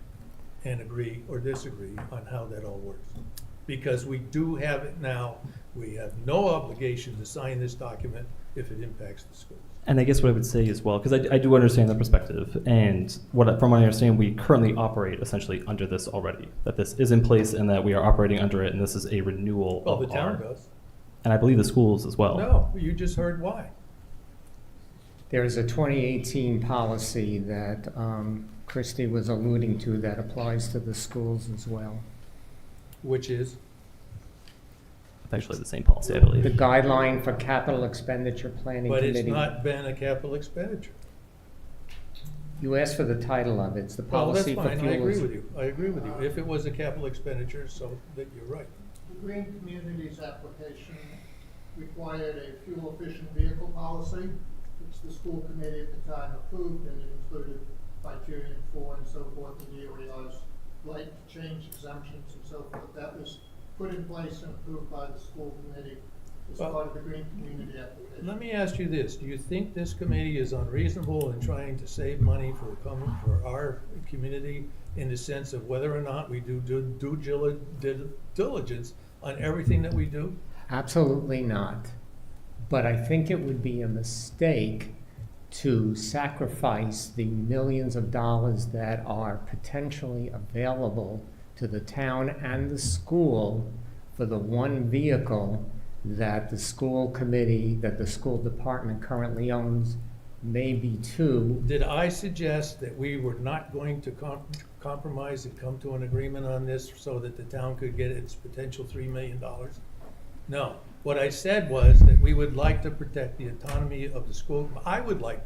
and agree or disagree on how that all works. Because we do have it now, we have no obligation to sign this document if it impacts the schools. And I guess what I would say as well, because I do understand the perspective, and from what I understand, we currently operate essentially under this already, that this is in place and that we are operating under it, and this is a renewal Well, of the town does. And I believe the schools as well. No, you just heard why. there's a 2018 policy that Christy was alluding to that applies to the schools as well. Which is? It's actually the same policy, I believe. The guideline for capital expenditure planning But committee. it's not been a capital expenditure. You asked for the title of it. It's the Well, that's policy for fine, fuel. I agree with you. I agree with you. If it was a capital expenditure, so that you're right. The Green Communities application required a fuel-efficient vehicle policy, which the school committee at the time approved, and it included criterion for and so forth in the areas like change exemptions and so forth. That was put in place and approved by the school committee as part of the Green Community application. Let me ask you this. Do you think this committee is unreasonable in trying to save money for our community in the sense of whether or not we do due diligence on everything that we do? Absolutely not. But I think it would be a mistake to sacrifice the millions of dollars that are potentially available to the town and the school for the one vehicle that the school committee, that the school department currently owns, maybe two. Did I suggest that we were not going to compromise and come to an agreement on this so that the town could get its potential $3 million? No. What I said was that we would like to protect the autonomy of the school. I would like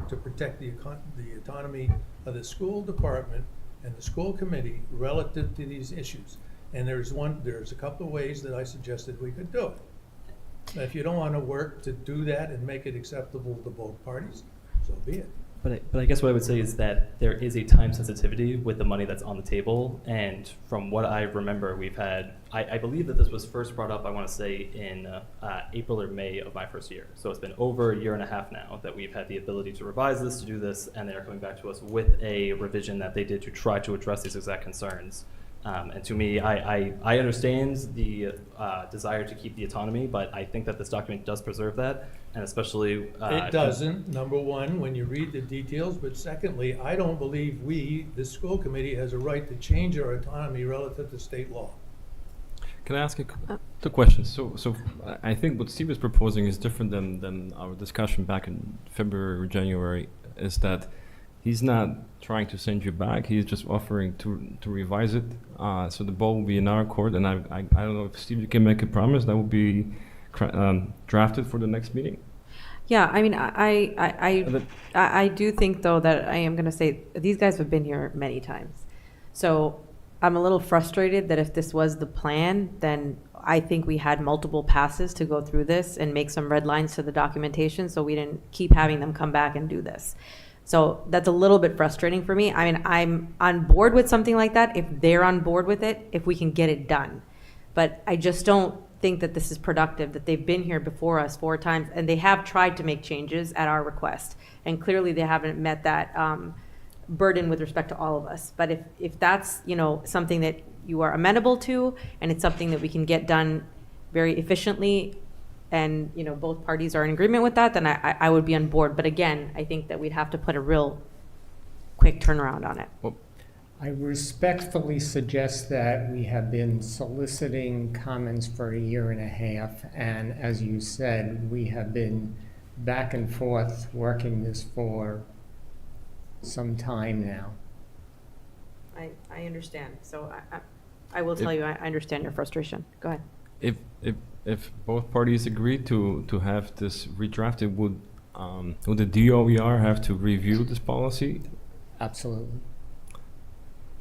to protect the autonomy of the school department and the school committee relative to these issues. And there's a couple of ways that I suggested we could do it. Now, if you don't want to work to do that and make it acceptable to both parties, so be it. But I guess what I would say is that there is a time sensitivity with the money that's on the table. And from what I remember, we've had, I believe that this was first brought up, I want to say, in April or May of my first year. So it's been over a year and a half now that we've had the ability to revise this, to do this, and they're coming back to us with a revision that they did to try to address these exact concerns. And to me, I understand the desire to keep the autonomy, but I think that this document does preserve that, and especially... It doesn't, number one, when you read the details, but secondly, I don't believe the school committee, has a right to change our autonomy relative to state law. Can I ask two questions? So I think what Steve is proposing is different than our discussion back in February or January, is that he's not trying to send you back. He's just offering to revise it. So the ball will be in our court, and I don't know if Steve, you can make a promise that will be drafted for the next meeting. Yeah, I mean, I do think though that I am going to say these guys have been here many times, so I'm a little frustrated that if this was the plan, then I think we had multiple passes to go through this and make some red lines to the documentation, so we didn't keep having them come back and do this. So that's a little bit frustrating for me. I mean, I'm on board with something like that if they're on board with it, if we can get it done. But I just don't think that this is productive, that they've been here before us 4 times, and they have tried to make changes at our request. And clearly they haven't met that burden with respect to all of us. But if that's, something that you are amenable to, and it's something that we can get done very efficiently, and both parties are in agreement with that, then I would be on board. But again, I think that we'd have to put a real quick turnaround on it. Well, I respectfully suggest that we have been soliciting comments for a year and a half, and as you said, we have been back and forth working this for some time now. I understand. So I will tell you, I understand your frustration. Go ahead. If both parties agree to have this redrafted, would the DOER have to review this policy? Absolutely.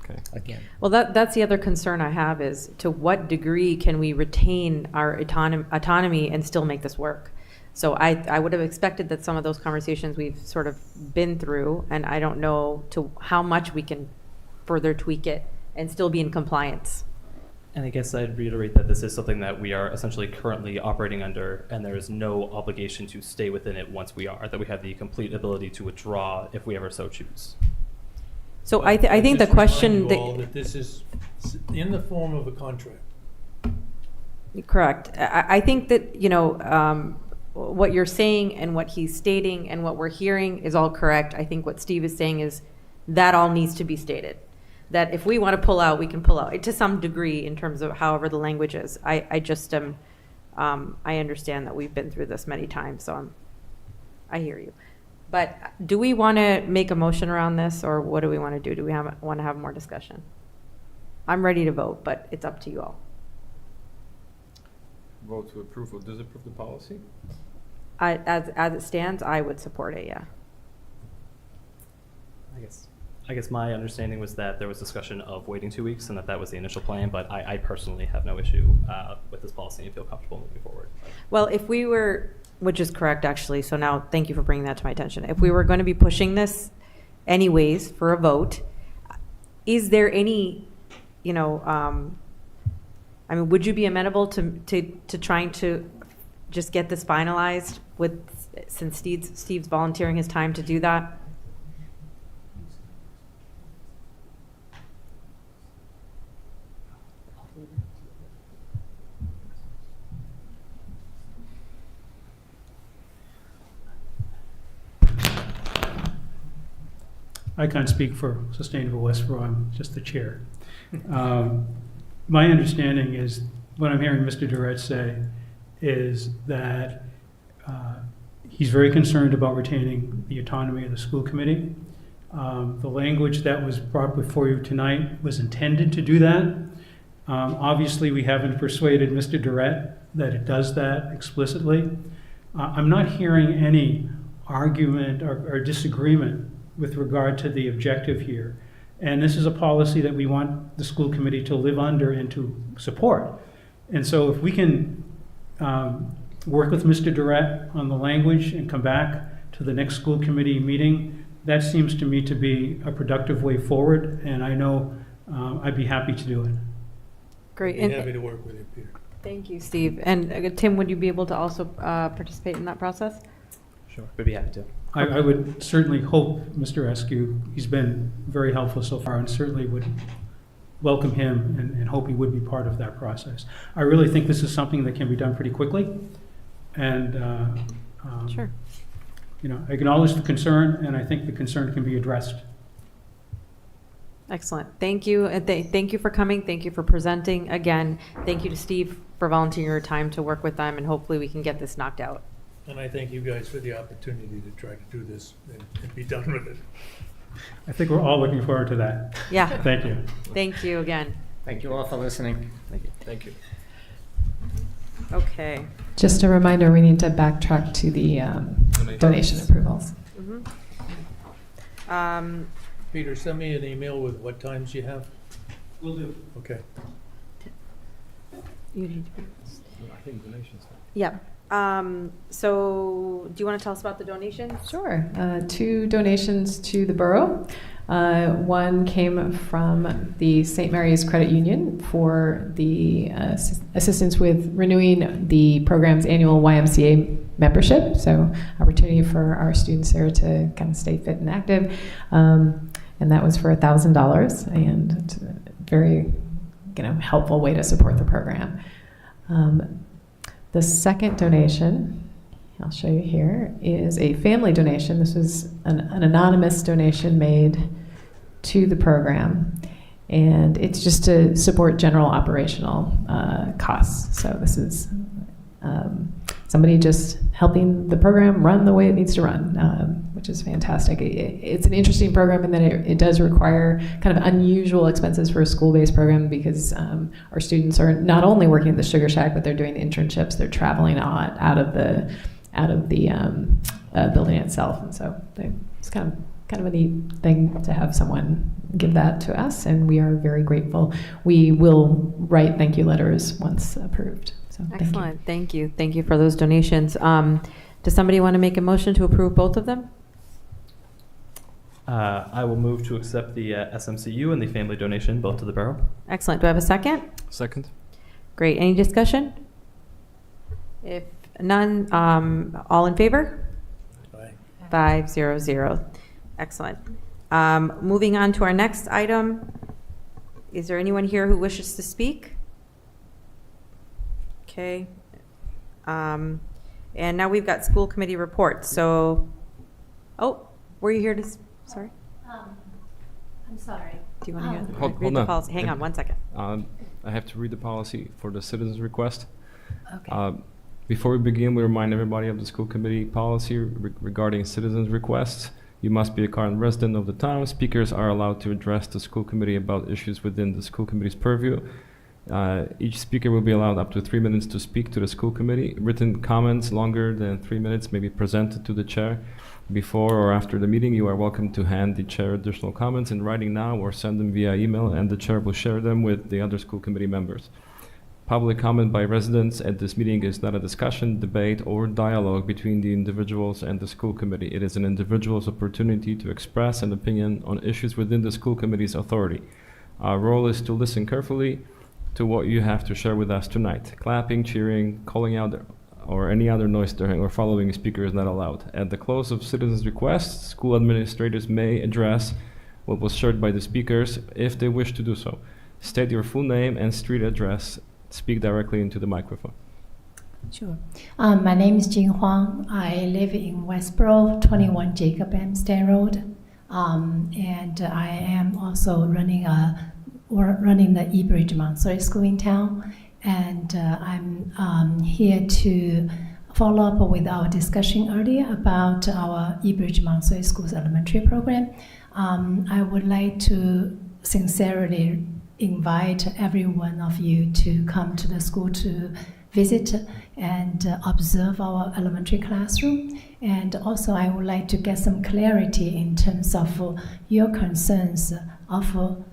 Okay. Again. Well, that's the other concern I have, is to what degree can we retain our autonomy and still make this work? So I would have expected that some of those conversations we've sort of been through, and I don't know to how much we can further tweak it and still be in compliance. And I guess I'd reiterate that this is something that we are essentially currently operating under, and there is no obligation to stay within it once we are, that we have the complete ability to withdraw if we ever so choose. So I think the question that this is in the form of a contract. Correct. I think that, what you're saying and what he's stating and what we're hearing is all correct. I think what Steve is saying is that all needs to be stated. That if we want to pull out, we can pull out to some degree in terms of however the language is. I just am, I understand that we've been through this many times, so I hear you. But do we want to make a motion around this, or what do we want to do? Do we want to have more discussion? I'm ready to vote, but it's up to you all. Vote to approve or disapprove the policy? As it stands, I would support it, yeah. I guess my understanding was that there was discussion of waiting 2 weeks and that was the initial plan, but I personally have no issue with this policy and feel comfortable moving forward. Well, if we were, which is correct actually, so now thank you for bringing that to my attention. If we were going to be pushing this anyways for a vote, is there any, I mean, would you be amenable to trying to just get this finalized since Steve's volunteering his time to do that? I can't speak for Sustainable Westborough, I'm just the chair. My understanding is, what I'm hearing Mr. Durrett say, is that he's very concerned about retaining the autonomy of the school committee. The language that was brought before you tonight was intended to do that. Obviously, we haven't persuaded Mr. Durrett that it does that explicitly. I'm not hearing any argument or disagreement with regard to the objective here. And this is a policy that we want the school committee to live under and to support. And so if we can work with Mr. Durrett on the language and come back to the next school committee meeting, that seems to me to be a productive way forward, and I know I'd be happy to do it. Great. I'd be happy to work with you, Peter. Thank you, Steve. And Tim, would you be able to also participate in that process? Sure, would be happy to. I would certainly hope Mr. Eskew, he's been very helpful so far, and certainly would welcome him and hope he would be part of that process. I really think this is something that can be done pretty quickly, and sure. I acknowledge the concern, and I think the concern can be addressed. Excellent. Thank you. And thank you for coming. Thank you for presenting. Again, thank you to Steve for volunteering your time to work with them, and hopefully we can get this knocked out. And I thank you guys for the opportunity to try to do this and be done with it. I think we're all looking forward to that. Yeah. Thank you. Thank you again. Thank you all for listening. Thank you. Thank you. Okay. Just a reminder, we need to backtrack to the donation approvals. Mm-hmm. Peter, send me an email with what times you have. Will do. Okay. You need to be. I think donations. Yep. So do you want to tell us about the donations? Sure. 2 donations to the borough. One came from the St. Mary's Credit Union for the assistance with renewing the program's annual YMCA membership. So opportunity for our students there to kind of stay fit and active. And that was for $1,000, and it's a very helpful way to support the program. The second donation, I'll show you here, is a family donation. This was an anonymous donation made to the program, and it's just to support general operational costs. So this is somebody just helping the program run the way it needs to run, which is fantastic. It's an interesting program in that it does require kind of unusual expenses for a school-based program, because our students are not only working at the Sugar Shack, but they're doing internships. They're traveling out of the building itself, and so it's kind of a neat thing to have someone give that to us, and we are very grateful. We will write thank you letters once approved. So excellent. Thank you. Thank you for those donations. Does somebody want to make a motion to approve both of them? I will move to accept the SMCU and the family donation, both to the borough. Excellent. Do I have a second? Second. Great. Any discussion? If none, all in favor? Aye. 5-0-0. Excellent. Moving on to our next item. Is there anyone here who wishes to speak? Okay. And now we've got school committee reports. So, were you here to, sorry? I'm sorry. Do you want to hear the, Hold read the on. policy? Hang on one second. I have to read the policy for the citizens' request. Okay. Before we begin, we remind everybody of the school committee policy regarding citizens' requests. You must be a current resident of the town. Speakers are allowed to address the school committee about issues within the school committee's purview. Each speaker will be allowed up to 3 minutes to speak to the school committee. Written comments longer than 3 minutes may be presented to the chair. Before or after the meeting, you are welcome to hand the chair additional comments in writing now or send them via email, and the chair will share them with the other school committee members. Public comment by residents at this meeting is not a discussion, debate, or dialogue between the individuals and the school committee. It is an individual's opportunity to express an opinion on issues within the school committee's authority. Our role is to listen carefully to what you have to share with us tonight. Clapping, cheering, calling out, or any other noise during or following a speaker is not allowed. At the close of citizens' requests, school administrators may address what was shared by the speakers if they wish to do so. State your full name and street address. Speak directly into the microphone. Sure. My name is Jing Huang. I live in Westborough, 21 Jacob Amstead Road. And I am also running the E-Bridge Montessori School in town. And I'm here to follow up with our discussion earlier about our E-Bridge Montessori School's elementary program. I would like to sincerely invite every one of you to come to the school to visit and observe our elementary classroom. And also I would like to get some clarity in terms of your concerns of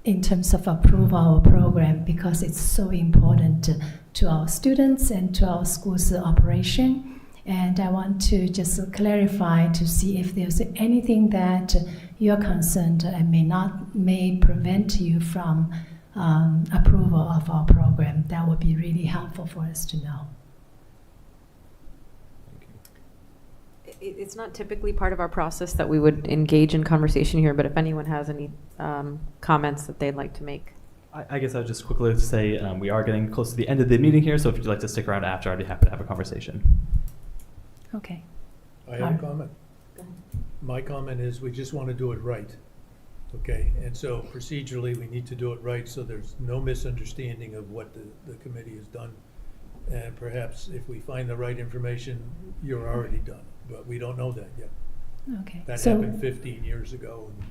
in terms of approve our program, because it's so important to our students and to our school's operation. And I want to just clarify to see if there's anything that you're concerned and may prevent you from approval of our program. That would be really helpful for us to know. It's not typically part of our process that we would engage in conversation here, but if anyone has any comments that they'd like to make. I guess I would just quickly say we are getting close to the end of the meeting here, so if you'd like to stick around after, I'd be happy to have a conversation. Okay. I have a comment. My comment is we just want to do it right, okay? And so procedurally, we need to do it right so there's no misunderstanding of what the committee has done. And perhaps if we find the right information, you're already done, but we don't know that yet. Okay. That So- happened 15 years ago. And,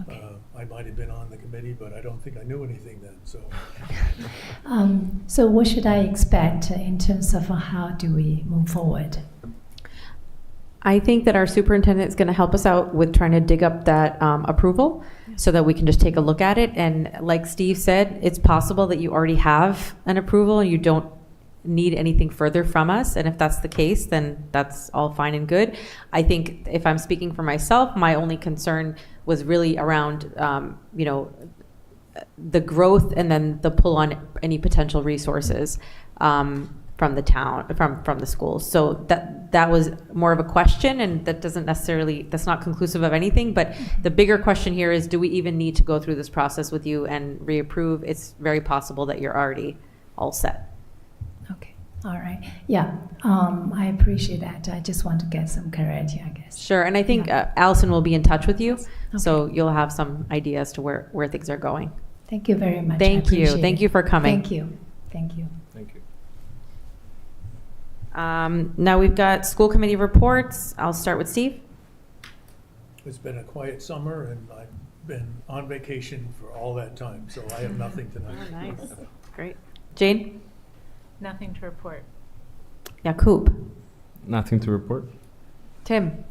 Okay. I might have been on the committee, but I don't think I knew anything then, so. So what should I expect in terms of how do we move forward? I think that our superintendent is going to help us out with trying to dig up that approval so that we can just take a look at it. And like Steve said, it's possible that you already have an approval and you don't need anything further from us. And if that's the case, then that's all fine and good. I think if I'm speaking for myself, my only concern was really around, the growth and then the pull on any potential resources from the town, from the schools. So that was more of a question, and that's not conclusive of anything. But the bigger question here is, do we even need to go through this process with you and reapprove? It's very possible that you're already all set. Okay. All right. Yeah. I appreciate that. I just want to get some clarity, I guess. Sure. And I think Allison will be in touch with you, so you'll have some idea as to where things are going. Thank you very much. Thank you. Thank you for coming. Thank you. Thank you. Thank you. Now we've got school committee reports. I'll start with Steve. It's been a quiet summer, and I've been on vacation for all that time, so I have nothing tonight. Oh, nice. Great. Jane? Nothing to report. Yakub? Nothing to report. Tim?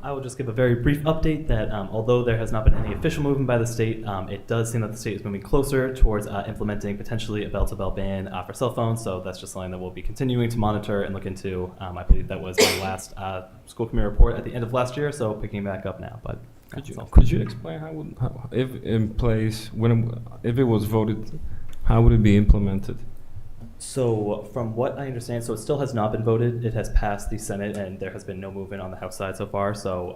I will just give a very brief update that although there has not been any official movement by the state, it does seem that the state is moving closer towards implementing potentially a bell-to-bell ban for cell phones. So that's just something that we'll be continuing to monitor and look into. I believe that was my last school committee report at the end of last year, so picking back up now. But Could you explain if in place, if it was voted, how would it be implemented? So from what I understand, so it still has not been voted. It has passed the Senate, and there has been no movement on the House side so far. So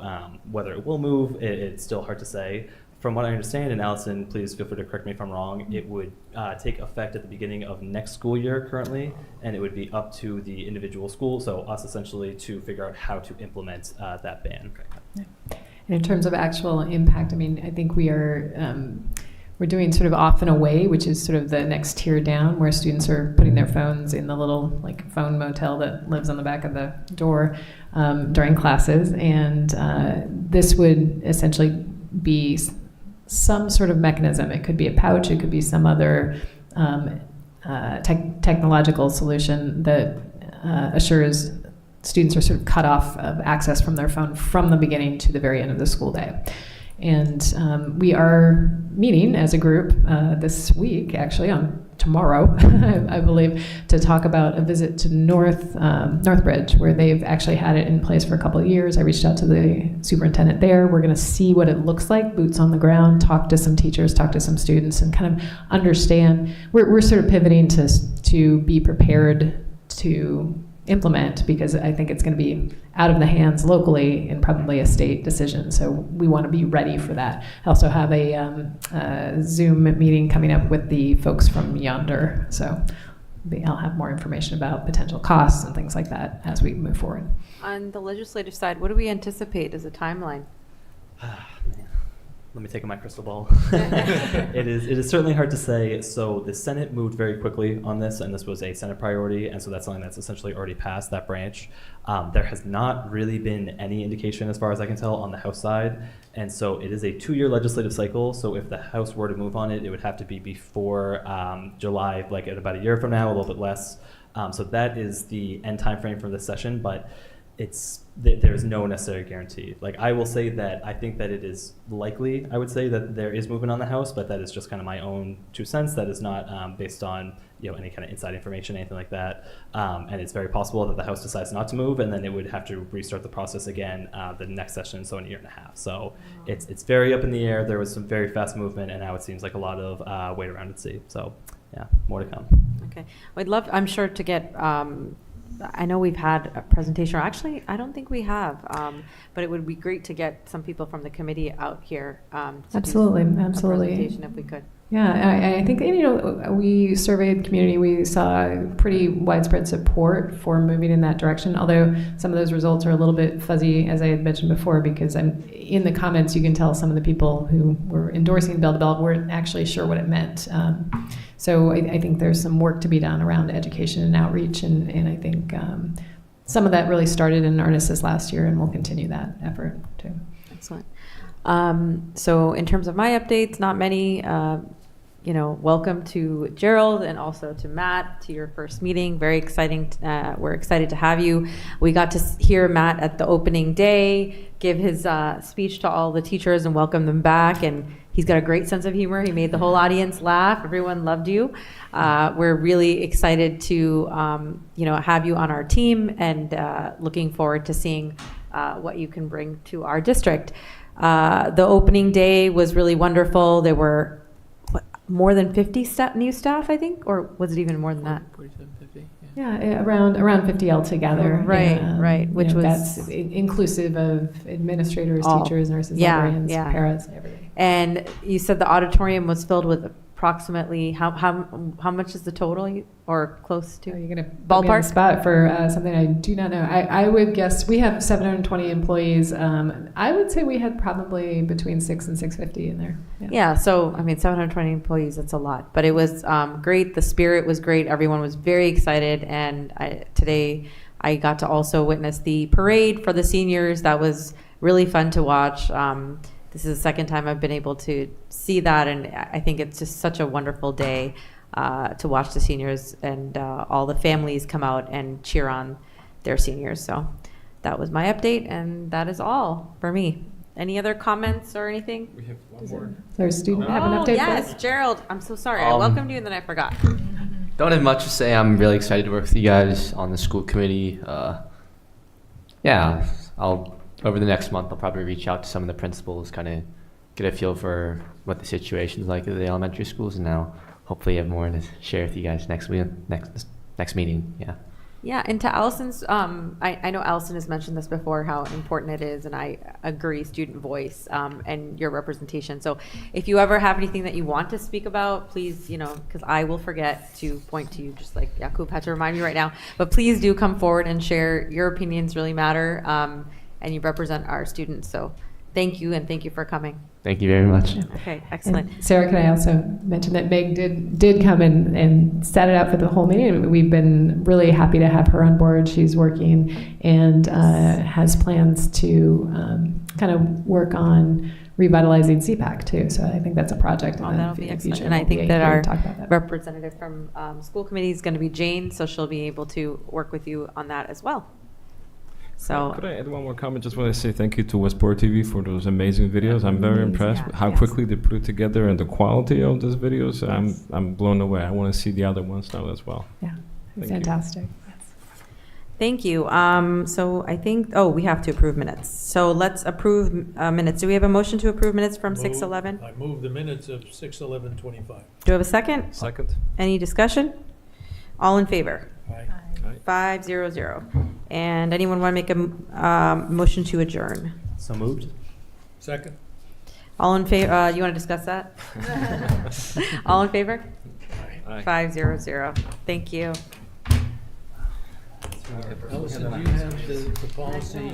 whether it will move, it's still hard to say. From what I understand, and Allison, please feel free to correct me if I'm wrong, it would take effect at the beginning of next school year currently, and it would be up to the individual school, so us essentially, to figure out how to implement that ban. And in terms of actual impact, I mean, I think we are we're doing sort of off and away, which is sort of the next tier down, where students are putting their phones in the little like phone motel that lives on the back of the door during classes. And this would essentially be some sort of mechanism. It could be a pouch, it could be some other technological solution that assures students are sort of cut off of access from their phone from the beginning to the very end of the school day. And we are meeting as a group this week, actually on tomorrow, I believe, to talk about a visit to Northbridge, where they've actually had it in place for a couple of years. I reached out to the superintendent there. We're going to see what it looks like, boots on the ground, talk to some teachers, talk to some students, and kind of understand. We're sort of pivoting to be prepared to implement, because I think it's going to be out of the hands locally and probably a state decision. So we want to be ready for that. I also have a Zoom meeting coming up with the folks from Yonder. So I'll have more information about potential costs and things like that as we move forward. On the legislative side, what do we anticipate as a timeline? Let me take my crystal ball. It is certainly hard to say. So the Senate moved very quickly on this, and this was a Senate priority, and so that's something that's essentially already passed that branch. There has not really been any indication, as far as I can tell, on the House side, and so it is a 2-year legislative cycle. So if the House were to move on it, it would have to be before July, like at about a year from now, a little bit less. So that is the end time frame for this session, but there's no necessary guarantee. Like, I will say that I think that it is likely, I would say, that there is movement on the House, but that is just kind of my own 2 cents. That is not based on any kind of inside information, anything like that. And it's very possible that the House decides not to move, and then it would have to restart the process again the next session, so in a year and a half. So it's very up in the air. There was some very fast movement, and now it seems like a lot of wait around and see. So yeah, more to come. Okay, we'd love, I'm sure, to get. I know we've had a presentation, or actually, I don't think we have, but it would be great to get some people from the committee out here. Absolutely. A presentation if we could. Yeah, I think, we surveyed the community. We saw pretty widespread support for moving in that direction, although some of those results are a little bit fuzzy, as I had mentioned before, because in the comments you can tell some of the people who were endorsing Bell to Bell weren't actually sure what it meant. So I think there's some work to be done around education and outreach, and I think some of that really started in earnest this last year, and we'll continue that effort too. Excellent. So in terms of my updates, not many. Welcome to Gerald and also to Matt to your first meeting. Very exciting. We're excited to have you. We got to hear Matt at the opening day give his speech to all the teachers and welcome them back. And he's got a great sense of humor. He made the whole audience laugh. Everyone loved you. We're really excited to have you on our team, and looking forward to seeing what you can bring to our district. The opening day was really wonderful. There were more than 50 new staff, I think, or was it even more than that? 47, 50. Yeah, around 50 altogether. Right. Which was that's inclusive of administrators, teachers, nurses, librarians, paras, everything. And you said the auditorium was filled with approximately how much is the total, or close to? Are you going to ballpark spot for something I do not know? I would guess we have 720 employees. I would say we had probably between 600 and 650 in there. Yeah. So 720 employees, that's a lot, but it was great. The spirit was great. Everyone was very excited, and today I got to also witness the parade for the seniors. That was really fun to watch. This is the second time I've been able to see that, and I think it's just such a wonderful day to watch the seniors and all the families come out and cheer on their seniors. So that was my update, and that is all for me. Any other comments or anything? We have one more. Does our student have an update? Yes, Gerald. I'm so sorry. I welcomed you and then I forgot. Don't have much to say. I'm really excited to work with you guys on the school committee. Over the next month, I'll probably reach out to some of the principals, kind of get a feel for what the situation's like at the elementary schools, and now hopefully have more to share with you guys next meeting. Yeah. Yeah, and to Allison's, I know Allison has mentioned this before, how important it is, and I agree, student voice and your representation. So if you ever have anything that you want to speak about, please, because I will forget to point to you, just like Jakub had to remind me right now. But please do come forward and share. Your opinions really matter, and you represent our students. So thank you, and thank you for coming. Thank Thank you very much. Okay, excellent. And Sarah, can I also mention that Meg did come and set it up for the whole meeting. We've been really happy to have her on board. She's working and has plans to kind of work on revitalizing CPAC too. So I think that's a project in That'll the be excellent. future. And I We'll be think that here to our talk about that. representative from school committee is going to be Jane, so she'll be able to work with you on that as well. So Could I add one more comment? Just want to say thank you to Westborough TV for those amazing videos. I'm very impressed with how quickly they put it together and the quality of those videos. I'm blown away. I want to see the other ones now as well. Yeah, Thank fantastic. Thank you. So I think, we have to approve minutes. So let's approve minutes. Do we have a motion to approve minutes from 6/11? I move the minutes of 6/11/25. Do we have a second? Second. Any discussion? All in favor? Aye. 5-0-0. And anyone want to make a motion to adjourn? So moved. Second. All in favor? You want to discuss that? All in favor? Aye. 5-0-0. Thank you. Allison, do you have the policy?